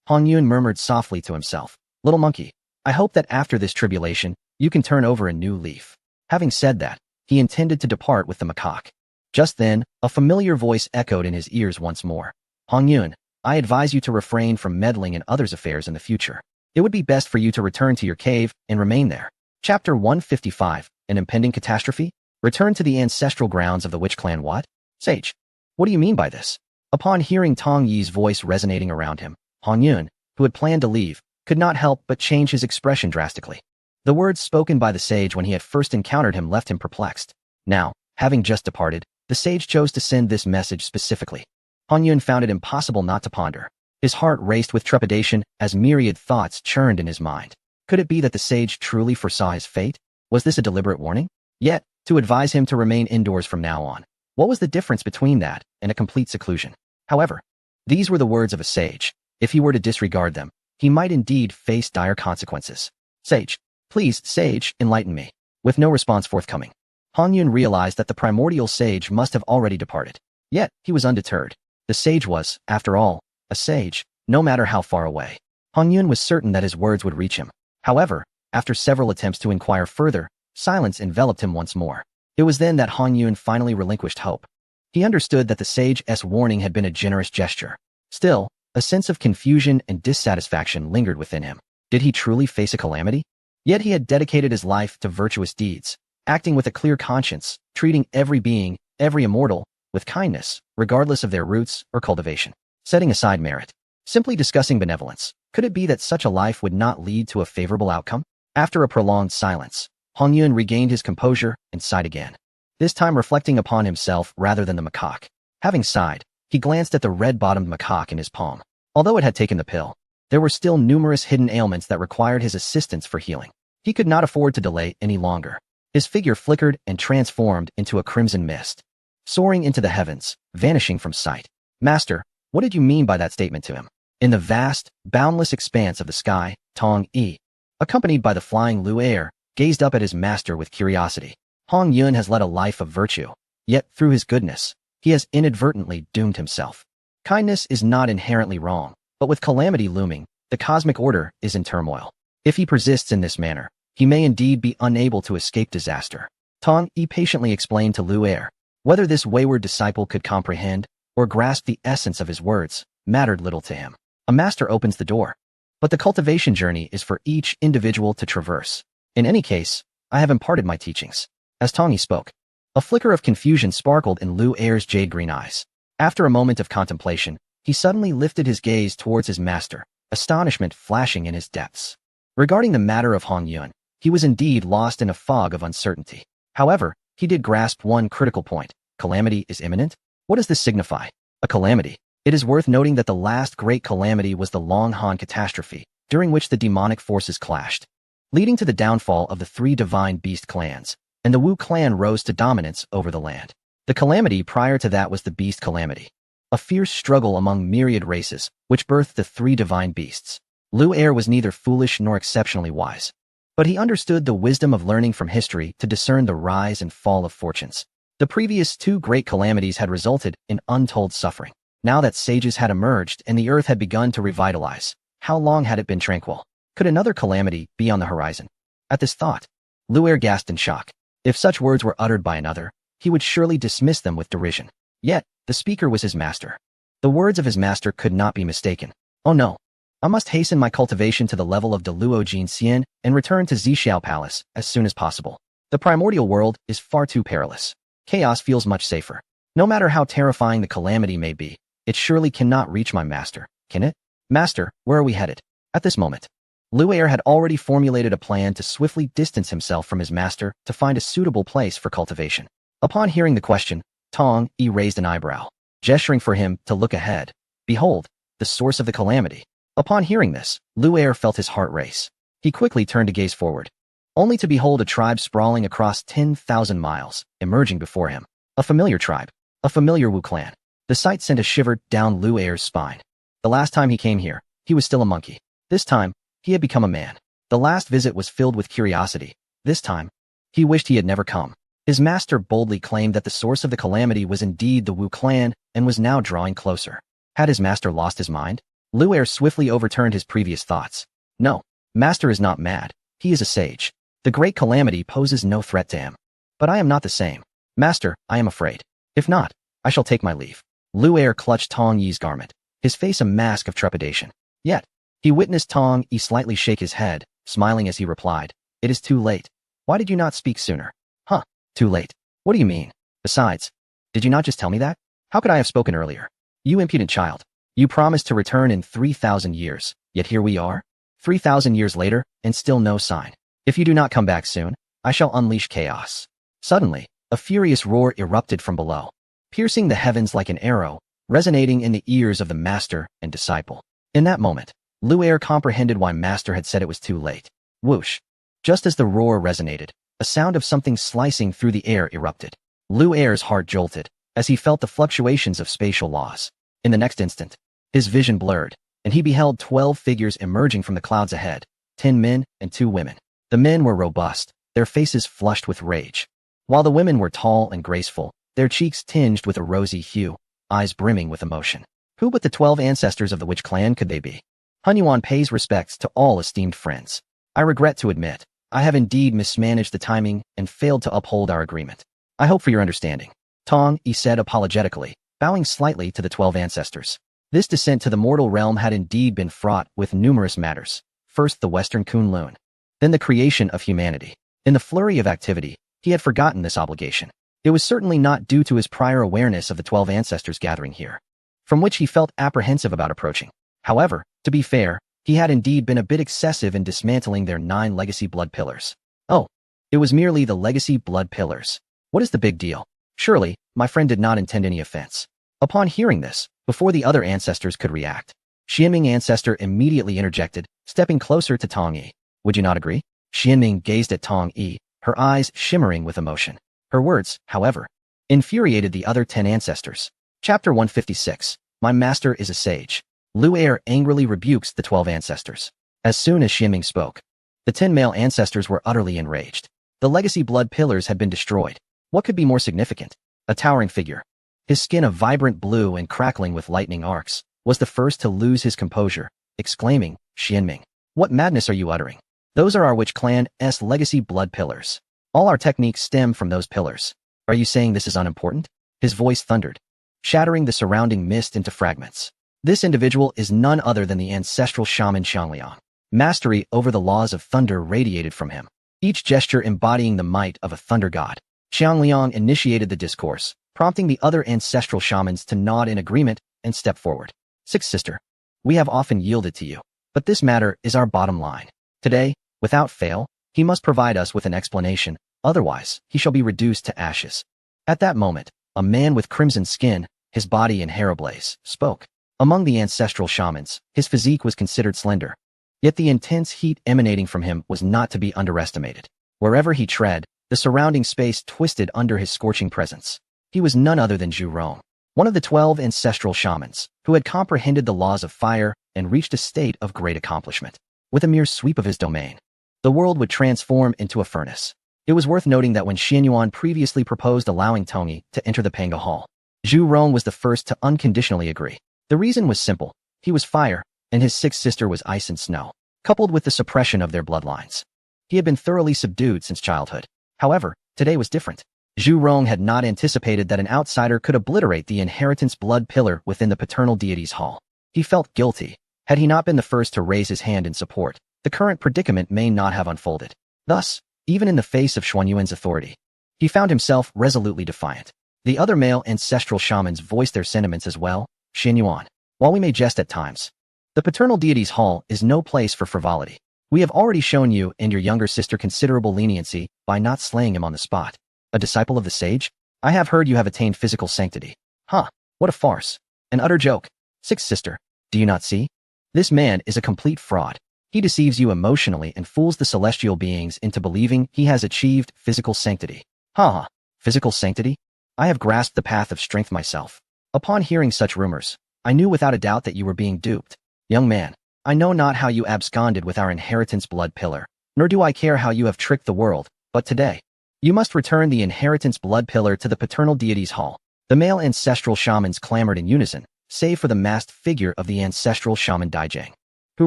Hong Yun murmured softly to himself, "Little monkey, I hope that after this tribulation, you can turn over a new leaf." Having said that, he intended to depart with the macaque. Just then, a familiar voice echoed in his ears once more. "Hong Yun, I advise you to refrain from meddling in others' affairs in the future. It would be best for you to return to your cave and remain there." Chapter 155, An Impending Catastrophe? Return to the ancestral grounds of the Witch Clan. What? Sage, what do you mean by this? Upon hearing Tong Yi's voice resonating around him, Hong Yun, who had planned to leave, could not help but change his expression drastically. The words spoken by the sage when he had first encountered him left him perplexed. Now, having just departed, the sage chose to send this message specifically. Hong Yun found it impossible not to ponder. His heart raced with trepidation as myriad thoughts churned in his mind. Could it be that the sage truly foresaw his fate? Was this a deliberate warning? Yet, to advise him to remain indoors from now on. What was the difference between that and a complete seclusion? However, these were the words of a sage. If he were to disregard them, he might indeed face dire consequences. "Sage, please, sage, enlighten me." With no response forthcoming, Hong Yun realized that the primordial sage must have already departed. Yet, he was undeterred. The sage was, after all, a sage, no matter how far away. Hong Yun was certain that his words would reach him. However, after several attempts to inquire further, silence enveloped him once more. It was then that Hong Yun finally relinquished hope. He understood that the sage's warning had been a generous gesture. Still, a sense of confusion and dissatisfaction lingered within him. Did he truly face a calamity? Yet he had dedicated his life to virtuous deeds, acting with a clear conscience, treating every being, every immortal, with kindness, regardless of their roots or cultivation. Setting aside merit, simply discussing benevolence, could it be that such a life would not lead to a favorable outcome? After a prolonged silence, Hong Yun regained his composure and sighed again, this time reflecting upon himself rather than the macaque. Having sighed, he glanced at the red-bottomed macaque in his palm. Although it had taken the pill, there were still numerous hidden ailments that required his assistance for healing. He could not afford to delay any longer. His figure flickered and transformed into a crimson mist, soaring into the heavens, vanishing from sight. "Master, what did you mean by that statement to him?" In the vast, boundless expanse of the sky, Tong Yi, accompanied by the flying Lu Er, gazed up at his master with curiosity. Hong Yun has led a life of virtue, yet through his goodness, he has inadvertently doomed himself. Kindness is not inherently wrong, but with calamity looming, the cosmic order is in turmoil. If he persists in this manner, he may indeed be unable to escape disaster. Tong Yi patiently explained to Lu Er. Whether this wayward disciple could comprehend or grasp the essence of his words mattered little to him. A master opens the door, but the cultivation journey is for each individual to traverse. In any case, I have imparted my teachings. As Tong Yi spoke, a flicker of confusion sparkled in Lu Er's jade-green eyes. After a moment of contemplation, he suddenly lifted his gaze towards his master, astonishment flashing in his depths. Regarding the matter of Hong Yun, he was indeed lost in a fog of uncertainty. However, he did grasp one critical point. Calamity is imminent? What does this signify? A calamity. It is worth noting that the last great calamity was the Long Han catastrophe, during which the demonic forces clashed, leading to the downfall of the three divine beast clans, and the Wu clan rose to dominance over the land. The calamity prior to that was the beast calamity, a fierce struggle among myriad races, which birthed the three divine beasts. Lu Er was neither foolish nor exceptionally wise, but he understood the wisdom of learning from history to discern the rise and fall of fortunes. The previous two great calamities had resulted in untold suffering. Now that sages had emerged and the earth had begun to revitalize, how long had it been tranquil? Could another calamity be on the horizon? At this thought, Luer gasped in shock. If such words were uttered by another, he would surely dismiss them with derision. Yet, the speaker was his master. The words of his master could not be mistaken. Oh no. I must hasten my cultivation to the level of Deluo Jin Xian and return to Zixiao Palace as soon as possible. The primordial world is far too perilous. Chaos feels much safer. No matter how terrifying the calamity may be, it surely cannot reach my master, can it? Master, where are we headed? At this moment, Luer had already formulated a plan to swiftly distance himself from his master to find a suitable place for cultivation. Upon hearing the question, Tong Yi raised an eyebrow, gesturing for him to look ahead. Behold, the source of the calamity. Upon hearing this, Luer felt his heart race. He quickly turned to gaze forward, only to behold a tribe sprawling across 10,000 miles, emerging before him. A familiar tribe, a familiar Wu clan. The sight sent a shiver down Luer's spine. The last time he came here, he was still a monkey. This time, he had become a man. The last visit was filled with curiosity. This time, he wished he had never come. His master boldly claimed that the source of the calamity was indeed the Wu clan and was now drawing closer. Had his master lost his mind? Luer swiftly overturned his previous thoughts. No, master is not mad. He is a sage. The great calamity poses no threat to him. But I am not the same. Master, I am afraid. If not, I shall take my leave. Luer clutched Tong Yi's garment, his face a mask of trepidation. Yet, he witnessed Tong Yi slightly shake his head, smiling as he replied, "It is too late. Why did you not speak sooner?" Huh, too late. What do you mean? Besides, did you not just tell me that? How could I have spoken earlier? You impudent child. You promised to return in 3,000 years, yet here we are, 3,000 years later, and still no sign. If you do not come back soon, I shall unleash chaos. Suddenly, a furious roar erupted from below, piercing the heavens like an arrow, resonating in the ears of the master and disciple. In that moment, Luer comprehended why master had said it was too late. Whoosh! Just as the roar resonated, a sound of something slicing through the air erupted. Luer's heart jolted, as he felt the fluctuations of spatial laws. In the next instant, his vision blurred, and he beheld 12 figures emerging from the clouds ahead, 10 men and 2 women. The men were robust, their faces flushed with rage, while the women were tall and graceful, their cheeks tinged with a rosy hue, eyes brimming with emotion. Who but the 12 ancestors of the Witch clan could they be? Hunyuan pays respects to all esteemed friends. I regret to admit, I have indeed mismanaged the timing and failed to uphold our agreement. I hope for your understanding. Tong Yi said apologetically, bowing slightly to the 12 ancestors. This descent to the mortal realm had indeed been fraught with numerous matters. First the Western Kunlun, then the creation of humanity. In the flurry of activity, he had forgotten this obligation. It was certainly not due to his prior awareness of the 12 ancestors gathering here, from which he felt apprehensive about approaching. However, to be fair, he had indeed been a bit excessive in dismantling their 9 legacy blood pillars. Oh, it was merely the legacy blood pillars. What is the big deal? Surely, my friend did not intend any offense. Upon hearing this, before the other ancestors could react, Xianming ancestor immediately interjected, stepping closer to Tong Yi. Would you not agree? Xianming gazed at Tong Yi, her eyes shimmering with emotion. Her words, however, infuriated the other 10 ancestors. Chapter 156. My master is a sage. Luer angrily rebukes the 12 ancestors. As soon as Xianming spoke, the 10 male ancestors were utterly enraged. The legacy blood pillars had been destroyed. What could be more significant? A towering figure, his skin a vibrant blue and crackling with lightning arcs, was the first to lose his composure, exclaiming, Xianming, what madness are you uttering? Those are our Witch clan's legacy blood pillars. All our techniques stem from those pillars. Are you saying this is unimportant? His voice thundered, shattering the surrounding mist into fragments. This individual is none other than the ancestral shaman Xiangliang. Mastery over the laws of thunder radiated from him, each gesture embodying the might of a thunder god. Xiangliang initiated the discourse, prompting the other ancestral shamans to nod in agreement and step forward. Sixth sister, we have often yielded to you, but this matter is our bottom line. Today, without fail, he must provide us with an explanation, otherwise he shall be reduced to ashes. At that moment, a man with crimson skin, his body in hair ablaze, spoke. Among the ancestral shamans, his physique was considered slender, yet the intense heat emanating from him was not to be underestimated. Wherever he tread, the surrounding space twisted under his scorching presence. He was none other than Zhu Rong, one of the 12 ancestral shamans, who had comprehended the laws of fire and reached a state of great accomplishment. With a mere sweep of his domain, the world would transform into a furnace. It was worth noting that when Xianyuan previously proposed allowing Tongyi to enter the Panga Hall, Zhu Rong was the first to unconditionally agree. The reason was simple. He was fire, and his sixth sister was ice and snow, coupled with the suppression of their bloodlines. He had been thoroughly subdued since childhood. However, today was different. Zhu Rong had not anticipated that an outsider could obliterate the inheritance blood pillar within the paternal deity's hall. He felt guilty. Had he not been the first to raise his hand in support, the current predicament may not have unfolded. Thus, even in the face of Xuanyuan's authority, he found himself resolutely defiant. The other male ancestral shamans voiced their sentiments as well. Xianyuan, while we may jest at times, the paternal deity's hall is no place for frivolity. We have already shown you and your younger sister considerable leniency by not slaying him on the spot. A disciple of the sage? I have heard you have attained physical sanctity. Huh, what a farce. An utter joke. Sixth sister, do you not see? This man is a complete fraud. He deceives you emotionally and fools the celestial beings into believing he has achieved physical sanctity. Ha! Physical sanctity? I have grasped the path of strength myself. Upon hearing such rumors, I knew without a doubt that you were being duped. Young man, I know not how you absconded with our inheritance blood pillar, nor do I care how you have tricked the world, but today, you must return the inheritance blood pillar to the paternal deity's hall. The male ancestral shamans clamored in unison, save for the masked figure of the ancestral shaman Daijang, who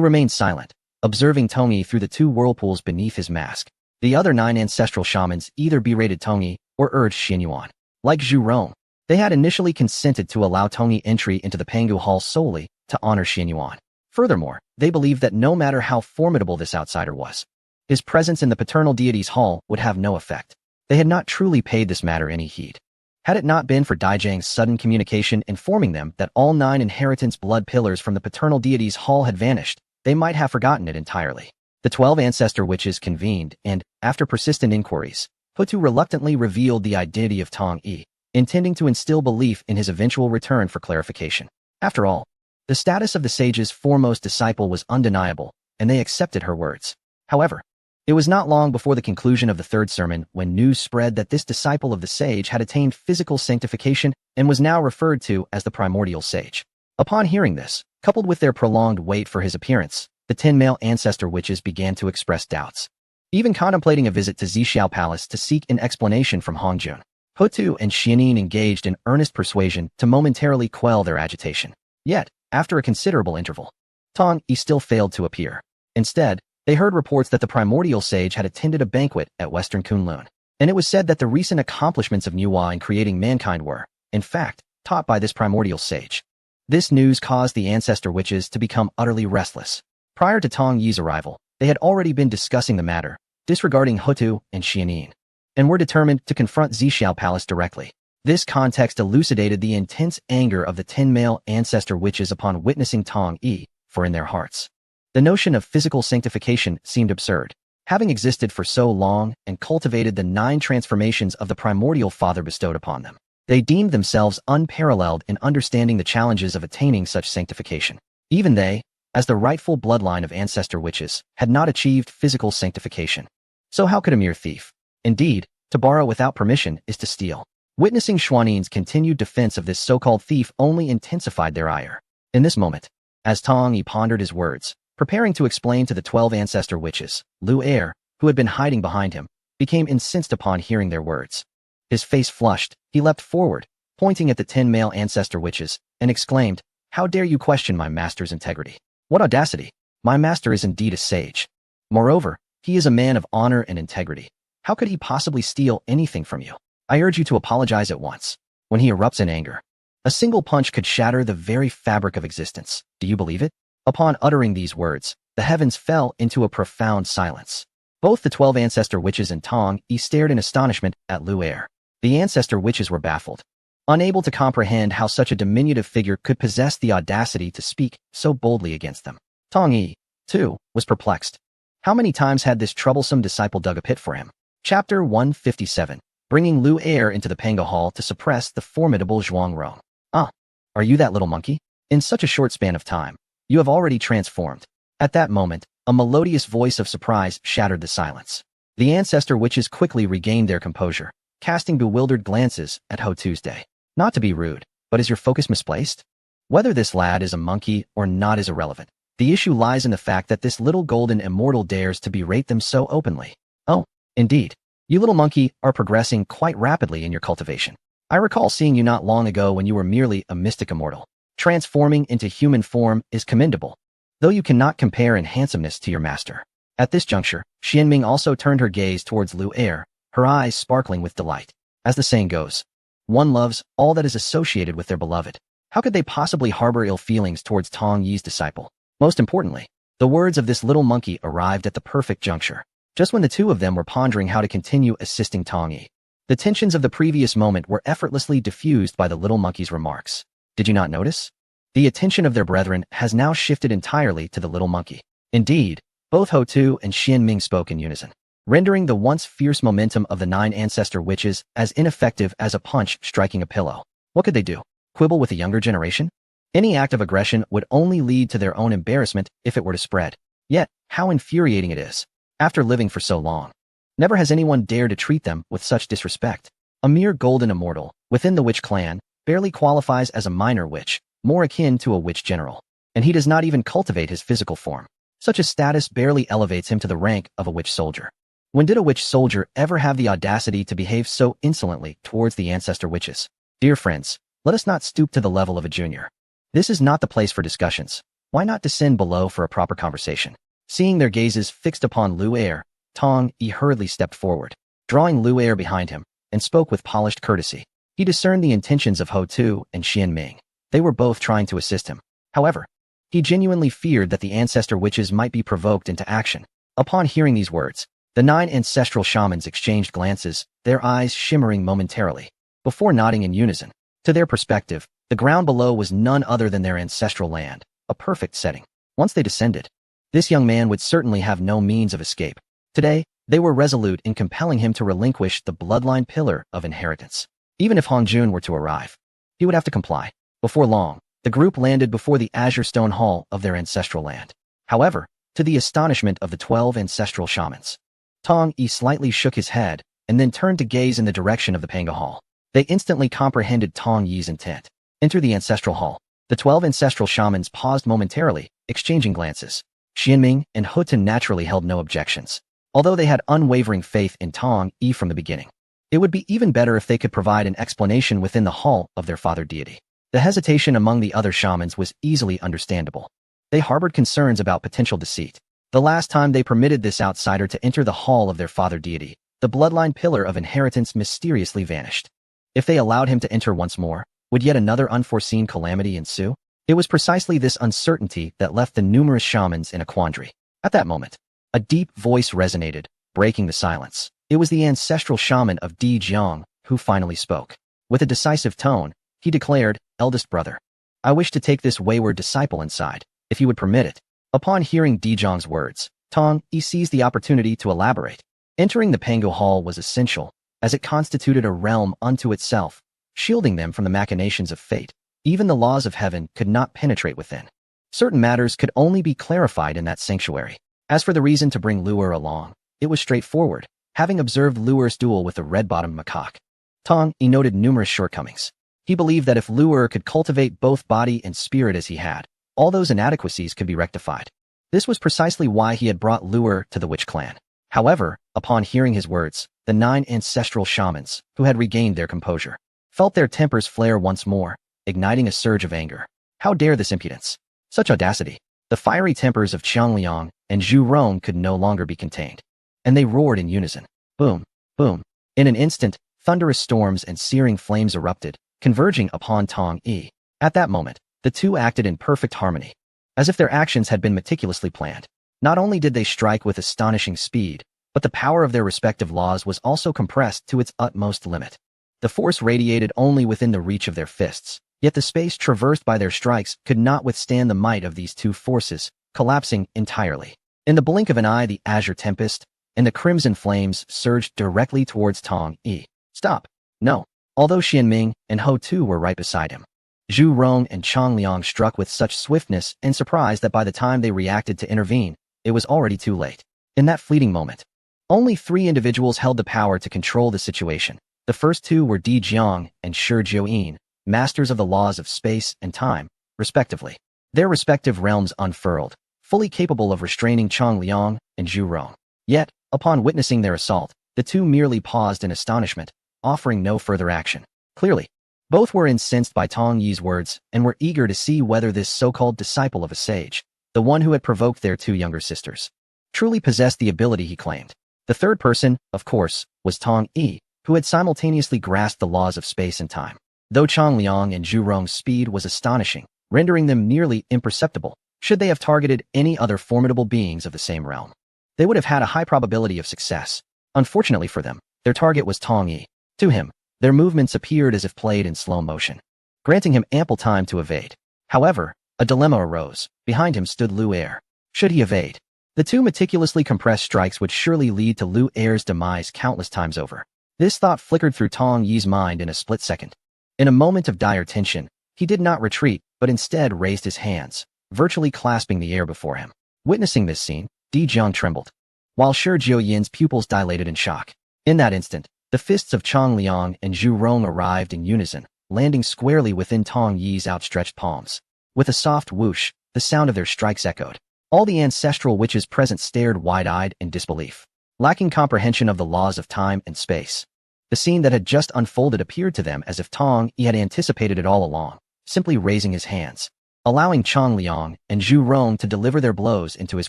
remained silent, observing Tongyi through the two whirlpools beneath his mask. The other 9 ancestral shamans either berated Tongyi or urged Xianyuan. Like Zhu Rong, they had initially consented to allow Tongyi entry into the Pangu Hall solely to honor Xianyuan. Furthermore, they believed that no matter how formidable this outsider was, his presence in the paternal deity's hall would have no effect. They had not truly paid this matter any heed. Had it not been for Daijang's sudden communication informing them that all 9 inheritance blood pillars from the paternal deity's hall had vanished, they might have forgotten it entirely. The 12 ancestor witches convened and, after persistent inquiries, Hutu reluctantly revealed the identity of Tongyi, intending to instill belief in his eventual return for clarification. After all, the status of the sage's foremost disciple was undeniable, and they accepted her words. However, it was not long before the conclusion of the third sermon when news spread that this disciple of the sage had attained physical sanctification and was now referred to as the primordial sage. Upon hearing this, coupled with their prolonged wait for his appearance, the 10 male ancestor witches began to express doubts, even contemplating a visit to Zixiao Palace to seek an explanation from Hongjun. Hutu and Xianin engaged in earnest persuasion to momentarily quell their agitation. Yet, after a considerable interval, Tongyi still failed to appear. Instead, they heard reports that the primordial sage had attended a banquet at Western Kunlun, and it was said that the recent accomplishments of Nuwa in creating mankind were, in fact, taught by this primordial sage. This news caused the ancestor witches to become utterly restless. Prior to Tongyi's arrival, they had already been discussing the matter, disregarding Hutu and Xianin, and were determined to confront Zixiao Palace directly. This context elucidated the intense anger of the 10 male ancestor witches upon witnessing Tongyi, for in their hearts, the notion of physical sanctification seemed absurd. Having existed for so long and cultivated the 9 transformations of the primordial father bestowed upon them, they deemed themselves unparalleled in understanding the challenges of attaining such sanctification. Even they, as the rightful bloodline of ancestor witches, had not achieved physical sanctification. So how could a mere thief? Indeed, to borrow without permission is to steal. Witnessing Xuanin's continued defense of this so-called thief only intensified their ire. In this moment, as Tongyi pondered his words, preparing to explain to the 12 ancestor witches, Lu Er, who had been hiding behind him, became incensed upon hearing their words. His face flushed, he leapt forward, pointing at the 10 male ancestor witches, and exclaimed, "How dare you question my master's integrity? What audacity! My master is indeed a sage. Moreover, he is a man of honor and integrity. How could he possibly steal anything from you? I urge you to apologize at once." When he erupts in anger, a single punch could shatter the very fabric of existence. Do you believe it? Upon uttering these words, the heavens fell into a profound silence. Both the 12 ancestor witches and Tongyi stared in astonishment at Lu Er. The ancestor witches were baffled, unable to comprehend how such a diminutive figure could possess the audacity to speak so boldly against them. Tongyi, too, was perplexed. How many times had this troublesome disciple dug a pit for him? Chapter 157. Bringing Lu Er into the Panga Hall to suppress the formidable Zhuang Rong. Ah, are you that little monkey? In such a short span of time, you have already transformed. At that moment, a melodious voice of surprise shattered the silence. The ancestor witches quickly regained their composure, casting bewildered glances at Ho Tuesday. Not to be rude, but is your focus misplaced? Whether this lad is a monkey or not is irrelevant. The issue lies in the fact that this little golden immortal dares to berate them so openly. Oh, indeed. You little monkey are progressing quite rapidly in your cultivation. I recall seeing you not long ago when you were merely a mystic immortal. Transforming into human form is commendable, though you cannot compare in handsomeness to your master. At this juncture, Xianming also turned her gaze towards Lu Er, her eyes sparkling with delight. As the saying goes, one loves all that is associated with their beloved. How could they possibly harbor ill feelings towards Tong Yi's disciple? Most importantly, the words of this little monkey arrived at the perfect juncture, just when the two of them were pondering how to continue assisting Tong Yi. The tensions of the previous moment were effortlessly diffused by the little monkey's remarks. Did you not notice? The attention of their brethren has now shifted entirely to the little monkey. Indeed, both Ho Tu and Xianming spoke in unison, rendering the once fierce momentum of the 9 ancestor witches as ineffective as a punch striking a pillow. What could they do? Quibble with the younger generation? Any act of aggression would only lead to their own embarrassment if it were to spread. Yet, how infuriating it is. After living for so long, never has anyone dared to treat them with such disrespect. A mere golden immortal, within the witch clan, barely qualifies as a minor witch, more akin to a witch general. And he does not even cultivate his physical form. Such a status barely elevates him to the rank of a witch soldier. When did a witch soldier ever have the audacity to behave so insolently towards the ancestor witches? Dear friends, let us not stoop to the level of a junior. This is not the place for discussions. Why not descend below for a proper conversation? Seeing their gazes fixed upon Lu Er, Tong Yi hurriedly stepped forward, drawing Lu Er behind him, and spoke with polished courtesy. He discerned the intentions of Ho Tu and Xianming. They were both trying to assist him. However, he genuinely feared that the ancestor witches might be provoked into action. Upon hearing these words, the 9 ancestral shamans exchanged glances, their eyes shimmering momentarily, before nodding in unison. To their perspective, the ground below was none other than their ancestral land, a perfect setting. Once they descended, this young man would certainly have no means of escape. Today, they were resolute in compelling him to relinquish the bloodline pillar of inheritance. Even if Hong Jun were to arrive, he would have to comply. Before long, the group landed before the Azure Stone Hall of their ancestral land. However, to the astonishment of the 12 ancestral shamans, Tong Yi slightly shook his head and then turned to gaze in the direction of the Panga Hall. They instantly comprehended Tong Yi's intent. Enter the ancestral hall. The 12 ancestral shamans paused momentarily, exchanging glances. Xianming and Ho Tu naturally held no objections, although they had unwavering faith in Tong Yi from the beginning. It would be even better if they could provide an explanation within the hall of their father deity. The hesitation among the other shamans was easily understandable. They harbored concerns about potential deceit. The last time they permitted this outsider to enter the hall of their father deity, the bloodline pillar of inheritance mysteriously vanished. If they allowed him to enter once more, would yet another unforeseen calamity ensue? It was precisely this uncertainty that left the numerous shamans in a quandary. At that moment, a deep voice resonated, breaking the silence. It was the ancestral shaman of Di Jiang who finally spoke. With a decisive tone, he declared, "Eldest brother, I wish to take this wayward disciple inside, if you would permit it." Upon hearing Di Jiang's words, Tong Yi seized the opportunity to elaborate. Entering the Pango Hall was essential, as it constituted a realm unto itself, shielding them from the machinations of fate. Even the laws of heaven could not penetrate within. Certain matters could only be clarified in that sanctuary. As for the reason to bring Lu Er along, it was straightforward. Having observed Lu Er's duel with the red-bottomed macaque, Tong Yi noted numerous shortcomings. He believed that if Lu Er could cultivate both body and spirit as he had, all those inadequacies could be rectified. This was precisely why he had brought Lu Er to the witch clan. However, upon hearing his words, the 9 ancestral shamans, who had regained their composure, felt their tempers flare once more, igniting a surge of anger. How dare this impudence? Such audacity! The fiery tempers of Qiang Liang and Zhu Rong could no longer be contained, and they roared in unison. Boom! Boom! In an instant, thunderous storms and searing flames erupted, converging upon Tong Yi. At that moment, the two acted in perfect harmony, as if their actions had been meticulously planned. Not only did they strike with astonishing speed, but the power of their respective laws was also compressed to its utmost limit. The force radiated only within the reach of their fists, yet the space traversed by their strikes could not withstand the might of these two forces, collapsing entirely. In the blink of an eye, the azure tempest and the crimson flames surged directly towards Tong Yi. Stop! No! Although Xianming and Ho Tu were right beside him, Zhu Rong and Qiang Liang struck with such swiftness and surprise that by the time they reacted to intervene, it was already too late. In that fleeting moment, only 3 individuals held the power to control the situation. The first 2 were Di Jiang and Shi Jiuyin, masters of the laws of space and time, respectively. Their respective realms unfurled, fully capable of restraining Qiang Liang and Zhu Rong. Yet, upon witnessing their assault, The two merely paused in astonishment, offering no further action. Clearly, both were incensed by Tong Yi's words and were eager to see whether this so-called disciple of a sage, the one who had provoked their two younger sisters, truly possessed the ability he claimed. The third person, of course, was Tong Yi, who had simultaneously grasped the laws of space and time. Though Chang Liang and Zhu Rong's speed was astonishing, rendering them nearly imperceptible, should they have targeted any other formidable beings of the same realm, they would have had a high probability of success. Unfortunately for them, their target was Tong Yi. To him, their movements appeared as if played in slow motion, granting him ample time to evade. However, a dilemma arose. Behind him stood Lu Er. Should he evade? The two meticulously compressed strikes would surely lead to Lu Er's demise countless times over. This thought flickered through Tong Yi's mind in a split second. In a moment of dire tension, he did not retreat, but instead raised his hands, virtually clasping the air before him. Witnessing this scene, Di Jiang trembled, while Shi Jiuyin's pupils dilated in shock. In that instant, the fists of Chang Liang and Zhu Rong arrived in unison, landing squarely within Tong Yi's outstretched palms. With a soft whoosh, the sound of their strikes echoed. All the ancestral witches present stared wide-eyed in disbelief, lacking comprehension of the laws of time and space. The scene that had just unfolded appeared to them as if Tong Yi had anticipated it all along, simply raising his hands, allowing Chang Liang and Zhu Rong to deliver their blows into his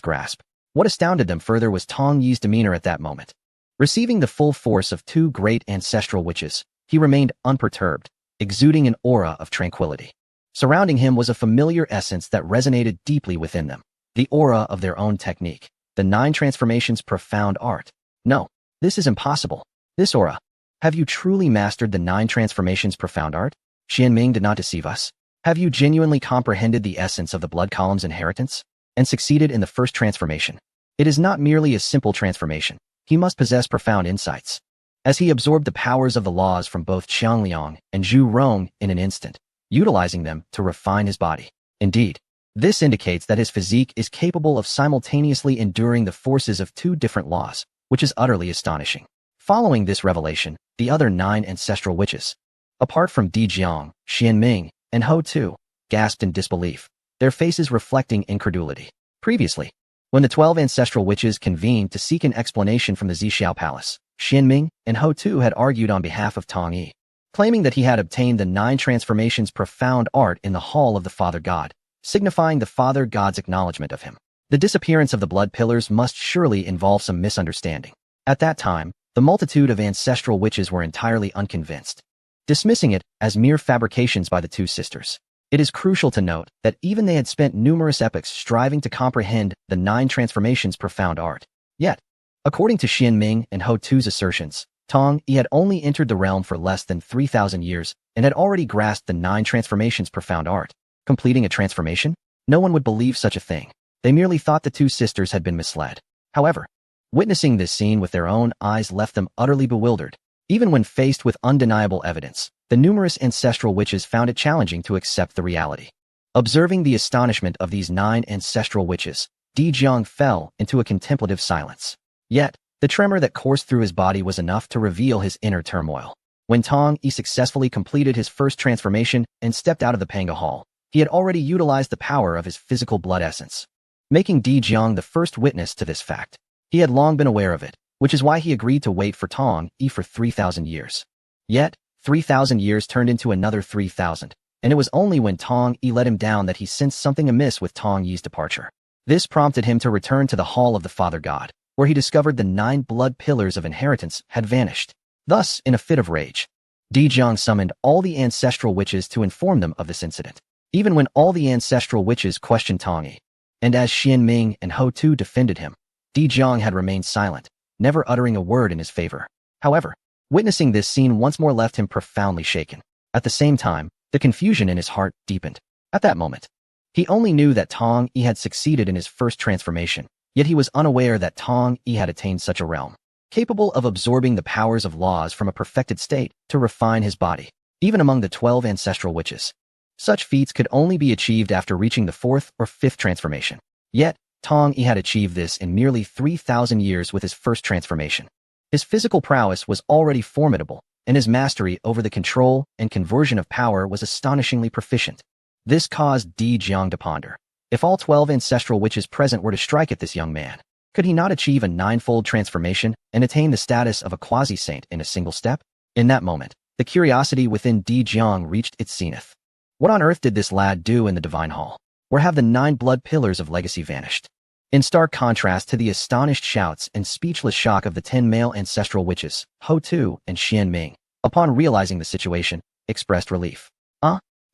grasp. What astounded them further was Tong Yi's demeanor at that moment. Receiving the full force of two great ancestral witches, he remained unperturbed, exuding an aura of tranquility. Surrounding him was a familiar essence that resonated deeply within them, the aura of their own technique, the 9 transformations' profound art. No, this is impossible. This aura. Have you truly mastered the 9 transformations' profound art? Xianming did not deceive us. Have you genuinely comprehended the essence of the blood column's inheritance and succeeded in the first transformation? It is not merely a simple transformation. He must possess profound insights. As he absorbed the powers of the laws from both Chang Liang and Zhu Rong in an instant, utilizing them to refine his body. Indeed, this indicates that his physique is capable of simultaneously enduring the forces of 2 different laws, which is utterly astonishing. Following this revelation, the other 9 ancestral witches, apart from Di Jiang, Xianming, and Hou Tu, gasped in disbelief, their faces reflecting incredulity. Previously, when the 12 ancestral witches convened to seek an explanation from the Zixiao Palace, Xianming and Hou Tu had argued on behalf of Tong Yi, claiming that he had obtained the 9 transformations' profound art in the Hall of the Father God, signifying the Father God's acknowledgement of him. The disappearance of the blood pillars must surely involve some misunderstanding. At that time, the multitude of ancestral witches were entirely unconvinced, dismissing it as mere fabrications by the two sisters. It is crucial to note that even they had spent numerous epochs striving to comprehend the 9 transformations' profound art. Yet, according to Xianming and Hou Tu's assertions, Tong Yi had only entered the realm for less than 3,000 years and had already grasped the 9 transformations' profound art. Completing a transformation? No one would believe such a thing. They merely thought the two sisters had been misled. However, witnessing this scene with their own eyes left them utterly bewildered. Even when faced with undeniable evidence, the numerous ancestral witches found it challenging to accept the reality. Observing the astonishment of these 9 ancestral witches, Di Jiang fell into a contemplative silence. Yet, the tremor that coursed through his body was enough to reveal his inner turmoil. When Tong Yi successfully completed his first transformation and stepped out of the Panga Hall, he had already utilized the power of his physical blood essence, making Di Jiang the first witness to this fact. He had long been aware of it, which is why he agreed to wait for Tong Yi for 3,000 years. Yet, 3,000 years turned into another 3,000, and it was only when Tong Yi let him down that he sensed something amiss with Tong Yi's departure. This prompted him to return to the Hall of the Father God, where he discovered the 9 blood pillars of inheritance had vanished. Thus, in a fit of rage, Di Jiang summoned all the ancestral witches to inform them of this incident. Even when all the ancestral witches questioned Tong Yi, and as Xianming and Hou Tu defended him, Di Jiang had remained silent, never uttering a word in his favor. However, witnessing this scene once more left him profoundly shaken. At the same time, the confusion in his heart deepened. At that moment, he only knew that Tong Yi had succeeded in his first transformation, yet he was unaware that Tong Yi had attained such a realm, capable of absorbing the powers of laws from a perfected state to refine his body. Even among the 12 ancestral witches, such feats could only be achieved after reaching the 4th or 5th transformation. Yet, Tong Yi had achieved this in merely 3,000 years with his first transformation. His physical prowess was already formidable, and his mastery over the control and conversion of power was astonishingly proficient. This caused Di Jiang to ponder. If all 12 ancestral witches present were to strike at this young man, Could he not achieve a ninefold transformation and attain the status of a quasi-saint in a single step? In that moment, the curiosity within Di Jiang reached its zenith. What on earth did this lad do in the Divine Hall? Where have the 9 blood pillars of legacy vanished? In stark contrast to the astonished shouts and speechless shock of the 10 male ancestral witches, Ho Tu and Xian Ming, upon realizing the situation, expressed relief.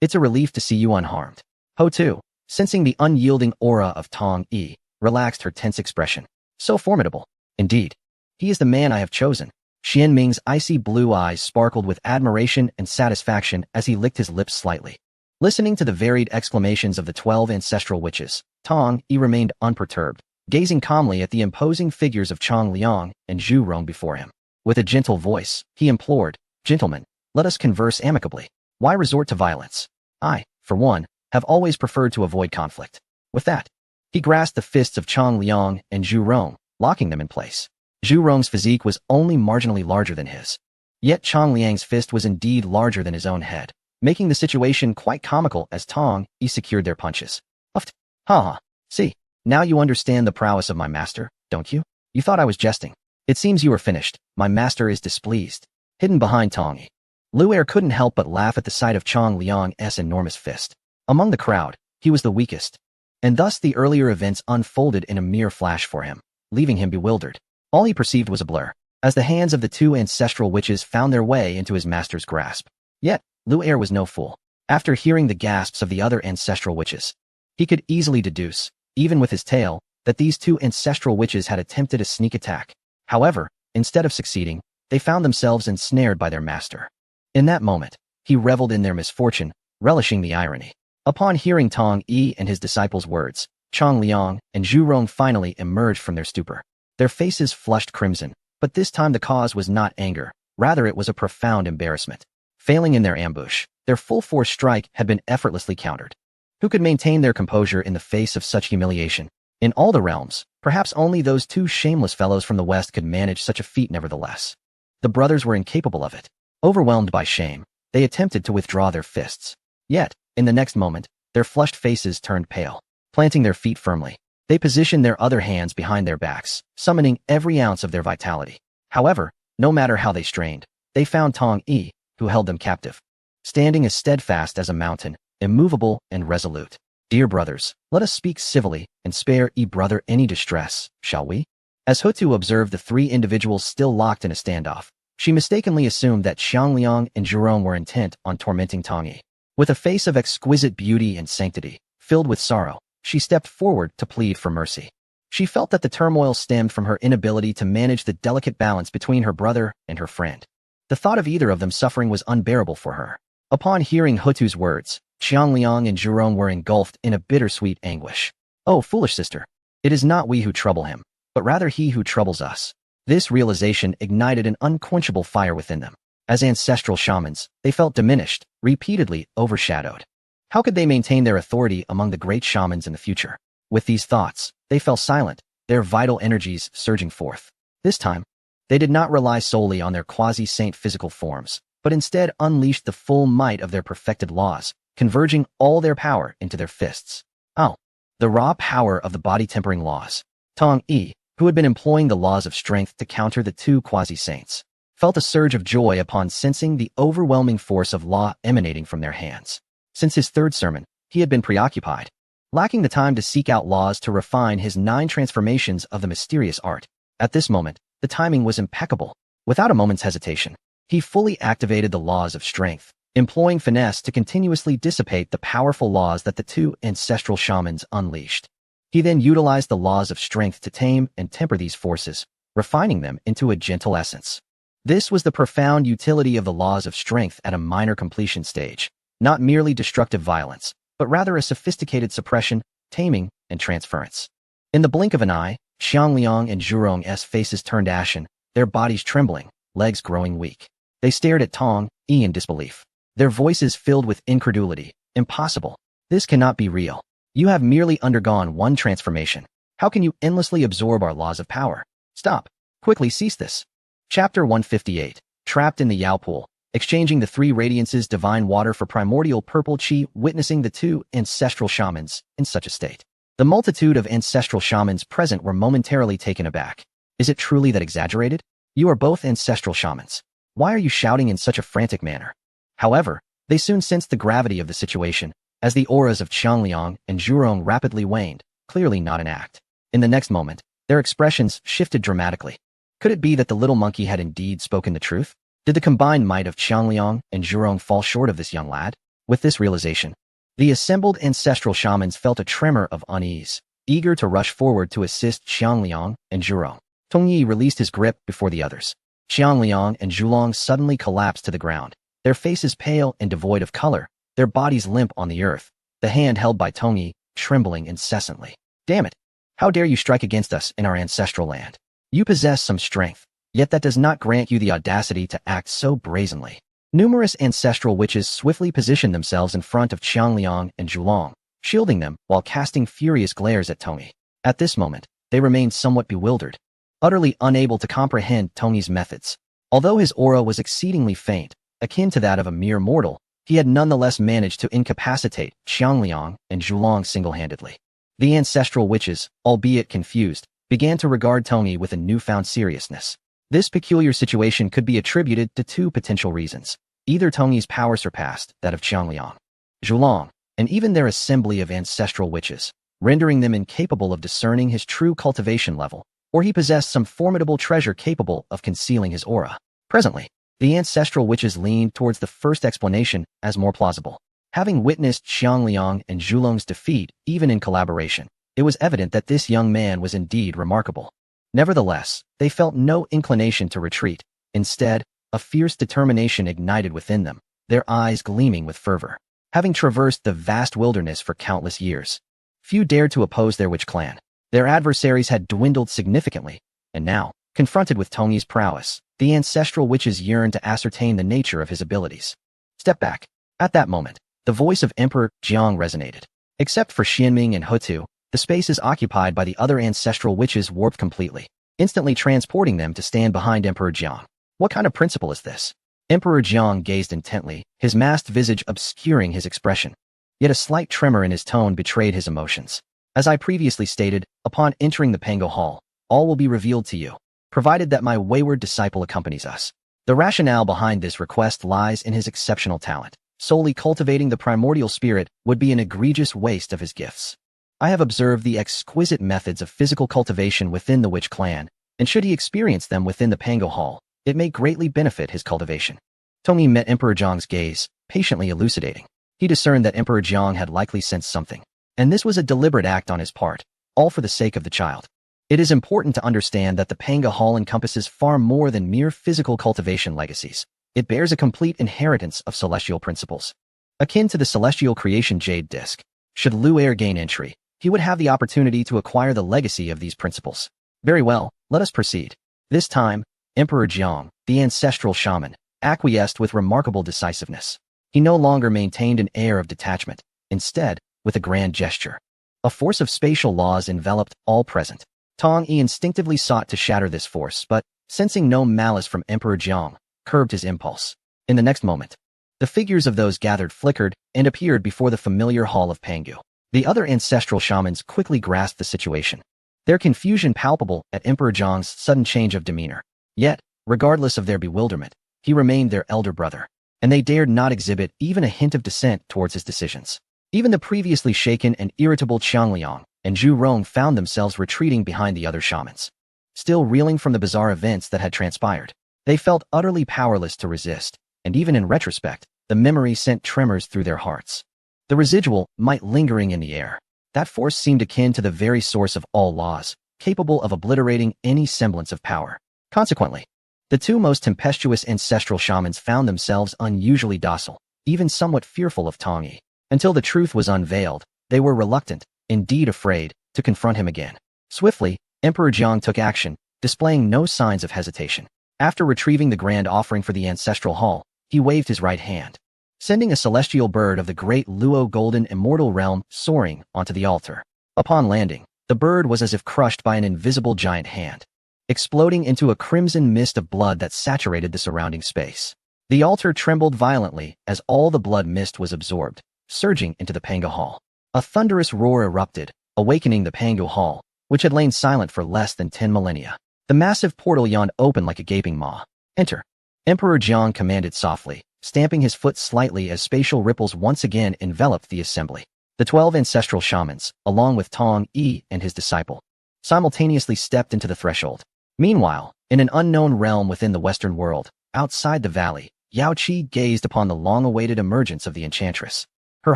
It's a relief to see you unharmed. Ho Tu, sensing the unyielding aura of Tong Yi, relaxed her tense expression. So formidable. Indeed. He is the man I have chosen. Xian Ming's icy blue eyes sparkled with admiration and satisfaction as he licked his lips slightly. Listening to the varied exclamations of the 12 ancestral witches, Tong Yi remained unperturbed, gazing calmly at the imposing figures of Chang Liang and Zhu Rong before him. With a gentle voice, he implored, "Gentlemen, let us converse amicably. Why resort to violence? I, for one, have always preferred to avoid conflict." With that, he grasped the fists of Chang Liang and Zhu Rong, locking them in place. Zhu Rong's physique was only marginally larger than his. Yet Chang Liang's fist was indeed larger than his own head, making the situation quite comical as Tong Yi secured their punches. Uffed. Ha. See, now you understand the prowess of my master, don't you? You thought I was jesting. It seems you are finished. My master is displeased. Hidden behind Tong Yi, Lu Er couldn't help but laugh at the sight of Chang Liang's enormous fist. Among the crowd, he was the weakest, and thus the earlier events unfolded in a mere flash for him, leaving him bewildered. All he perceived was a blur, as the hands of the 2 ancestral witches found their way into his master's grasp. Yet, Lu Er was no fool. After hearing the gasps of the other ancestral witches, he could easily deduce, even with his tale, that these 2 ancestral witches had attempted a sneak attack. However, instead of succeeding, they found themselves ensnared by their master. In that moment, he reveled in their misfortune, relishing the irony. Upon hearing Tong Yi and his disciples' words, Chang Liang and Zhu Rong finally emerged from their stupor. Their faces flushed crimson, but this time the cause was not anger, rather it was a profound embarrassment. Failing in their ambush, their full-force strike had been effortlessly countered. Who could maintain their composure in the face of such humiliation? In all the realms, perhaps only those 2 shameless fellows from the West could manage such a feat nevertheless. The brothers were incapable of it. Overwhelmed by shame, they attempted to withdraw their fists. Yet, in the next moment, their flushed faces turned pale. Planting their feet firmly, they positioned their other hands behind their backs, summoning every ounce of their vitality. However, no matter how they strained, they found Tong Yi, who held them captive, standing as steadfast as a mountain, immovable and resolute. "Dear brothers, let us speak civilly and spare each brother any distress, shall we?" As Ho Tu observed the 3 individuals still locked in a standoff, she mistakenly assumed that Xiang Liang and Zhu Rong were intent on tormenting Tong Yi. With a face of exquisite beauty and sanctity, filled with sorrow, she stepped forward to plead for mercy. She felt that the turmoil stemmed from her inability to manage the delicate balance between her brother and her friend. The thought of either of them suffering was unbearable for her. Upon hearing Ho Tu's words, Xiang Liang and Zhu Rong were engulfed in a bittersweet anguish. "Oh, foolish sister, it is not we who trouble him, but rather he who troubles us." This realization ignited an unquenchable fire within them. As ancestral shamans, they felt diminished, repeatedly overshadowed. How could they maintain their authority among the great shamans in the future? With these thoughts, they fell silent, their vital energies surging forth. This time, they did not rely solely on their quasi-saint physical forms, but instead unleashed the full might of their perfected laws, converging all their power into their fists. The raw power of the body-tempering laws. Tong Yi, who had been employing the laws of strength to counter the 2 quasi-saints, felt a surge of joy upon sensing the overwhelming force of law emanating from their hands. Since his 3rd sermon, he had been preoccupied, lacking the time to seek out laws to refine his 9 transformations of the mysterious art. At this moment, the timing was impeccable. Without a moment's hesitation, he fully activated the laws of strength, employing finesse to continuously dissipate the powerful laws that the 2 ancestral shamans unleashed. He then utilized the laws of strength to tame and temper these forces, refining them into a gentle essence. This was the profound utility of the laws of strength at a minor completion stage, not merely destructive violence, but rather a sophisticated suppression, taming, and transference. In the blink of an eye, Xiang Liang and Zhu Rong's faces turned ashen, their bodies trembling, legs growing weak. They stared at Tong Yi in disbelief, their voices filled with incredulity. "Impossible. This cannot be real. You have merely undergone 1 transformation. How can you endlessly absorb our laws of power? Stop. Quickly cease this." Chapter 158. Trapped in the Yao Pool, exchanging the 3 radiances divine water for primordial purple chi, witnessing the 2 ancestral shamans in such a state. The multitude of ancestral shamans present were momentarily taken aback. Is it truly that exaggerated? You are both ancestral shamans. Why are you shouting in such a frantic manner? However, they soon sensed the gravity of the situation, as the auras of Qiangliang and Zhurong rapidly waned, clearly not an act. In the next moment, their expressions shifted dramatically. Could it be that the little monkey had indeed spoken the truth? Did the combined might of Qiangliang and Zhurong fall short of this young lad? With this realization, the assembled ancestral shamans felt a tremor of unease, eager to rush forward to assist Qiangliang and Zhurong. Tongyi released his grip before the others. Qiangliang and Zhulong suddenly collapsed to the ground, their faces pale and devoid of color, their bodies limp on the earth, the hand held by Tongyi trembling incessantly. Damn it! How dare you strike against us in our ancestral land? You possess some strength, yet that does not grant you the audacity to act so brazenly. Numerous ancestral witches swiftly positioned themselves in front of Qiangliang and Zhulong, shielding them while casting furious glares at Tongyi. At this moment, they remained somewhat bewildered, utterly unable to comprehend Tongyi's methods. Although his aura was exceedingly faint, akin to that of a mere mortal, he had nonetheless managed to incapacitate Qiangliang and Zhulong single-handedly. The ancestral witches, albeit confused, began to regard Tongyi with a newfound seriousness. This peculiar situation could be attributed to two potential reasons. Either Tongyi's power surpassed that of Qiangliang, Zhulong, and even their assembly of ancestral witches, rendering them incapable of discerning his true cultivation level, or he possessed some formidable treasure capable of concealing his aura. Presently, the ancestral witches leaned towards the first explanation as more plausible. Having witnessed Qiangliang and Zhulong's defeat, even in collaboration, it was evident that this young man was indeed remarkable. Nevertheless, they felt no inclination to retreat. Instead, a fierce determination ignited within them, their eyes gleaming with fervor. Having traversed the vast wilderness for countless years, few dared to oppose their witch clan. Their adversaries had dwindled significantly, and now, confronted with Tongyi's prowess, the ancestral witches yearned to ascertain the nature of his abilities. Step back. At that moment, the voice of Emperor Jiang resonated. Except for Xianming and Hutu, the spaces occupied by the other ancestral witches warped completely, instantly transporting them to stand behind Emperor Jiang. What kind of principle is this? Emperor Jiang gazed intently, his masked visage obscuring his expression. Yet a slight tremor in his tone betrayed his emotions. As I previously stated, upon entering the Pango Hall, all will be revealed to you, provided that my wayward disciple accompanies us. The rationale behind this request lies in his exceptional talent. Solely cultivating the primordial spirit would be an egregious waste of his gifts. I have observed the exquisite methods of physical cultivation within the witch clan, and should he experience them within the Pango Hall, it may greatly benefit his cultivation. Tongyi met Emperor Jiang's gaze, patiently elucidating. He discerned that Emperor Jiang had likely sensed something, and this was a deliberate act on his part, all for the sake of the child. It is important to understand that the Pango Hall encompasses far more than mere physical cultivation legacies. It bears a complete inheritance of celestial principles. Akin to the celestial creation jade disc, should Lu Er gain entry, he would have the opportunity to acquire the legacy of these principles. Very well, let us proceed. This time, Emperor Jiang, the ancestral shaman, acquiesced with remarkable decisiveness. He no longer maintained an air of detachment. Instead, with a grand gesture, a force of spatial laws enveloped all present. Tongyi instinctively sought to shatter this force, but, sensing no malice from Emperor Jiang, curbed his impulse. In the next moment, the figures of those gathered flickered and appeared before the familiar hall of Pangu. The other ancestral shamans quickly grasped the situation, their confusion palpable at Emperor Jiang's sudden change of demeanor. Yet, regardless of their bewilderment, he remained their elder brother, and they dared not exhibit even a hint of dissent towards his decisions. Even the previously shaken and irritable Qiangliang and Zhu Rong found themselves retreating behind the other shamans, still reeling from the bizarre events that had transpired. They felt utterly powerless to resist, and even in retrospect, the memory sent tremors through their hearts. The residual might lingering in the air. That force seemed akin to the very source of all laws, capable of obliterating any semblance of power. Consequently, the two most tempestuous ancestral shamans found themselves unusually docile, even somewhat fearful of Tongyi. Until the truth was unveiled, they were reluctant, indeed afraid, to confront him again. Swiftly, Emperor Jiang took action, displaying no signs of hesitation. After retrieving the grand offering for the ancestral hall, he waved his right hand, sending a celestial bird of the great Luo golden immortal realm soaring onto the altar. Upon landing, the bird was as if crushed by an invisible giant hand, exploding into a crimson mist of blood that saturated the surrounding space. The altar trembled violently as all the blood mist was absorbed, surging into the Pango Hall. A thunderous roar erupted, awakening the Pangu Hall, which had lain silent for less than 10 millennia. The massive portal yawned open like a gaping maw. Enter. Emperor Jiang commanded softly, stamping his foot slightly as spatial ripples once again enveloped the assembly. The 12 ancestral shamans, along with Tong Yi and his disciple, simultaneously stepped into the threshold. Meanwhile, in an unknown realm within the Western world, outside the valley, Yao Qi gazed upon the long-awaited emergence of the enchantress, her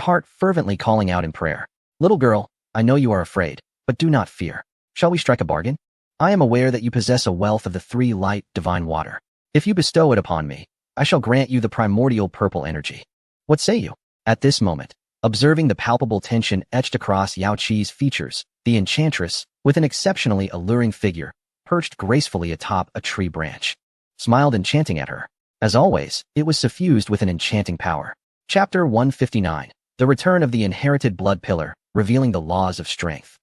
heart fervently calling out in prayer. Little girl, I know you are afraid, but do not fear. Shall we strike a bargain? I am aware that you possess a wealth of the 3 light, divine water. If you bestow it upon me, I shall grant you the primordial purple energy. What say you? At this moment, observing the palpable tension etched across Yao Qi's features, the enchantress, with an exceptionally alluring figure, perched gracefully atop a tree branch, smiled enchanting at her. As always, it was suffused with an enchanting power. Chapter 159. The Return of the Inherited Blood Pillar, revealing the laws of strength.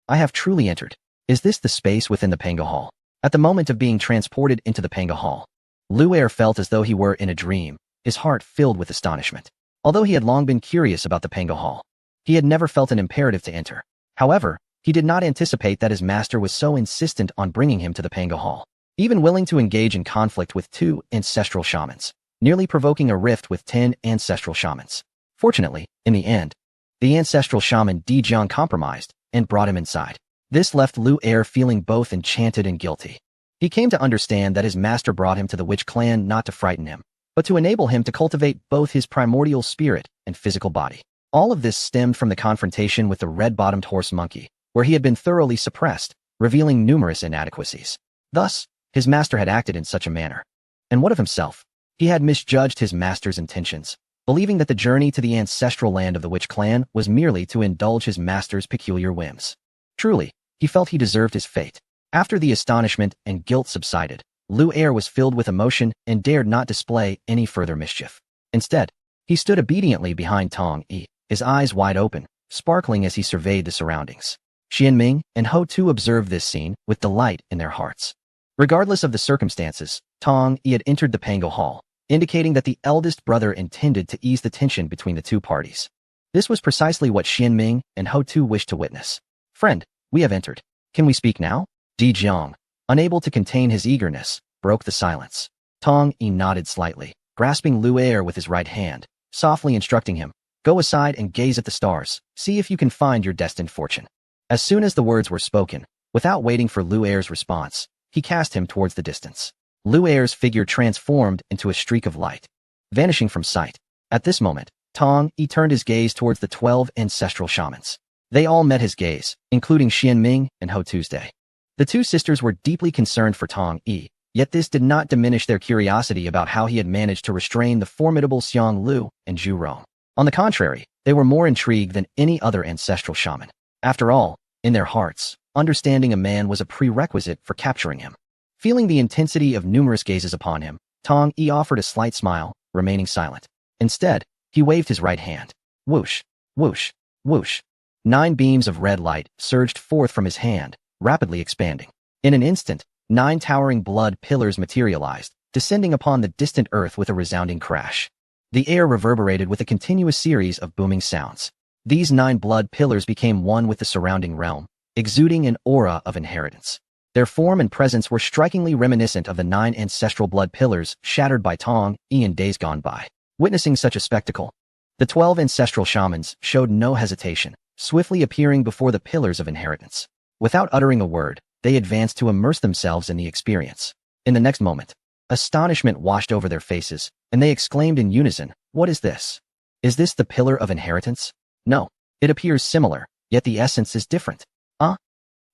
I have truly entered. Is this the space within the Pangu Hall? At the moment of being transported into the Pangu Hall, Lu Er felt as though he were in a dream, his heart filled with astonishment. Although he had long been curious about the Pangu Hall, he had never felt an imperative to enter. However, he did not anticipate that his master was so insistent on bringing him to the Pangu Hall, even willing to engage in conflict with 2 ancestral shamans, nearly provoking a rift with 10 ancestral shamans. Fortunately, in the end, the ancestral shaman Di Jiang compromised and brought him inside. This left Lu Er feeling both enchanted and guilty. He came to understand that his master brought him to the witch clan not to frighten him, but to enable him to cultivate both his primordial spirit and physical body. All of this stemmed from the confrontation with the red-bottomed horse monkey, where he had been thoroughly suppressed, revealing numerous inadequacies. Thus, his master had acted in such a manner. And what of himself? He had misjudged his master's intentions, believing that the journey to the ancestral land of the witch clan was merely to indulge his master's peculiar whims. Truly, he felt he deserved his fate. After the astonishment and guilt subsided, Lu Er was filled with emotion and dared not display any further mischief. Instead, he stood obediently behind Tong Yi, his eyes wide open, sparkling as he surveyed the surroundings. Xianming and Ho Tu observed this scene with delight in their hearts. Regardless of the circumstances, Tong Yi had entered the Pangu Hall, indicating that the eldest brother intended to ease the tension between the 2 parties. This was precisely what Xianming and Ho Tu wished to witness. Friend, we have entered. Can we speak now? Di Jiang, unable to contain his eagerness, broke the silence. Tong Yi nodded slightly, grasping Lu Er with his right hand, softly instructing him, go aside and gaze at the stars, see if you can find your destined fortune. As soon as the words were spoken, without waiting for Lu Er's response, he cast him towards the distance. Lu Er's figure transformed into a streak of light, vanishing from sight. At this moment, Tong Yi turned his gaze towards the 12 ancestral shamans. They all met his gaze, including Xianming and Ho Tuesday. The 2 sisters were deeply concerned for Tong Yi, yet this did not diminish their curiosity about how he had managed to restrain the formidable Xiang Lu and Zhu Rong. On the contrary, they were more intrigued than any other ancestral shaman. After all, in their hearts, understanding a man was a prerequisite for capturing him. Feeling the intensity of numerous gazes upon him, Tong Yi offered a slight smile, remaining silent. Instead, he waved his right hand. Whoosh, whoosh, whoosh. 9 beams of red light surged forth from his hand, rapidly expanding. In an instant, 9 towering blood pillars materialized, descending upon the distant earth with a resounding crash. The air reverberated with a continuous series of booming sounds. These 9 blood pillars became one with the surrounding realm, exuding an aura of inheritance. Their form and presence were strikingly reminiscent of the 9 ancestral blood pillars shattered by Tong Yi in days gone by. Witnessing such a spectacle, the 12 ancestral shamans showed no hesitation, swiftly appearing before the pillars of inheritance. Without uttering a word, they advanced to immerse themselves in the experience. In the next moment, astonishment washed over their faces, and they exclaimed in unison, "What is this? Is this the pillar of inheritance? No, it appears similar, yet the essence is different.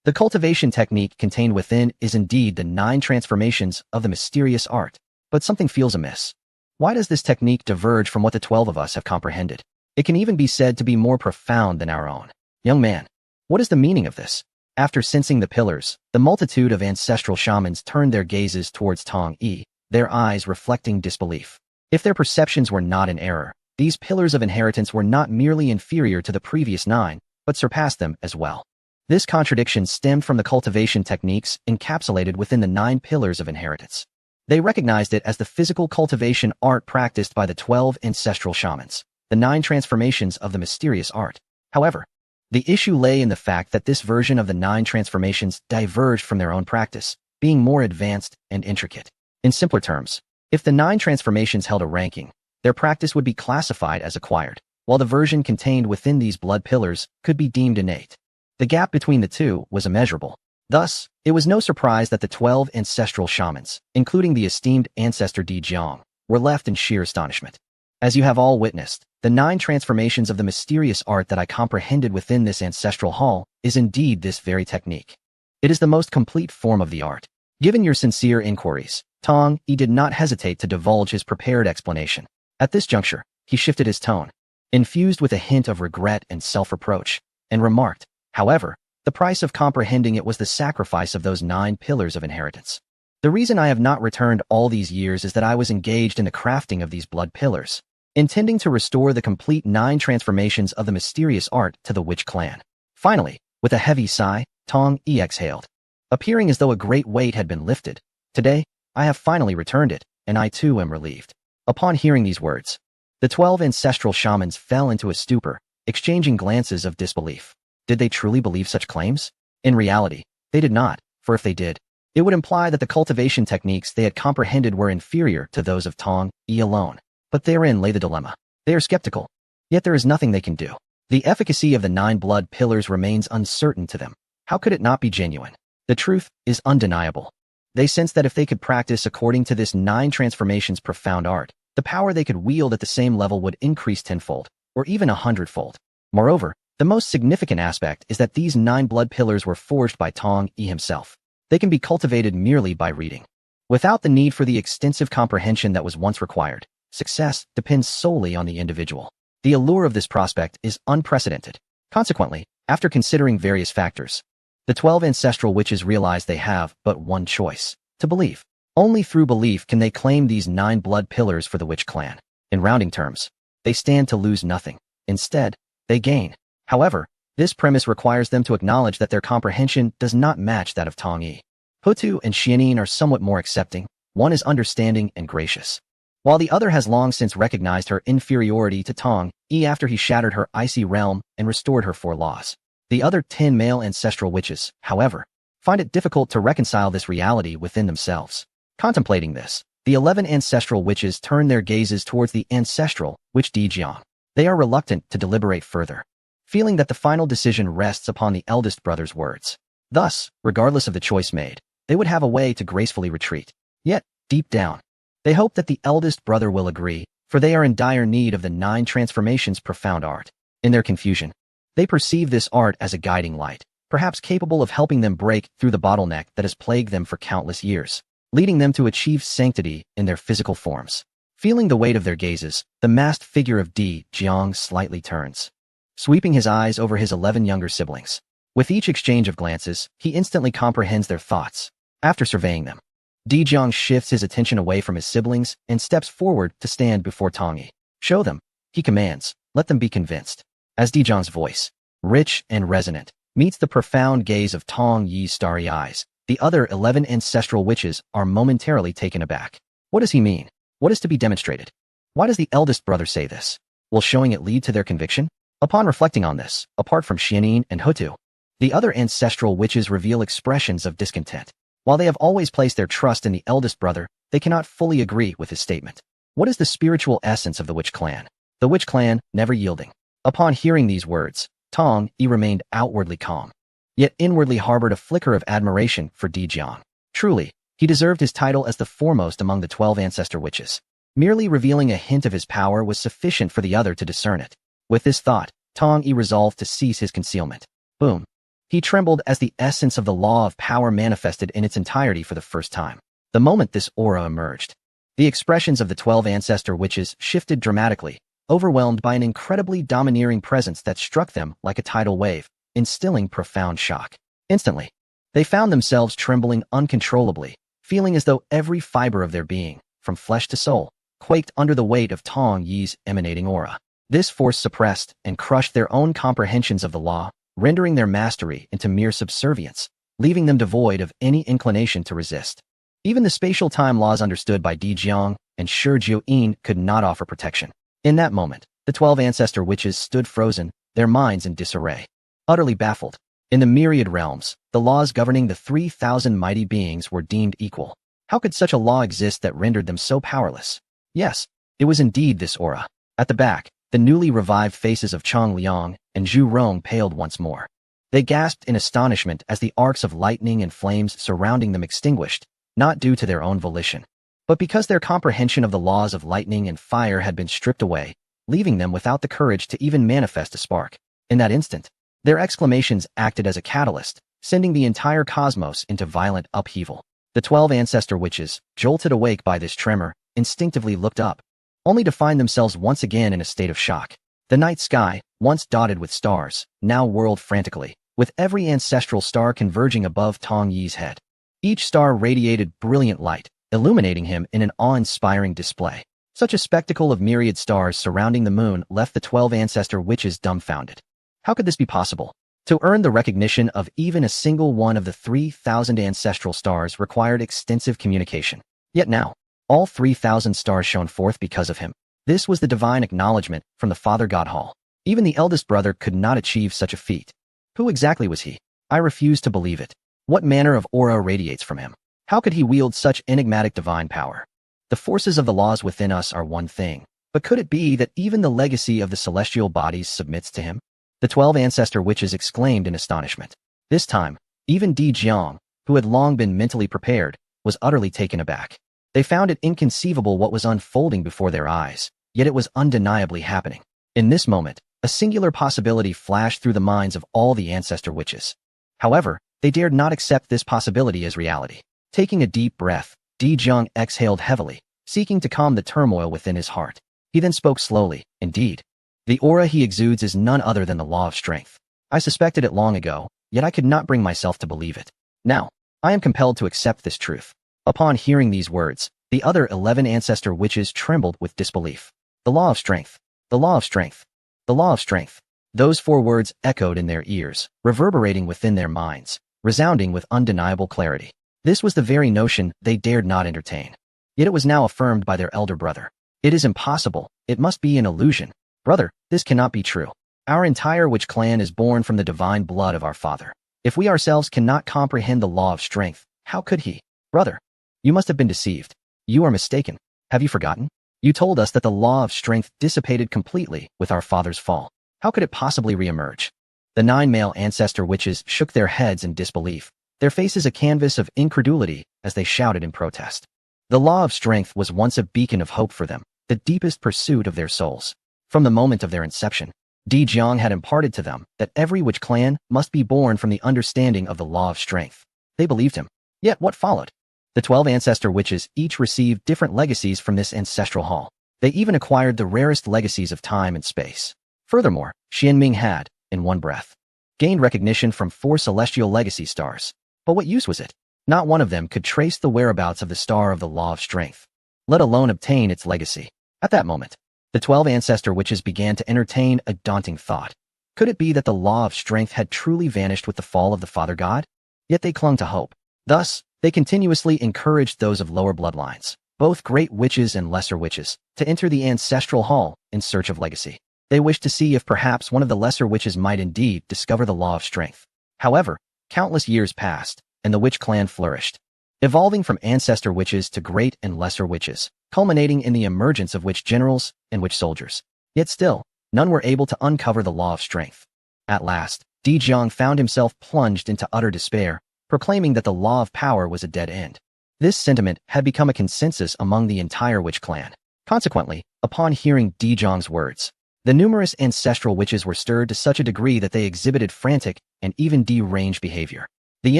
The cultivation technique contained within is indeed the 9 transformations of the mysterious art, but something feels amiss. Why does this technique diverge from what the 12 of us have comprehended? It can even be said to be more profound than our own. Young man, what is the meaning of this?" After sensing the pillars, the multitude of ancestral shamans turned their gazes towards Tong Yi, their eyes reflecting disbelief. If their perceptions were not in error, these pillars of inheritance were not merely inferior to the previous 9, but surpassed them as well. This contradiction stemmed from the cultivation techniques encapsulated within the 9 pillars of inheritance. They recognized it as the physical cultivation art practiced by the 12 ancestral shamans, the 9 transformations of the mysterious art. However, The issue lay in the fact that this version of the 9 transformations diverged from their own practice, being more advanced and intricate. In simpler terms, if the 9 transformations held a ranking, their practice would be classified as acquired, while the version contained within these blood pillars could be deemed innate. The gap between the two was immeasurable. Thus, it was no surprise that the 12 ancestral shamans, including the esteemed ancestor Di Jiang, were left in sheer astonishment. As you have all witnessed, the 9 transformations of the mysterious art that I comprehended within this ancestral hall is indeed this very technique. It is the most complete form of the art. Given your sincere inquiries, Tong Yi did not hesitate to divulge his prepared explanation. At this juncture, he shifted his tone, infused with a hint of regret and self-reproach, and remarked, however, the price of comprehending it was the sacrifice of those 9 pillars of inheritance. The reason I have not returned all these years is that I was engaged in the crafting of these blood pillars, intending to restore the complete 9 transformations of the mysterious art to the Witch clan. Finally, with a heavy sigh, Tong Yi exhaled, appearing as though a great weight had been lifted. Today, I have finally returned it, and I too am relieved. Upon hearing these words, the 12 ancestral shamans fell into a stupor, exchanging glances of disbelief. Did they truly believe such claims? In reality, they did not, for if they did, it would imply that the cultivation techniques they had comprehended were inferior to those of Tong Yi alone. But therein lay the dilemma. They are skeptical, yet there is nothing they can do. The efficacy of the 9 blood pillars remains uncertain to them. How could it not be genuine? The truth is undeniable. They sense that if they could practice according to this 9 transformations profound art, the power they could wield at the same level would increase tenfold, or even 100-fold. Moreover, the most significant aspect is that these 9 blood pillars were forged by Tong Yi himself. They can be cultivated merely by reading. Without the need for the extensive comprehension that was once required, success depends solely on the individual. The allure of this prospect is unprecedented. Consequently, after considering various factors, the 12 ancestral witches realize they have but one choice: to believe. Only through belief can they claim these 9 blood pillars for the Witch clan. In rounding terms, they stand to lose nothing. Instead, they gain. However, this premise requires them to acknowledge that their comprehension does not match that of Tong Yi. Hutu and Xianin are somewhat more accepting. One is understanding and gracious, while the other has long since recognized her inferiority to Tong Yi after he shattered her icy realm and restored her 4 laws. The other 10 male ancestral witches, however, find it difficult to reconcile this reality within themselves. Contemplating this, the 11 ancestral witches turn their gazes towards the ancestral witch Di Jiang. They are reluctant to deliberate further, feeling that the final decision rests upon the eldest brother's words. Thus, regardless of the choice made, they would have a way to gracefully retreat. Yet, deep down, they hope that the eldest brother will agree, for they are in dire need of the 9 transformations' profound art. In their confusion, they perceive this art as a guiding light, perhaps capable of helping them break through the bottleneck that has plagued them for countless years, leading them to achieve sanctity in their physical forms. Feeling the weight of their gazes, the masked figure of Di Jiang slightly turns, sweeping his eyes over his 11 younger siblings. With each exchange of glances, he instantly comprehends their thoughts. After surveying them, Di Jiang shifts his attention away from his siblings and steps forward to stand before Tong Yi. Show them, he commands, let them be convinced. As Di Jiang's voice, rich and resonant, meets the profound gaze of Tong Yi's starry eyes, the other 11 ancestral witches are momentarily taken aback. What does he mean? What is to be demonstrated? Why does the eldest brother say this? Will showing it lead to their conviction? Upon reflecting on this, apart from Xianin and Hutu, the other ancestral witches reveal expressions of discontent. While they have always placed their trust in the eldest brother, they cannot fully agree with his statement. What is the spiritual essence of the Witch clan? The Witch clan, never yielding. Upon hearing these words, Tong Yi remained outwardly calm, yet inwardly harbored a flicker of admiration for Di Jiang. Truly, he deserved his title as the foremost among the 12 ancestor witches. Merely revealing a hint of his power was sufficient for the other to discern it. With this thought, Tong Yi resolved to cease his concealment. Boom. He trembled as the essence of the law of power manifested in its entirety for the first time. The moment this aura emerged, the expressions of the 12 ancestor witches shifted dramatically, overwhelmed by an incredibly domineering presence that struck them like a tidal wave, instilling profound shock. Instantly, they found themselves trembling uncontrollably, feeling as though every fiber of their being, from flesh to soul, quaked under the weight of Tong Yi's emanating aura. This force suppressed and crushed their own comprehensions of the law, rendering their mastery into mere subservience, leaving them devoid of any inclination to resist. Even the spatial time laws understood by Di Jiang and Shi Jiuyin could not offer protection. In that moment, the 12 ancestor witches stood frozen, their minds in disarray. utterly baffled. In the myriad realms, the laws governing the 3,000 mighty beings were deemed equal. How could such a law exist that rendered them so powerless? Yes, it was indeed this aura. At the back, the newly revived faces of Chang Liang and Zhu Rong paled once more. They gasped in astonishment as the arcs of lightning and flames surrounding them extinguished, not due to their own volition, but because their comprehension of the laws of lightning and fire had been stripped away, leaving them without the courage to even manifest a spark. In that instant, their exclamations acted as a catalyst, sending the entire cosmos into violent upheaval. The 12 ancestor witches, jolted awake by this tremor, instinctively looked up, only to find themselves once again in a state of shock. The night sky, once dotted with stars, now whirled frantically, with every ancestral star converging above Tong Yi's head. Each star radiated brilliant light, illuminating him in an awe-inspiring display. Such a spectacle of myriad stars surrounding the moon left the 12 ancestor witches dumbfounded. How could this be possible? To earn the recognition of even a single one of the 3,000 ancestral stars required extensive communication. Yet now, all 3,000 stars shone forth because of him. This was the divine acknowledgement from the Father God Hall. Even the eldest brother could not achieve such a feat. Who exactly was he? I refuse to believe it. What manner of aura radiates from him? How could he wield such enigmatic divine power? The forces of the laws within us are one thing, but could it be that even the legacy of the celestial bodies submits to him? The 12 ancestor witches exclaimed in astonishment. This time, even Di Jiang, who had long been mentally prepared, was utterly taken aback. They found it inconceivable what was unfolding before their eyes, yet it was undeniably happening. In this moment, a singular possibility flashed through the minds of all the ancestor witches. However, they dared not accept this possibility as reality. Taking a deep breath, Di Jiang exhaled heavily, seeking to calm the turmoil within his heart. He then spoke slowly. Indeed, the aura he exudes is none other than the law of strength. I suspected it long ago, yet I could not bring myself to believe it. Now, I am compelled to accept this truth. Upon hearing these words, the other 11 ancestor witches trembled with disbelief. The law of strength. The law of strength. The law of strength. Those 4 words echoed in their ears, reverberating within their minds, resounding with undeniable clarity. This was the very notion they dared not entertain. Yet it was now affirmed by their elder brother. It is impossible. It must be an illusion. Brother, this cannot be true. Our entire witch clan is born from the divine blood of our father. If we ourselves cannot comprehend the law of strength, how could he? Brother, you must have been deceived. You are mistaken. Have you forgotten? You told us that the law of strength dissipated completely with our father's fall. How could it possibly reemerge? The 9 male ancestor witches shook their heads in disbelief, their faces a canvas of incredulity as they shouted in protest. The law of strength was once a beacon of hope for them, the deepest pursuit of their souls. From the moment of their inception, Di Jiang had imparted to them that every witch clan must be born from the understanding of the law of strength. They believed him. Yet what followed? The 12 ancestor witches each received different legacies from this ancestral hall. They even acquired the rarest legacies of time and space. Furthermore, Xianming had, in one breath, gained recognition from 4 celestial legacy stars. But what use was it? Not one of them could trace the whereabouts of the star of the law of strength, let alone obtain its legacy. At that moment, the 12 ancestor witches began to entertain a daunting thought. Could it be that the law of strength had truly vanished with the fall of the Father God? Yet they clung to hope. Thus, they continuously encouraged those of lower bloodlines, both great witches and lesser witches, to enter the ancestral hall in search of legacy. They wished to see if perhaps one of the lesser witches might indeed discover the law of strength. However, countless years passed, and the witch clan flourished, evolving from ancestor witches to great and lesser witches, culminating in the emergence of witch generals and witch soldiers. Yet still, none were able to uncover the law of strength. At last, Di Jiang found himself plunged into utter despair, proclaiming that the law of power was a dead end. This sentiment had become a consensus among the entire witch clan. Consequently, upon hearing Di Jiang's words, the numerous ancestral witches were stirred to such a degree that they exhibited frantic and even deranged behavior. The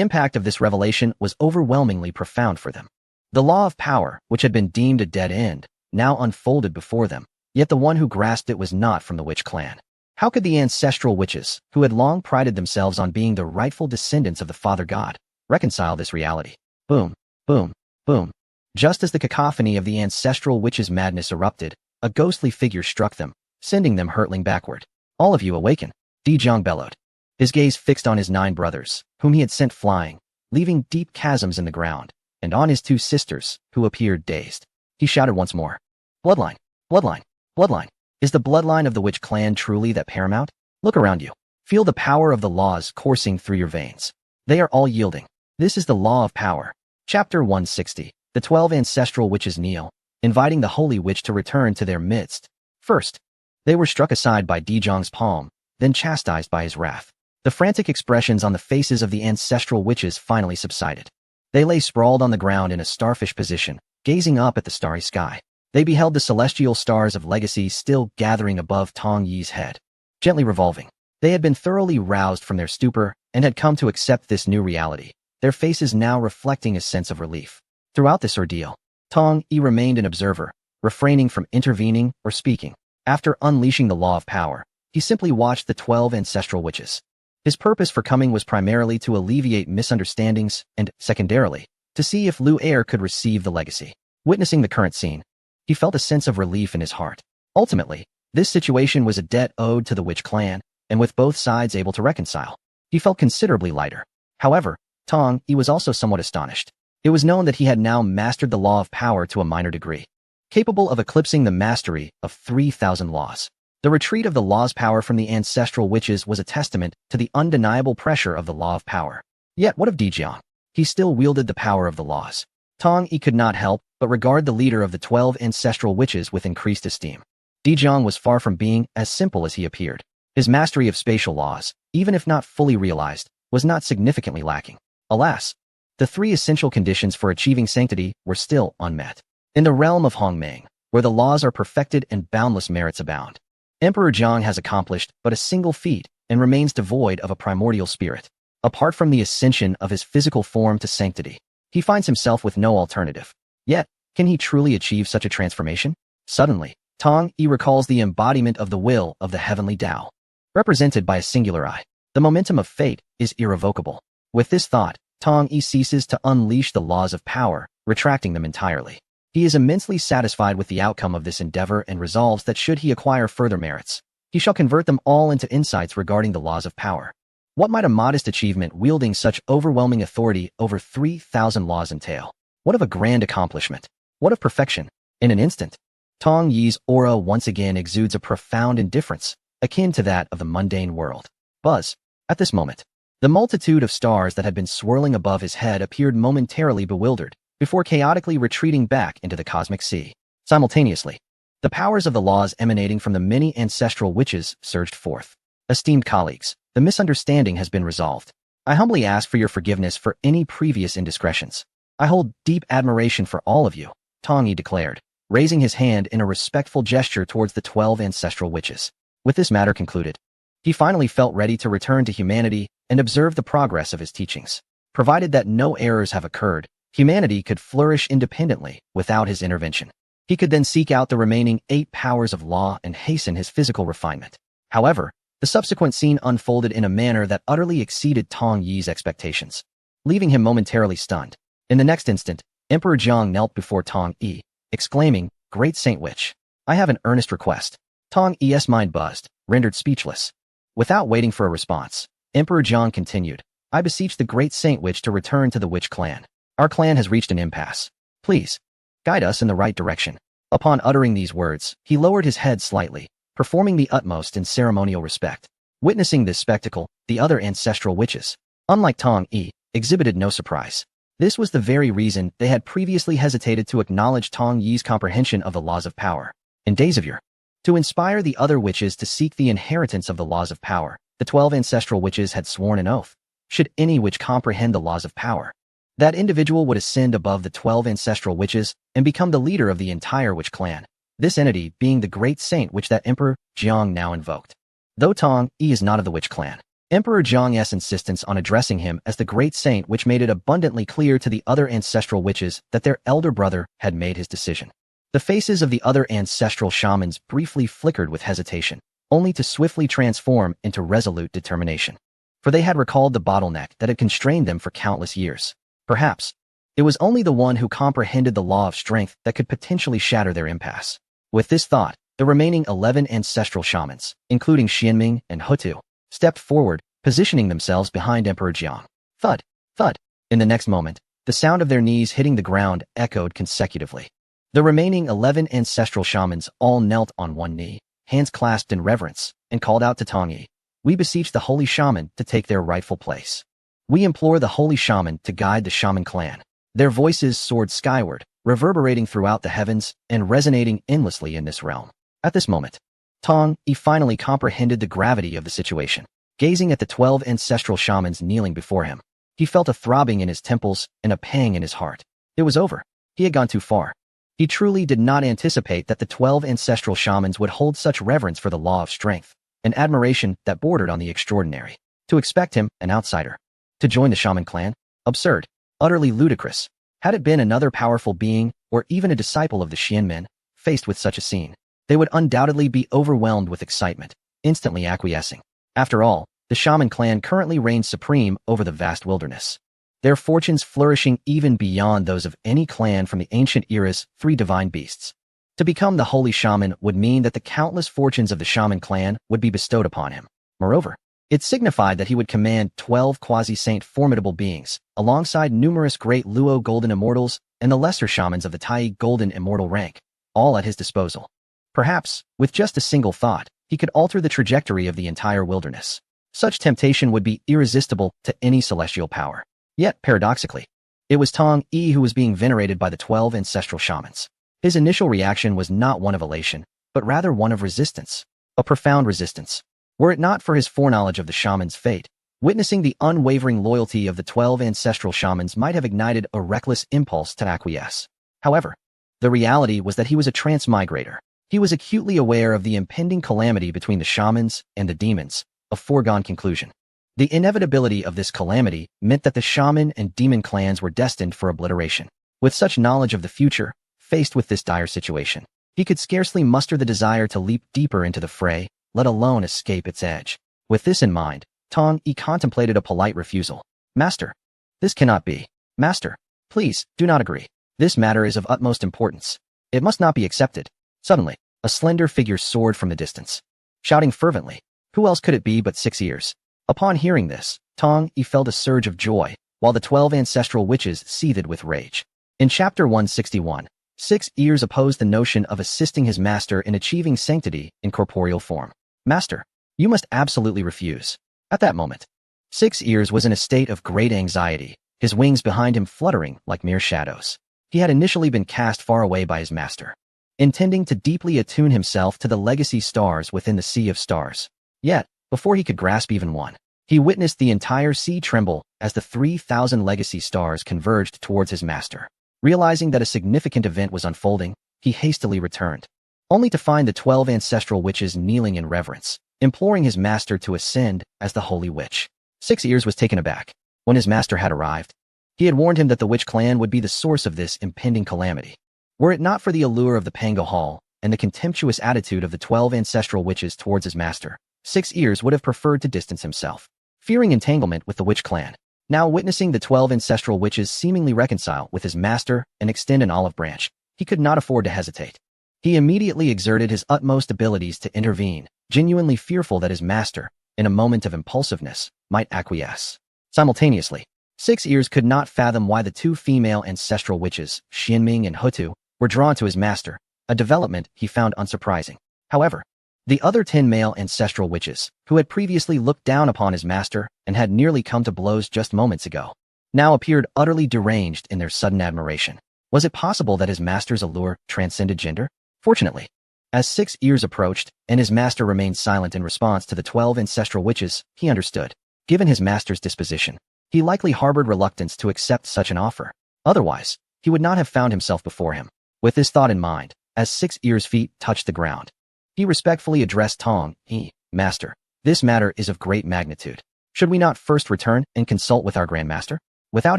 impact of this revelation was overwhelmingly profound for them. The law of power, which had been deemed a dead end, now unfolded before them, yet the one who grasped it was not from the witch clan. How could the ancestral witches, who had long prided themselves on being the rightful descendants of the Father God, reconcile this reality? Boom, boom, boom. Just as the cacophony of the ancestral witches' madness erupted, a ghostly figure struck them, sending them hurtling backward. All of you awaken, Di Jiang bellowed, his gaze fixed on his 9 brothers, whom he had sent flying, leaving deep chasms in the ground, and on his 2 sisters, who appeared dazed. He shouted once more, "Bloodline! Bloodline! Bloodline! Is the bloodline of the witch clan truly that paramount? Look around you. Feel the power of the laws coursing through your veins. They are all yielding. This is the law of power. Chapter 160. The 12 ancestral witches kneel, inviting the holy witch to return to their midst. First, they were struck aside by Dezhong's palm, then chastised by his wrath. The frantic expressions on the faces of the ancestral witches finally subsided. They lay sprawled on the ground in a starfish position, gazing up at the starry sky. They beheld the celestial stars of legacy still gathering above Tong Yi's head, gently revolving. They had been thoroughly roused from their stupor and had come to accept this new reality, their faces now reflecting a sense of relief. Throughout this ordeal, Tong Yi remained an observer, refraining from intervening or speaking. After unleashing the law of power, he simply watched the 12 ancestral witches. His purpose for coming was primarily to alleviate misunderstandings and, secondarily, to see if Lu Er could receive the legacy. Witnessing the current scene, he felt a sense of relief in his heart. Ultimately, this situation was a debt owed to the witch clan, and with both sides able to reconcile, he felt considerably lighter. However, Tong Yi was also somewhat astonished. It was known that he had now mastered the law of power to a minor degree, capable of eclipsing the mastery of 3,000 laws. The retreat of the law's power from the ancestral witches was a testament to the undeniable pressure of the law of power. Yet what of Dejiang? He still wielded the power of the laws. Tong Yi could not help but regard the leader of the 12 ancestral witches with increased esteem. Dejiang was far from being as simple as he appeared. His mastery of spatial laws, even if not fully realized, was not significantly lacking. Alas, the three essential conditions for achieving sanctity were still unmet. In the realm of Hongmeng, where the laws are perfected and boundless merits abound, Emperor Jiang has accomplished but a single feat and remains devoid of a primordial spirit. Apart from the ascension of his physical form to sanctity, he finds himself with no alternative. Yet, can he truly achieve such a transformation? Suddenly, Tong Yi recalls the embodiment of the will of the heavenly Tao, represented by a singular eye. The momentum of fate is irrevocable. With this thought, Tong Yi ceases to unleash the laws of power, retracting them entirely. He is immensely satisfied with the outcome of this endeavor and resolves that should he acquire further merits, he shall convert them all into insights regarding the laws of power. What might a modest achievement wielding such overwhelming authority over 3,000 laws entail? What of a grand accomplishment? What of perfection? In an instant, Tong Yi's aura once again exudes a profound indifference, akin to that of the mundane world. Buzz. At this moment, the multitude of stars that had been swirling above his head appeared momentarily bewildered, before chaotically retreating back into the cosmic sea. Simultaneously, the powers of the laws emanating from the many ancestral witches surged forth. Esteemed colleagues, the misunderstanding has been resolved. I humbly ask for your forgiveness for any previous indiscretions. I hold deep admiration for all of you, Tong Yi declared, raising his hand in a respectful gesture towards the 12 ancestral witches. With this matter concluded, he finally felt ready to return to humanity and observe the progress of his teachings. Provided that no errors have occurred, humanity could flourish independently without his intervention. He could then seek out the remaining 8 powers of law and hasten his physical refinement. However, the subsequent scene unfolded in a manner that utterly exceeded Tong Yi's expectations, leaving him momentarily stunned. In the next instant, Emperor Jiang knelt before Tong Yi, exclaiming, "Great Saint Witch, I have an earnest request." Tong Yi's mind buzzed, rendered speechless. Without waiting for a response, Emperor Jiang continued, "I beseech the Great Saint Witch to return to the Witch clan. Our clan has reached an impasse. Please, guide us in the right direction." Upon uttering these words, he lowered his head slightly, performing the utmost in ceremonial respect. Witnessing this spectacle, the other ancestral witches, unlike Tong Yi, exhibited no surprise. This was the very reason they had previously hesitated to acknowledge Tong Yi's comprehension of the laws of power. In days of yore, to inspire the other witches to seek the inheritance of the laws of power, the 12 ancestral witches had sworn an oath. Should any witch comprehend the laws of power, that individual would ascend above the 12 ancestral witches and become the leader of the entire witch clan, this entity being the great saint which that Emperor Jiang now invoked. Though Tong Yi is not of the witch clan, Emperor Jiang's insistence on addressing him as the great saint which made it abundantly clear to the other ancestral witches that their elder brother had made his decision. The faces of the other ancestral shamans briefly flickered with hesitation, only to swiftly transform into resolute determination. For they had recalled the bottleneck that had constrained them for countless years. Perhaps, it was only the one who comprehended the law of strength that could potentially shatter their impasse. With this thought, the remaining 11 ancestral shamans, including Xianming and Hutu, stepped forward, positioning themselves behind Emperor Jiang. Thud, thud. In the next moment, the sound of their knees hitting the ground echoed consecutively. The remaining 11 ancestral shamans all knelt on one knee, hands clasped in reverence, and called out to Tong Yi. We beseech the holy shaman to take their rightful place. We implore the holy shaman to guide the shaman clan. Their voices soared skyward, reverberating throughout the heavens and resonating endlessly in this realm. At this moment, Tong Yi finally comprehended the gravity of the situation. Gazing at the 12 ancestral shamans kneeling before him, he felt a throbbing in his temples and a pang in his heart. It was over. He had gone too far. He truly did not anticipate that the 12 ancestral shamans would hold such reverence for the law of strength, an admiration that bordered on the extraordinary. To expect him, an outsider, to join the shaman clan? Absurd. Utterly ludicrous. Had it been another powerful being, or even a disciple of the Xianmen, faced with such a scene, they would undoubtedly be overwhelmed with excitement, instantly acquiescing. After all, the shaman clan currently reigns supreme over the vast wilderness, their fortunes flourishing even beyond those of any clan from the ancient era's 3 divine beasts. To become the holy shaman would mean that the countless fortunes of the shaman clan would be bestowed upon him. Moreover, it signified that he would command 12 quasi-saint formidable beings, alongside numerous great Luo golden immortals and the lesser shamans of the Tai golden immortal rank, all at his disposal. Perhaps, with just a single thought, he could alter the trajectory of the entire wilderness. Such temptation would be irresistible to any celestial power. Yet, paradoxically, it was Tong Yi who was being venerated by the 12 ancestral shamans. His initial reaction was not one of elation, but rather one of resistance. A profound resistance. Were it not for his foreknowledge of the shaman's fate, witnessing the unwavering loyalty of the 12 ancestral shamans might have ignited a reckless impulse to acquiesce. However, the reality was that he was a transmigrator. He was acutely aware of the impending calamity between the shamans and the demons, a foregone conclusion. The inevitability of this calamity meant that the shaman and demon clans were destined for obliteration. With such knowledge of the future, faced with this dire situation, he could scarcely muster the desire to leap deeper into the fray, let alone escape its edge. With this in mind, Tong Yi contemplated a polite refusal. Master, this cannot be. Master, please, do not agree. This matter is of utmost importance. It must not be accepted. Suddenly, a slender figure soared from the distance, shouting fervently. Who else could it be but 6 Ears? Upon hearing this, Tong Yi felt a surge of joy, while the 12 ancestral witches seethed with rage. In Chapter 161, 6 Ears opposed the notion of assisting his master in achieving sanctity in corporeal form. Master, you must absolutely refuse. At that moment, 6 Ears was in a state of great anxiety, his wings behind him fluttering like mere shadows. He had initially been cast far away by his master, intending to deeply attune himself to the legacy stars within the sea of stars. Yet, before he could grasp even one, he witnessed the entire sea tremble as the 3,000 legacy stars converged towards his master. Realizing that a significant event was unfolding, he hastily returned, only to find the 12 ancestral witches kneeling in reverence, imploring his master to ascend as the holy witch. 6 Ears was taken aback. When his master had arrived, he had warned him that the witch clan would be the source of this impending calamity. Were it not for the allure of the Pango Hall and the contemptuous attitude of the 12 ancestral witches towards his master, 6 Ears would have preferred to distance himself. Fearing entanglement with the witch clan, now witnessing the 12 ancestral witches seemingly reconcile with his master and extend an olive branch, he could not afford to hesitate. He immediately exerted his utmost abilities to intervene, genuinely fearful that his master, in a moment of impulsiveness, might acquiesce. Simultaneously, 6 Ears could not fathom why the 2 female ancestral witches, Xianming and Hutu, were drawn to his master, a development he found unsurprising. However, the other 10 male ancestral witches, who had previously looked down upon his master and had nearly come to blows just moments ago, now appeared utterly deranged in their sudden admiration. Was it possible that his master's allure transcended gender? Fortunately, as 6 Ears approached and his master remained silent in response to the 12 ancestral witches, he understood. Given his master's disposition, he likely harbored reluctance to accept such an offer. Otherwise, he would not have found himself before him. With this thought in mind, as 6 Ears' feet touched the ground, he respectfully addressed Tong Yi. Master, this matter is of great magnitude. Should we not first return and consult with our Grand Master? Without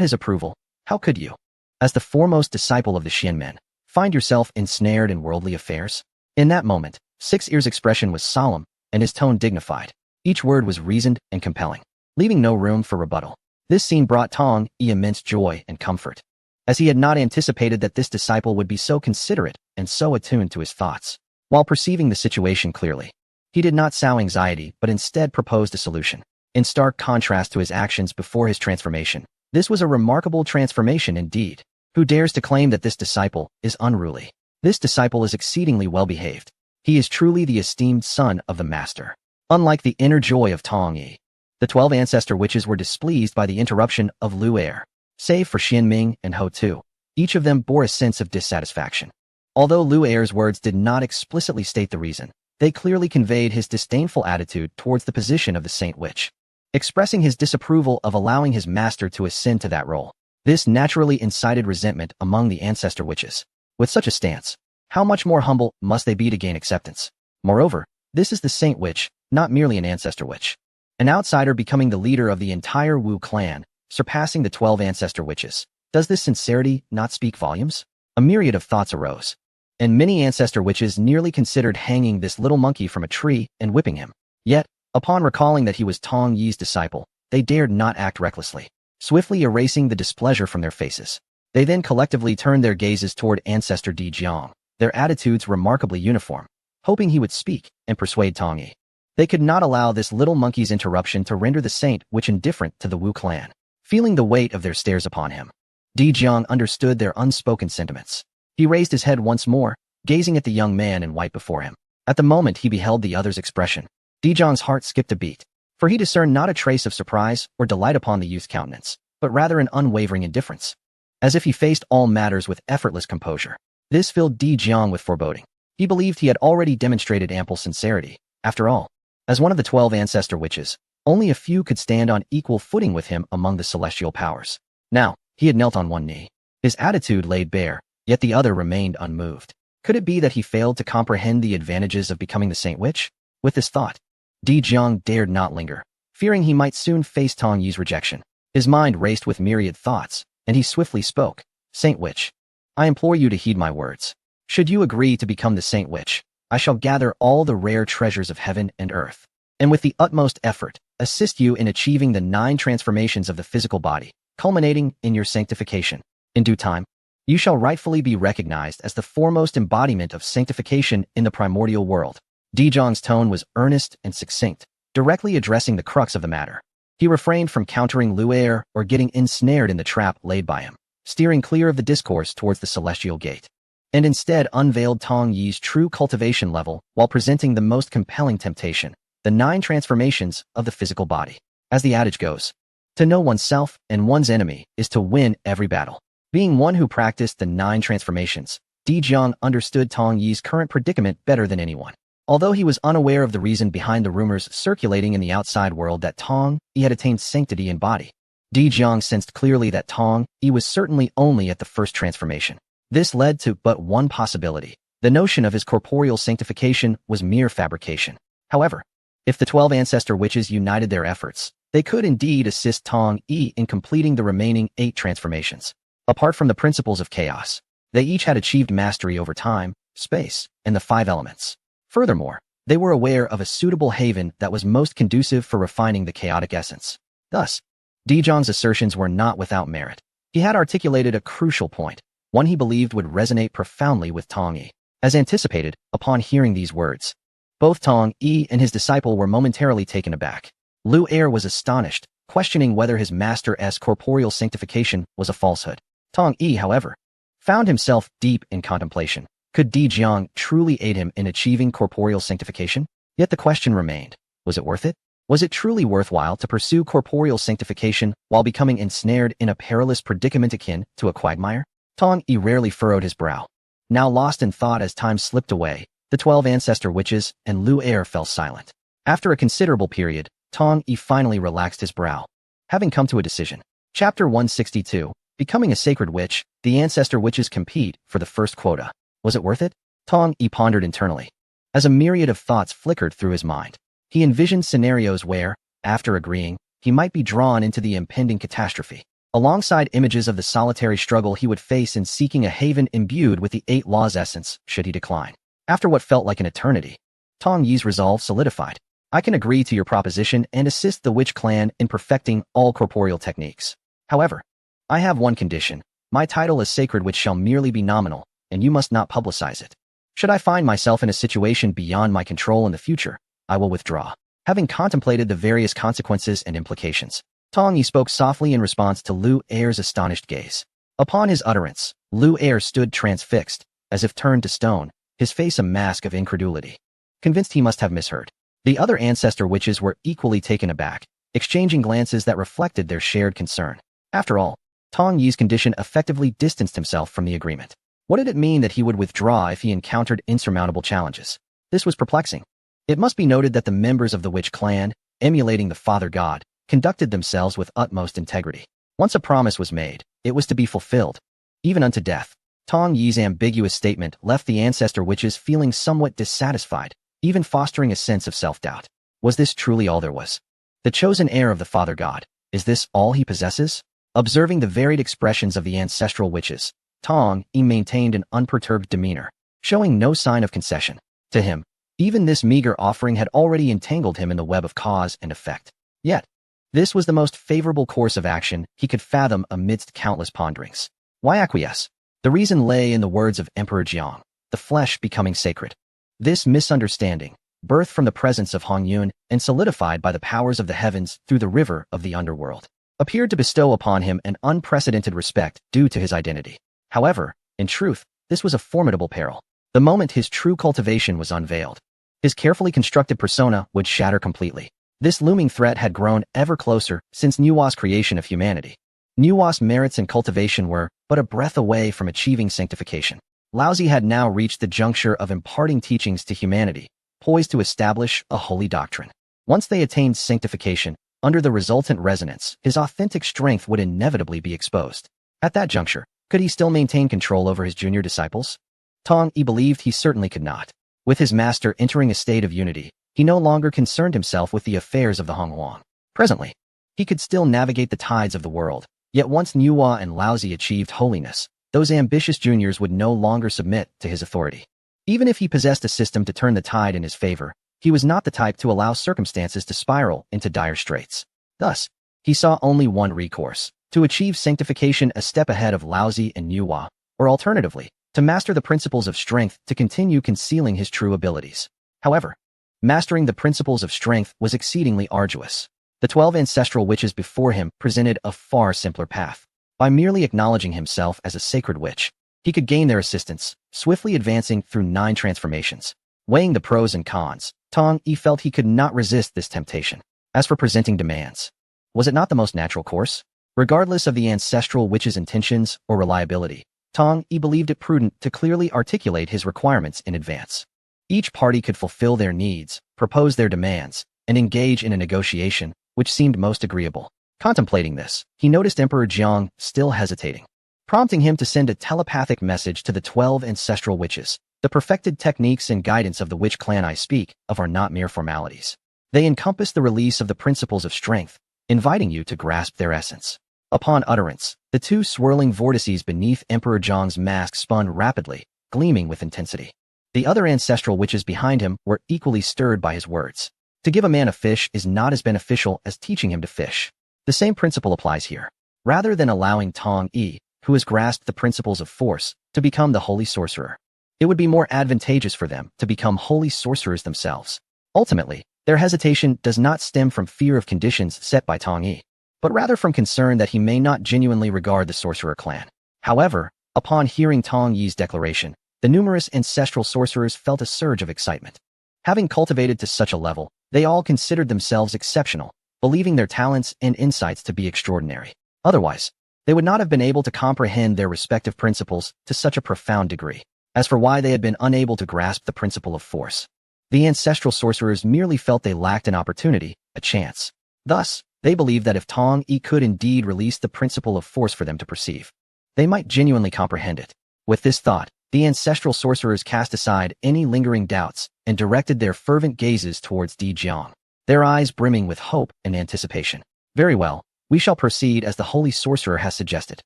his approval, how could you, as the foremost disciple of the Xianmen, find yourself ensnared in worldly affairs? In that moment, 6 Ears' expression was solemn and his tone dignified. Each word was reasoned and compelling, leaving no room for rebuttal. This scene brought Tong Yi immense joy and comfort, as he had not anticipated that this disciple would be so considerate and so attuned to his thoughts. While perceiving the situation clearly, he did not sow anxiety but instead proposed a solution. In stark contrast to his actions before his transformation, this was a remarkable transformation indeed. Who dares to claim that this disciple is unruly? This disciple is exceedingly well behaved. He is truly the esteemed son of the master. Unlike the inner joy of Tong Yi, the 12 ancestor witches were displeased by the interruption of Lu Er. Save for Xin Ming and Ho Tu, each of them bore a sense of dissatisfaction. Although Lu Er's words did not explicitly state the reason, they clearly conveyed his disdainful attitude towards the position of the Saint Witch, expressing his disapproval of allowing his master to ascend to that role. This naturally incited resentment among the ancestor witches. With such a stance, how much more humble must they be to gain acceptance? Moreover, this is the Saint Witch, not merely an ancestor witch. An outsider becoming the leader of the entire Wu clan, surpassing the 12 ancestor witches. Does this sincerity not speak volumes? A myriad of thoughts arose, and many ancestor witches nearly considered hanging this little monkey from a tree and whipping him. Yet, upon recalling that he was Tong Yi's disciple, they dared not act recklessly, swiftly erasing the displeasure from their faces. They then collectively turned their gazes toward Ancestor Di Jiang, their attitudes remarkably uniform, hoping he would speak and persuade Tong Yi. They could not allow this little monkey's interruption to render the Saint Witch indifferent to the Wu clan. Feeling the weight of their stares upon him, Di Jiang understood their unspoken sentiments. He raised his head once more, gazing at the young man in white before him. At the moment he beheld the other's expression, Di Jiang's heart skipped a beat, for he discerned not a trace of surprise or delight upon the youth's countenance, but rather an unwavering indifference, as if he faced all matters with effortless composure. This filled Di Jiang with foreboding. He believed he had already demonstrated ample sincerity. After all, as one of the 12 ancestor witches, only a few could stand on equal footing with him among the celestial powers. Now, he had knelt on one knee, his attitude laid bare, yet the other remained unmoved. Could it be that he failed to comprehend the advantages of becoming the Saint Witch? With this thought, Di Jiang dared not linger, fearing he might soon face Tong Yi's rejection. His mind raced with myriad thoughts, and he swiftly spoke. Saint Witch, I implore you to heed my words. Should you agree to become the Saint Witch, I shall gather all the rare treasures of heaven and earth, and with the utmost effort, assist you in achieving the 9 transformations of the physical body, culminating in your sanctification. In due time, you shall rightfully be recognized as the foremost embodiment of sanctification in the primordial world. Di Jiang's tone was earnest and succinct, directly addressing the crux of the matter. He refrained from countering Lu Er or getting ensnared in the trap laid by him, steering clear of the discourse towards the celestial gate, and instead unveiled Tong Yi's true cultivation level while presenting the most compelling temptation, the 9 transformations of the physical body. As the adage goes, to know oneself and one's enemy is to win every battle. Being one who practiced the 9 transformations, Di Jiang understood Tong Yi's current predicament better than anyone. Although he was unaware of the reason behind the rumors circulating in the outside world that Tong Yi had attained sanctity in body, Di Jiang sensed clearly that Tong Yi was certainly only at the first transformation. This led to but one possibility. The notion of his corporeal sanctification was mere fabrication. However, if the 12 ancestor witches united their efforts, they could indeed assist Tong Yi in completing the remaining 8 transformations. Apart from the principles of chaos, they each had achieved mastery over time, space, and the 5 elements. Furthermore, they were aware of a suitable haven that was most conducive for refining the chaotic essence. Thus, Di Jiang's assertions were not without merit. He had articulated a crucial point, one he believed would resonate profoundly with Tong Yi. As anticipated, upon hearing these words, both Tong Yi and his disciple were momentarily taken aback. Lu Er was astonished, questioning whether his master's corporeal sanctification was a falsehood. Tong Yi, however, found himself deep in contemplation. Could Di Jiang truly aid him in achieving corporeal sanctification? Yet the question remained, was it worth it? Was it truly worthwhile to pursue corporeal sanctification while becoming ensnared in a perilous predicament akin to a quagmire? Tong Yi rarely furrowed his brow. Now lost in thought as time slipped away, the 12 ancestor witches and Lu Er fell silent. After a considerable period, Tong Yi finally relaxed his brow, having come to a decision. Chapter 162, Becoming a Sacred Witch, the ancestor witches compete for the first quota. Was it worth it? Tong Yi pondered internally. As a myriad of thoughts flickered through his mind, he envisioned scenarios where, after agreeing, he might be drawn into the impending catastrophe, alongside images of the solitary struggle he would face in seeking a haven imbued with the 8 laws' essence should he decline. After what felt like an eternity, Tong Yi's resolve solidified. I can agree to your proposition and assist the witch clan in perfecting all corporeal techniques. However, I have one condition. My title as Sacred Witch shall merely be nominal, and you must not publicize it. Should I find myself in a situation beyond my control in the future, I will withdraw. Having contemplated the various consequences and implications, Tong Yi spoke softly in response to Lu Er's astonished gaze. Upon his utterance, Lu Er stood transfixed, as if turned to stone, his face a mask of incredulity. Convinced he must have misheard, The other ancestor witches were equally taken aback, exchanging glances that reflected their shared concern. After all, Tong Yi's condition effectively distanced himself from the agreement. What did it mean that he would withdraw if he encountered insurmountable challenges? This was perplexing. It must be noted that the members of the witch clan, emulating the father god, conducted themselves with utmost integrity. Once a promise was made, it was to be fulfilled, even unto death. Tong Yi's ambiguous statement left the ancestor witches feeling somewhat dissatisfied, even fostering a sense of self-doubt. Was this truly all there was? The chosen heir of the father god, is this all he possesses? Observing the varied expressions of the ancestral witches, Tong Yi maintained an unperturbed demeanor, showing no sign of concession. To him, even this meager offering had already entangled him in the web of cause and effect. Yet, this was the most favorable course of action he could fathom amidst countless ponderings. Why acquiesce? The reason lay in the words of Emperor Jiang, the flesh becoming sacred. This misunderstanding, birthed from the presence of Hong Yun and solidified by the powers of the heavens through the river of the underworld, appeared to bestow upon him an unprecedented respect due to his identity. However, in truth, this was a formidable peril. The moment his true cultivation was unveiled, his carefully constructed persona would shatter completely. This looming threat had grown ever closer since Nuwa's creation of humanity. Nuwa's merits and cultivation were but a breath away from achieving sanctification. Laozi had now reached the juncture of imparting teachings to humanity, poised to establish a holy doctrine. Once they attained sanctification, under the resultant resonance, his authentic strength would inevitably be exposed. At that juncture, could he still maintain control over his junior disciples? Tong Yi believed he certainly could not. With his master entering a state of unity, he no longer concerned himself with the affairs of the Hongwang. Presently, he could still navigate the tides of the world, yet once Nuwa and Laozi achieved holiness, those ambitious juniors would no longer submit to his authority. Even if he possessed a system to turn the tide in his favor, he was not the type to allow circumstances to spiral into dire straits. Thus, he saw only one recourse: to achieve sanctification a step ahead of Laozi and Nuwa, or alternatively, to master the principles of strength to continue concealing his true abilities. However, mastering the principles of strength was exceedingly arduous. The 12 ancestral witches before him presented a far simpler path. By merely acknowledging himself as a sacred witch, he could gain their assistance, swiftly advancing through 9 transformations. Weighing the pros and cons, Tong Yi felt he could not resist this temptation. As for presenting demands, was it not the most natural course? Regardless of the ancestral witch's intentions or reliability, Tong Yi believed it prudent to clearly articulate his requirements in advance. Each party could fulfill their needs, propose their demands, and engage in a negotiation which seemed most agreeable. Contemplating this, he noticed Emperor Jiang still hesitating, prompting him to send a telepathic message to the 12 ancestral witches. The perfected techniques and guidance of the witch clan I speak of are not mere formalities. They encompass the release of the principles of strength, inviting you to grasp their essence. Upon utterance, the 2 swirling vortices beneath Emperor Jiang's mask spun rapidly, gleaming with intensity. The other ancestral witches behind him were equally stirred by his words. To give a man a fish is not as beneficial as teaching him to fish. The same principle applies here. Rather than allowing Tong Yi, who has grasped the principles of force, to become the holy sorcerer, it would be more advantageous for them to become holy sorcerers themselves. Ultimately, their hesitation does not stem from fear of conditions set by Tong Yi, but rather from concern that he may not genuinely regard the sorcerer clan. However, upon hearing Tong Yi's declaration, the numerous ancestral sorcerers felt a surge of excitement. Having cultivated to such a level, they all considered themselves exceptional, believing their talents and insights to be extraordinary. Otherwise, they would not have been able to comprehend their respective principles to such a profound degree. As for why they had been unable to grasp the principle of force, the ancestral sorcerers merely felt they lacked an opportunity, a chance. Thus, they believed that if Tong Yi could indeed release the principle of force for them to perceive, they might genuinely comprehend it. With this thought, the ancestral sorcerers cast aside any lingering doubts and directed their fervent gazes towards Di Jiang, their eyes brimming with hope and anticipation. Very well, we shall proceed as the holy sorcerer has suggested.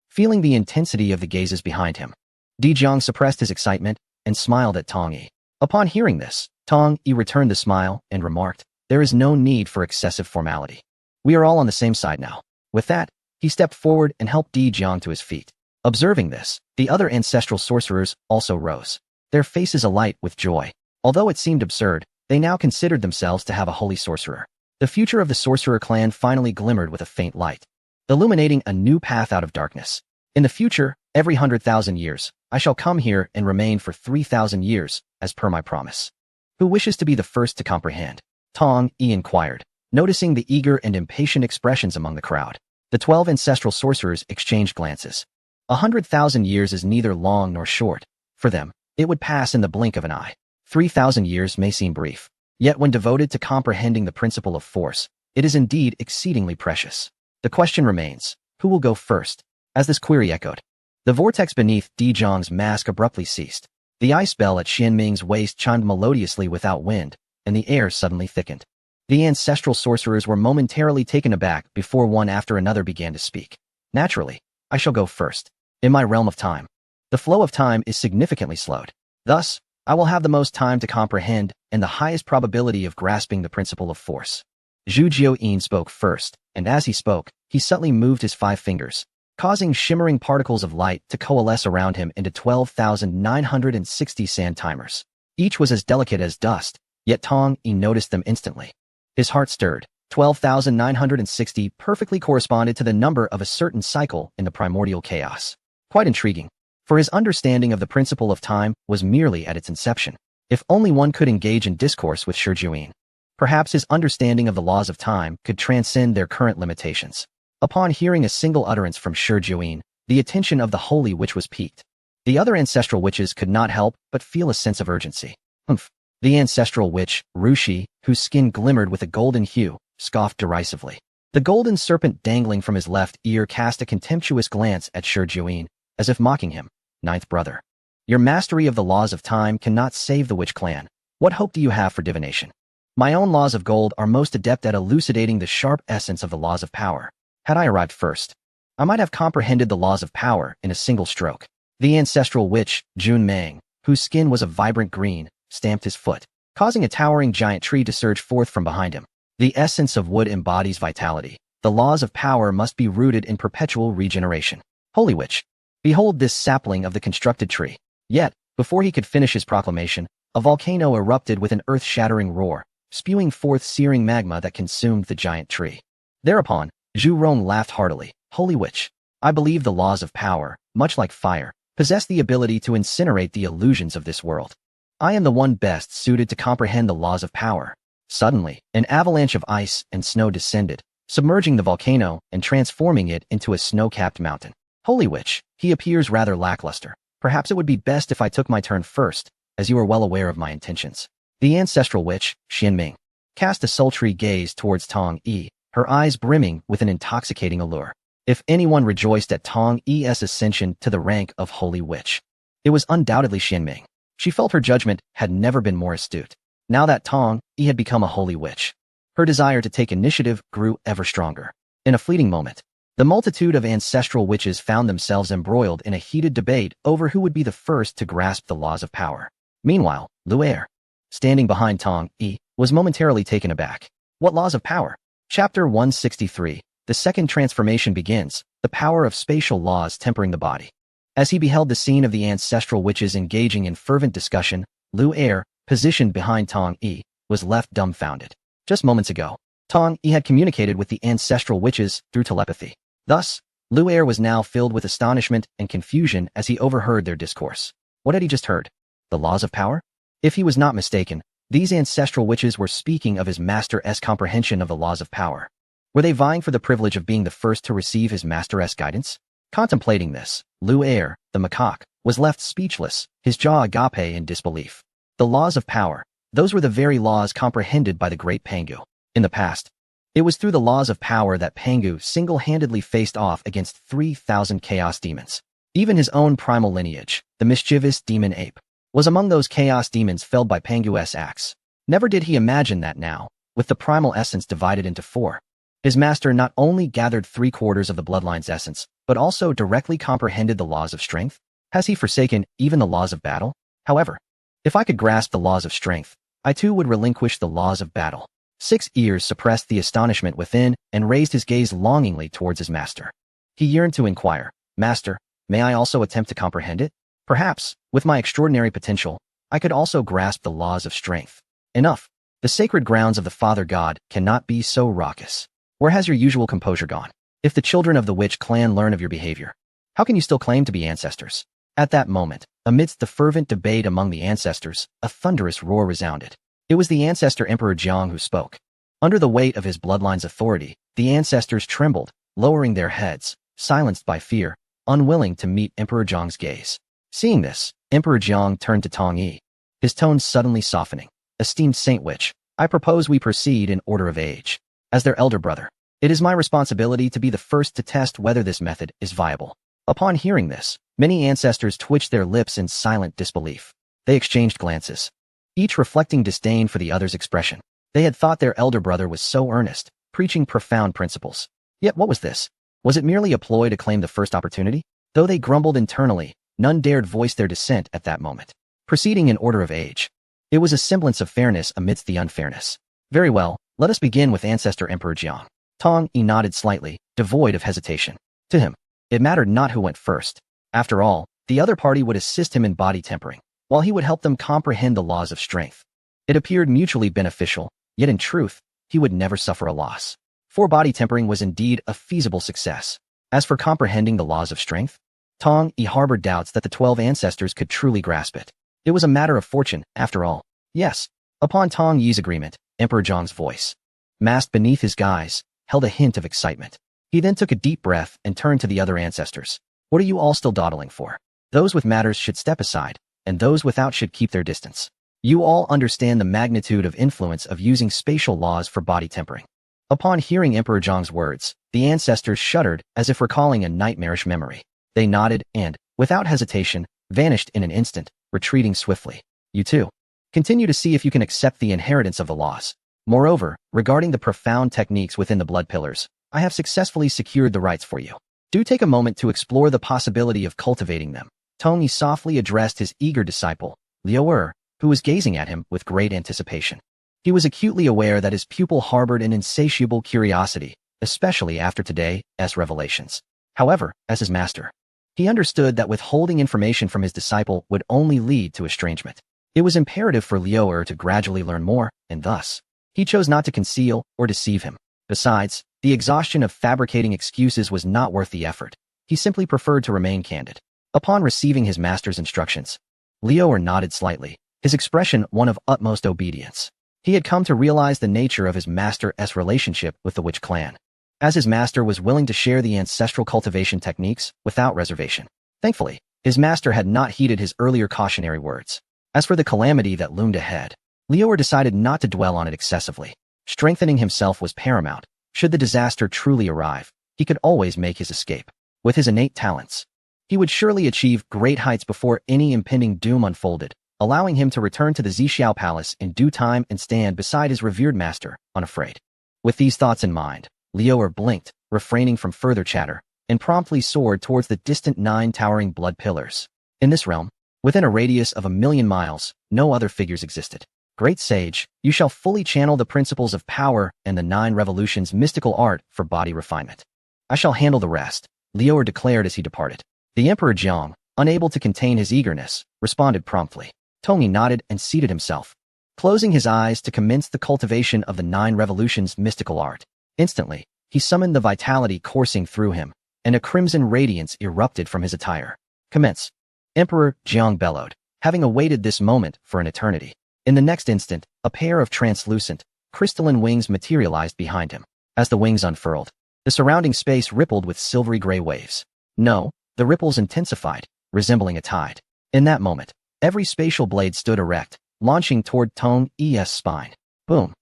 Feeling the intensity of the gazes behind him, Di Jiang suppressed his excitement and smiled at Tong Yi. Upon hearing this, Tong Yi returned the smile and remarked, "There is no need for excessive formality. We are all on the same side now." With that, he stepped forward and helped Di Jiang to his feet. Observing this, the other ancestral sorcerers also rose, their faces alight with joy. Although it seemed absurd, they now considered themselves to have a holy sorcerer. The future of the sorcerer clan finally glimmered with a faint light, illuminating a new path out of darkness. In the future, every 100,000 years, I shall come here and remain for 3,000 years, as per my promise. Who wishes to be the first to comprehend? Tong Yi inquired, noticing the eager and impatient expressions among the crowd. The 12 ancestral sorcerers exchanged glances. 100,000 years is neither long nor short. For them, it would pass in the blink of an eye. 3,000 years may seem brief. Yet when devoted to comprehending the principle of force, it is indeed exceedingly precious. The question remains, who will go first? As this query echoed, the vortex beneath Di Zhang's mask abruptly ceased. The ice bell at Xianming's waist chimed melodiously without wind, and the air suddenly thickened. The ancestral sorcerers were momentarily taken aback before one after another began to speak. Naturally, I shall go first. In my realm of time, the flow of time is significantly slowed. Thus, I will have the most time to comprehend and the highest probability of grasping the principle of force. Zhu Jiuyin spoke first, and as he spoke, he subtly moved his 5 fingers, causing shimmering particles of light to coalesce around him into 12,960 sand timers. Each was as delicate as dust, yet Tong Yi noticed them instantly. His heart stirred. 12,960 perfectly corresponded to the number of a certain cycle in the primordial chaos. Quite intriguing, for his understanding of the principle of time was merely at its inception. If only one could engage in discourse with Shi Juyin, perhaps his understanding of the laws of time could transcend their current limitations. Upon hearing a single utterance from Shi Juyin, the attention of the holy witch was piqued. The other ancestral witches could not help but feel a sense of urgency. Humph! The ancestral witch, Rushi, whose skin glimmered with a golden hue, scoffed derisively. The golden serpent dangling from his left ear cast a contemptuous glance at Shi Juyin, as if mocking him. Ninth brother, your mastery of the laws of time cannot save the witch clan. What hope do you have for divination? My own laws of gold are most adept at elucidating the sharp essence of the laws of power. Had I arrived first, I might have comprehended the laws of power in a single stroke. The ancestral witch, Jun Meng, whose skin was a vibrant green, stamped his foot, causing a towering giant tree to surge forth from behind him. The essence of wood embodies vitality. The laws of power must be rooted in perpetual regeneration. Holy witch, behold this sapling of the constructed tree. Yet, before he could finish his proclamation, a volcano erupted with an earth-shattering roar, spewing forth searing magma that consumed the giant tree. Thereupon, Zhu Rong laughed heartily. Holy witch, I believe the laws of power, much like fire, possess the ability to incinerate the illusions of this world. I am the one best suited to comprehend the laws of power. Suddenly, an avalanche of ice and snow descended, submerging the volcano and transforming it into a snow-capped mountain. Holy witch, he appears rather lackluster. Perhaps it would be best if I took my turn first, as you are well aware of my intentions. The ancestral witch, Xianming, cast a sultry gaze towards Tong Yi, her eyes brimming with an intoxicating allure. If anyone rejoiced at Tong Yi's ascension to the rank of Holy Witch, it was undoubtedly Xianming. She felt her judgment had never been more astute. Now that Tong Yi had become a Holy Witch, her desire to take initiative grew ever stronger. In a fleeting moment, the multitude of ancestral witches found themselves embroiled in a heated debate over who would be the first to grasp the laws of power. Meanwhile, Lu Er, standing behind Tong Yi, was momentarily taken aback. What laws of power? Chapter 163. The second transformation begins, the power of spatial laws tempering the body. As he beheld the scene of the ancestral witches engaging in fervent discussion, Lu Er, positioned behind Tong Yi, was left dumbfounded. Just moments ago, Tong Yi had communicated with the ancestral witches through telepathy. Thus, Lu Er was now filled with astonishment and confusion as he overheard their discourse. What had he just heard? The laws of power? If he was not mistaken, these ancestral witches were speaking of his master's comprehension of the laws of power. Were they vying for the privilege of being the first to receive his master's guidance? Contemplating this, Lu Er, the macaque, was left speechless, his jaw agape in disbelief. The laws of power, those were the very laws comprehended by the great Pangu. In the past, it was through the laws of power that Pangu single-handedly faced off against 3,000 chaos demons. Even his own primal lineage, the mischievous demon ape, was among those chaos demons felled by Pangu's axe. Never did he imagine that now, with the primal essence divided into 4, his master not only gathered 3/4 of the bloodline's essence, but also directly comprehended the laws of strength. Has he forsaken even the laws of battle? However, if I could grasp the laws of strength, I too would relinquish the laws of battle. 6 ears suppressed the astonishment within and raised his gaze longingly towards his master. He yearned to inquire, Master, may I also attempt to comprehend it? Perhaps, with my extraordinary potential, I could also grasp the laws of strength. Enough. The sacred grounds of the Father God cannot be so raucous. Where has your usual composure gone? If the children of the witch clan learn of your behavior, how can you still claim to be ancestors? At that moment, amidst the fervent debate among the ancestors, a thunderous roar resounded. It was the ancestor Emperor Jiang who spoke. Under the weight of his bloodline's authority, the ancestors trembled, lowering their heads, silenced by fear, unwilling to meet Emperor Jiang's gaze. Seeing this, Emperor Jiang turned to Tong Yi, his tone suddenly softening. Esteemed Saint Witch, I propose we proceed in order of age. As their elder brother, it is my responsibility to be the first to test whether this method is viable. Upon hearing this, many ancestors twitched their lips in silent disbelief. They exchanged glances, each reflecting disdain for the other's expression. They had thought their elder brother was so earnest, preaching profound principles. Yet what was this? Was it merely a ploy to claim the first opportunity? Though they grumbled internally, none dared voice their dissent at that moment. Proceeding in order of age. It was a semblance of fairness amidst the unfairness. Very well, let us begin with ancestor Emperor Jiang. Tong Yi nodded slightly, devoid of hesitation. To him, it mattered not who went first. After all, the other party would assist him in body tempering, while he would help them comprehend the laws of strength. It appeared mutually beneficial, yet in truth, he would never suffer a loss. For body tempering was indeed a feasible success. As for comprehending the laws of strength, Tong Yi harbored doubts that the 12 ancestors could truly grasp it. It was a matter of fortune, after all. Yes. Upon Tong Yi's agreement, Emperor Jiang's voice, masked beneath his guise, held a hint of excitement. He then took a deep breath and turned to the other ancestors. What are you all still dawdling for? Those with matters should step aside, and those without should keep their distance. You all understand the magnitude of influence of using spatial laws for body tempering. Upon hearing Emperor Jiang's words, the ancestors shuddered as if recalling a nightmarish memory. They nodded and, without hesitation, vanished in an instant, retreating swiftly. You too. Continue to see if you can accept the inheritance of the laws. Moreover, regarding the profound techniques within the blood pillars, I have successfully secured the rights for you. Do take a moment to explore the possibility of cultivating them. Tong Yi softly addressed his eager disciple, Liu Er, who was gazing at him with great anticipation. He was acutely aware that his pupil harbored an insatiable curiosity, especially after today's revelations. However, as his master, he understood that withholding information from his disciple would only lead to estrangement. It was imperative for Liu Er to gradually learn more, and thus, he chose not to conceal or deceive him. Besides, the exhaustion of fabricating excuses was not worth the effort. He simply preferred to remain candid. Upon receiving his master's instructions, Liu Er nodded slightly, his expression one of utmost obedience. He had come to realize the nature of his master's relationship with the Witch clan, as his master was willing to share the ancestral cultivation techniques without reservation. Thankfully, his master had not heeded his earlier cautionary words. As for the calamity that loomed ahead, Liu Er decided not to dwell on it excessively. Strengthening himself was paramount. Should the disaster truly arrive, he could always make his escape. With his innate talents, he would surely achieve great heights before any impending doom unfolded, allowing him to return to the Zixiao Palace in due time and stand beside his revered master, unafraid. With these thoughts in mind, Liu Er blinked, refraining from further chatter, and promptly soared towards the distant 9 towering blood pillars. In this realm, within a radius of 1,000,000 miles, no other figures existed. Great sage, you shall fully channel the principles of power and the 9 revolutions mystical art for body refinement. I shall handle the rest, Liu Er declared as he departed. The Emperor Jiang, unable to contain his eagerness, responded promptly. Tong Yi nodded and seated himself, closing his eyes to commence the cultivation of the 9 revolutions mystical art. Instantly, he summoned the vitality coursing through him, and a crimson radiance erupted from his attire. Commence. Emperor Jiang bellowed, having awaited this moment for an eternity. In the next instant, a pair of translucent, crystalline wings materialized behind him. As the wings unfurled, the surrounding space rippled with silvery gray waves. No, the ripples intensified, resembling a tide. In that moment, every spatial blade stood erect, launching toward Tong Yi's spine. Boom.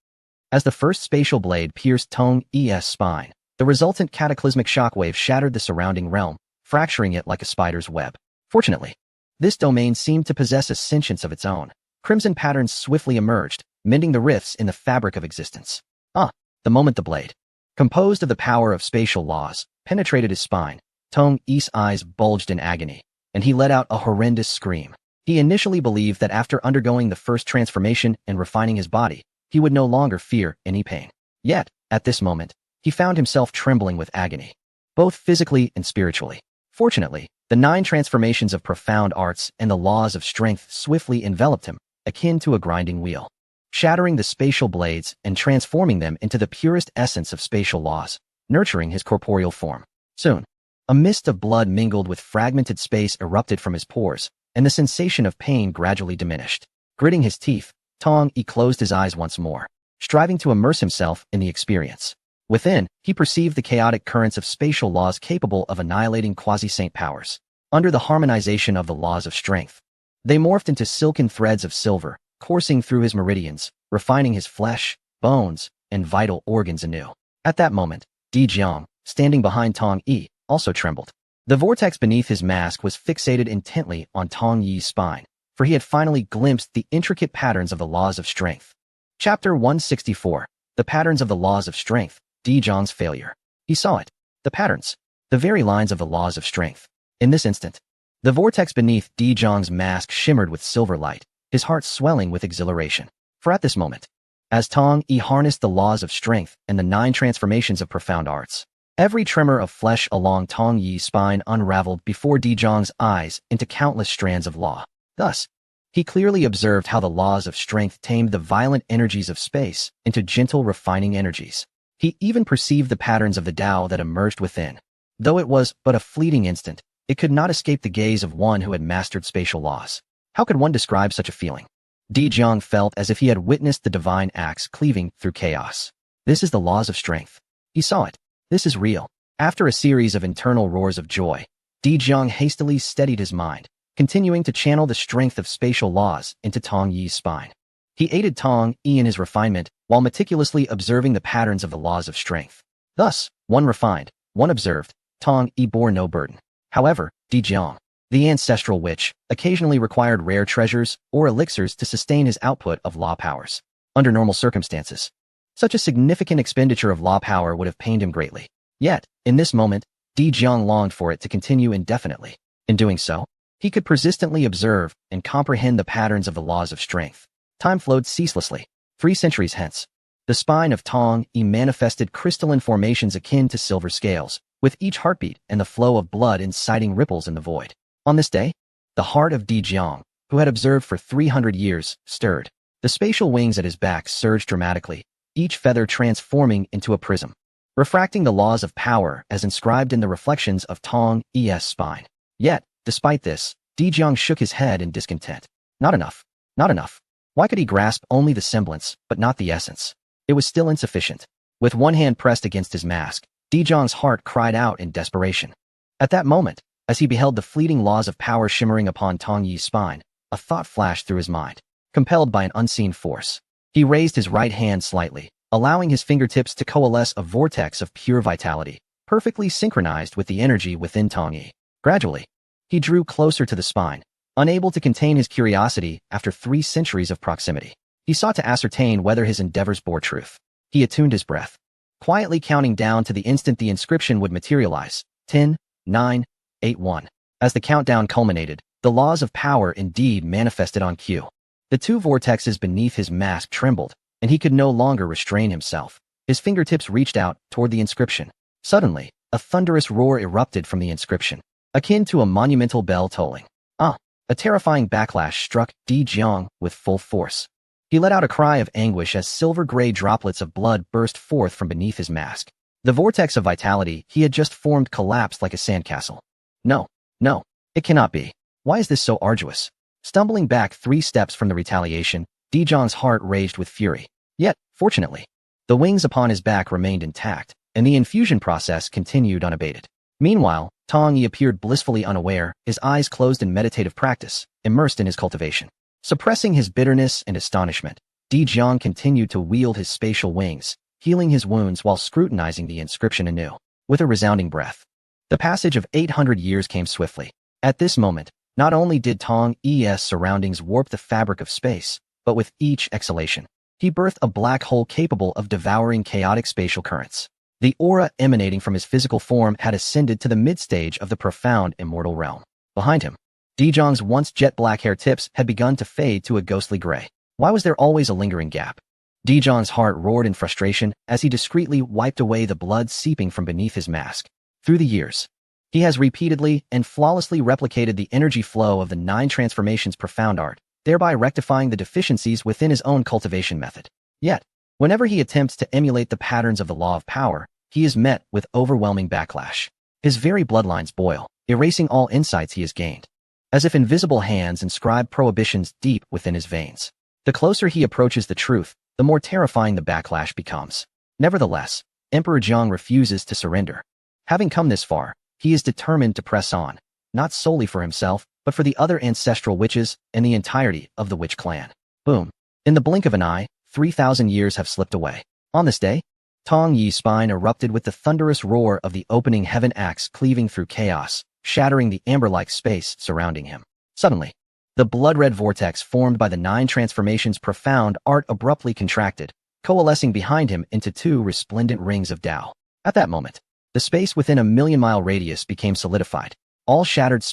As the first spatial blade pierced Tong Yi's spine, the resultant cataclysmic shockwave shattered the surrounding realm, fracturing it like a spider's web. Fortunately, this domain seemed to possess a sentience of its own. Crimson patterns swiftly emerged, mending the rifts in the fabric of existence. The moment the blade, composed of the power of spatial laws, penetrated his spine, Tong Yi's eyes bulged in agony, and he let out a horrendous scream. He initially believed that after undergoing the first transformation and refining his body, he would no longer fear any pain. Yet, at this moment, he found himself trembling with agony, both physically and spiritually. Fortunately, the 9 transformations of profound arts and the laws of strength swiftly enveloped him, akin to a grinding wheel, shattering the spatial blades and transforming them into the purest essence of spatial laws, nurturing his corporeal form. Soon, a mist of blood mingled with fragmented space erupted from his pores, and the sensation of pain gradually diminished. Gritting his teeth, Tong Yi closed his eyes once more, striving to immerse himself in the experience. Within, he perceived the chaotic currents of spatial laws capable of annihilating quasi-saint powers. Under the harmonization of the laws of strength, they morphed into silken threads of silver, coursing through his meridians, refining his flesh, bones, and vital organs anew. At that moment, Di Jiang, standing behind Tong Yi, also trembled. The vortex beneath his mask was fixated intently on Tong Yi's spine, for he had finally glimpsed the intricate patterns of the laws of strength. Chapter 164. The Patterns of the Laws of Strength, Di Jiang's Failure. He saw it. The patterns. The very lines of the laws of strength. In this instant, the vortex beneath Di Jiang's mask shimmered with silver light, his heart swelling with exhilaration. For at this moment, as Tong Yi harnessed the laws of strength and the 9 transformations of profound arts, every tremor of flesh along Tong Yi's spine unraveled before Di Jiang's eyes into countless strands of law. Thus, he clearly observed how the laws of strength tamed the violent energies of space into gentle, refining energies. He even perceived the patterns of the Tao that emerged within. Though it was but a fleeting instant, it could not escape the gaze of one who had mastered spatial laws. How could one describe such a feeling? Di Jiang felt as if he had witnessed the divine axe cleaving through chaos. This is the laws of strength. He saw it. This is real. After a series of internal roars of joy, Di Jiang hastily steadied his mind, continuing to channel the strength of spatial laws into Tong Yi's spine. He aided Tong Yi in his refinement while meticulously observing the patterns of the laws of strength. Thus, one refined, one observed, Tong Yi bore no burden. However, Di Jiang, the ancestral witch, occasionally required rare treasures or elixirs to sustain his output of law powers. Under normal circumstances, such a significant expenditure of law power would have pained him greatly. Yet, in this moment, Di Jiang longed for it to continue indefinitely. In doing so, he could persistently observe and comprehend the patterns of the laws of strength. Time flowed ceaselessly. 3 centuries hence, the spine of Tong Yi manifested crystalline formations akin to silver scales, with each heartbeat and the flow of blood inciting ripples in the void. On this day, the heart of Di Jiang, who had observed for 300 years, stirred. The spatial wings at his back surged dramatically, each feather transforming into a prism, refracting the laws of power as inscribed in the reflections of Tong Yi's spine. Yet, despite this, Di Jiang shook his head in discontent. Not enough. Not enough. Why could he grasp only the semblance, but not the essence? It was still insufficient. With one hand pressed against his mask, Di Jiang's heart cried out in desperation. At that moment, as he beheld the fleeting laws of power shimmering upon Tong Yi's spine, a thought flashed through his mind. Compelled by an unseen force, he raised his right hand slightly, allowing his fingertips to coalesce a vortex of pure vitality, perfectly synchronized with the energy within Tong Yi. Gradually, he drew closer to the spine, unable to contain his curiosity after 3 centuries of proximity. He sought to ascertain whether his endeavors bore truth. He attuned his breath, quietly counting down to the instant the inscription would materialize. 10, 9, 8, 1. As the countdown culminated, the laws of power indeed manifested on cue. The 2 vortexes beneath his mask trembled, and he could no longer restrain himself. His fingertips reached out toward the inscription. Suddenly, a thunderous roar erupted from the inscription, akin to a monumental bell tolling. A terrifying backlash struck Di Jiang with full force. He let out a cry of anguish as silver-gray droplets of blood burst forth from beneath his mask. The vortex of vitality he had just formed collapsed like a sandcastle. No, it cannot be. Why is this so arduous? Stumbling back 3 steps from the retaliation, Di Jiang's heart raged with fury. Yet, fortunately, the wings upon his back remained intact, and the infusion process continued unabated. Meanwhile, Tong Yi appeared blissfully unaware, his eyes closed in meditative practice, immersed in his cultivation. Suppressing his bitterness and astonishment, Di Jiang continued to wield his spatial wings, healing his wounds while scrutinizing the inscription anew. With a resounding breath, the passage of 800 years came swiftly. At this moment, not only did Tong Yi's surroundings warp the fabric of space, but with each exhalation, he birthed a black hole capable of devouring chaotic spatial currents. The aura emanating from his physical form had ascended to the mid-stage of the profound immortal realm. Behind him, Di Jiang's once jet-black hair tips had begun to fade to a ghostly gray. Why was there always a lingering gap? Di Jiang's heart roared in frustration as he discreetly wiped away the blood seeping from beneath his mask. Through the years, he has repeatedly and flawlessly replicated the energy flow of the 9 transformations profound art, thereby rectifying the deficiencies within his own cultivation method. Yet, whenever he attempts to emulate the patterns of the law of power, he is met with overwhelming backlash. His very bloodlines boil, erasing all insights he has gained, as if invisible hands inscribe prohibitions deep within his veins. The closer he approaches the truth, the more terrifying the backlash becomes. Nevertheless, Emperor Jiang refuses to surrender. Having come this far, he is determined to press on, not solely for himself, but for the other ancestral witches and the entirety of the witch clan. Boom. In the blink of an eye, 3,000 years have slipped away. On this day, Tong Yi's spine erupted with the thunderous roar of the opening heaven axe cleaving through chaos, shattering the amber-like space surrounding him. Suddenly, the blood-red vortex formed by the 9 transformations profound art abruptly contracted, coalescing behind him into 2 resplendent rings of Tao. At that moment, the space within a million-mile radius became solidified. All shattered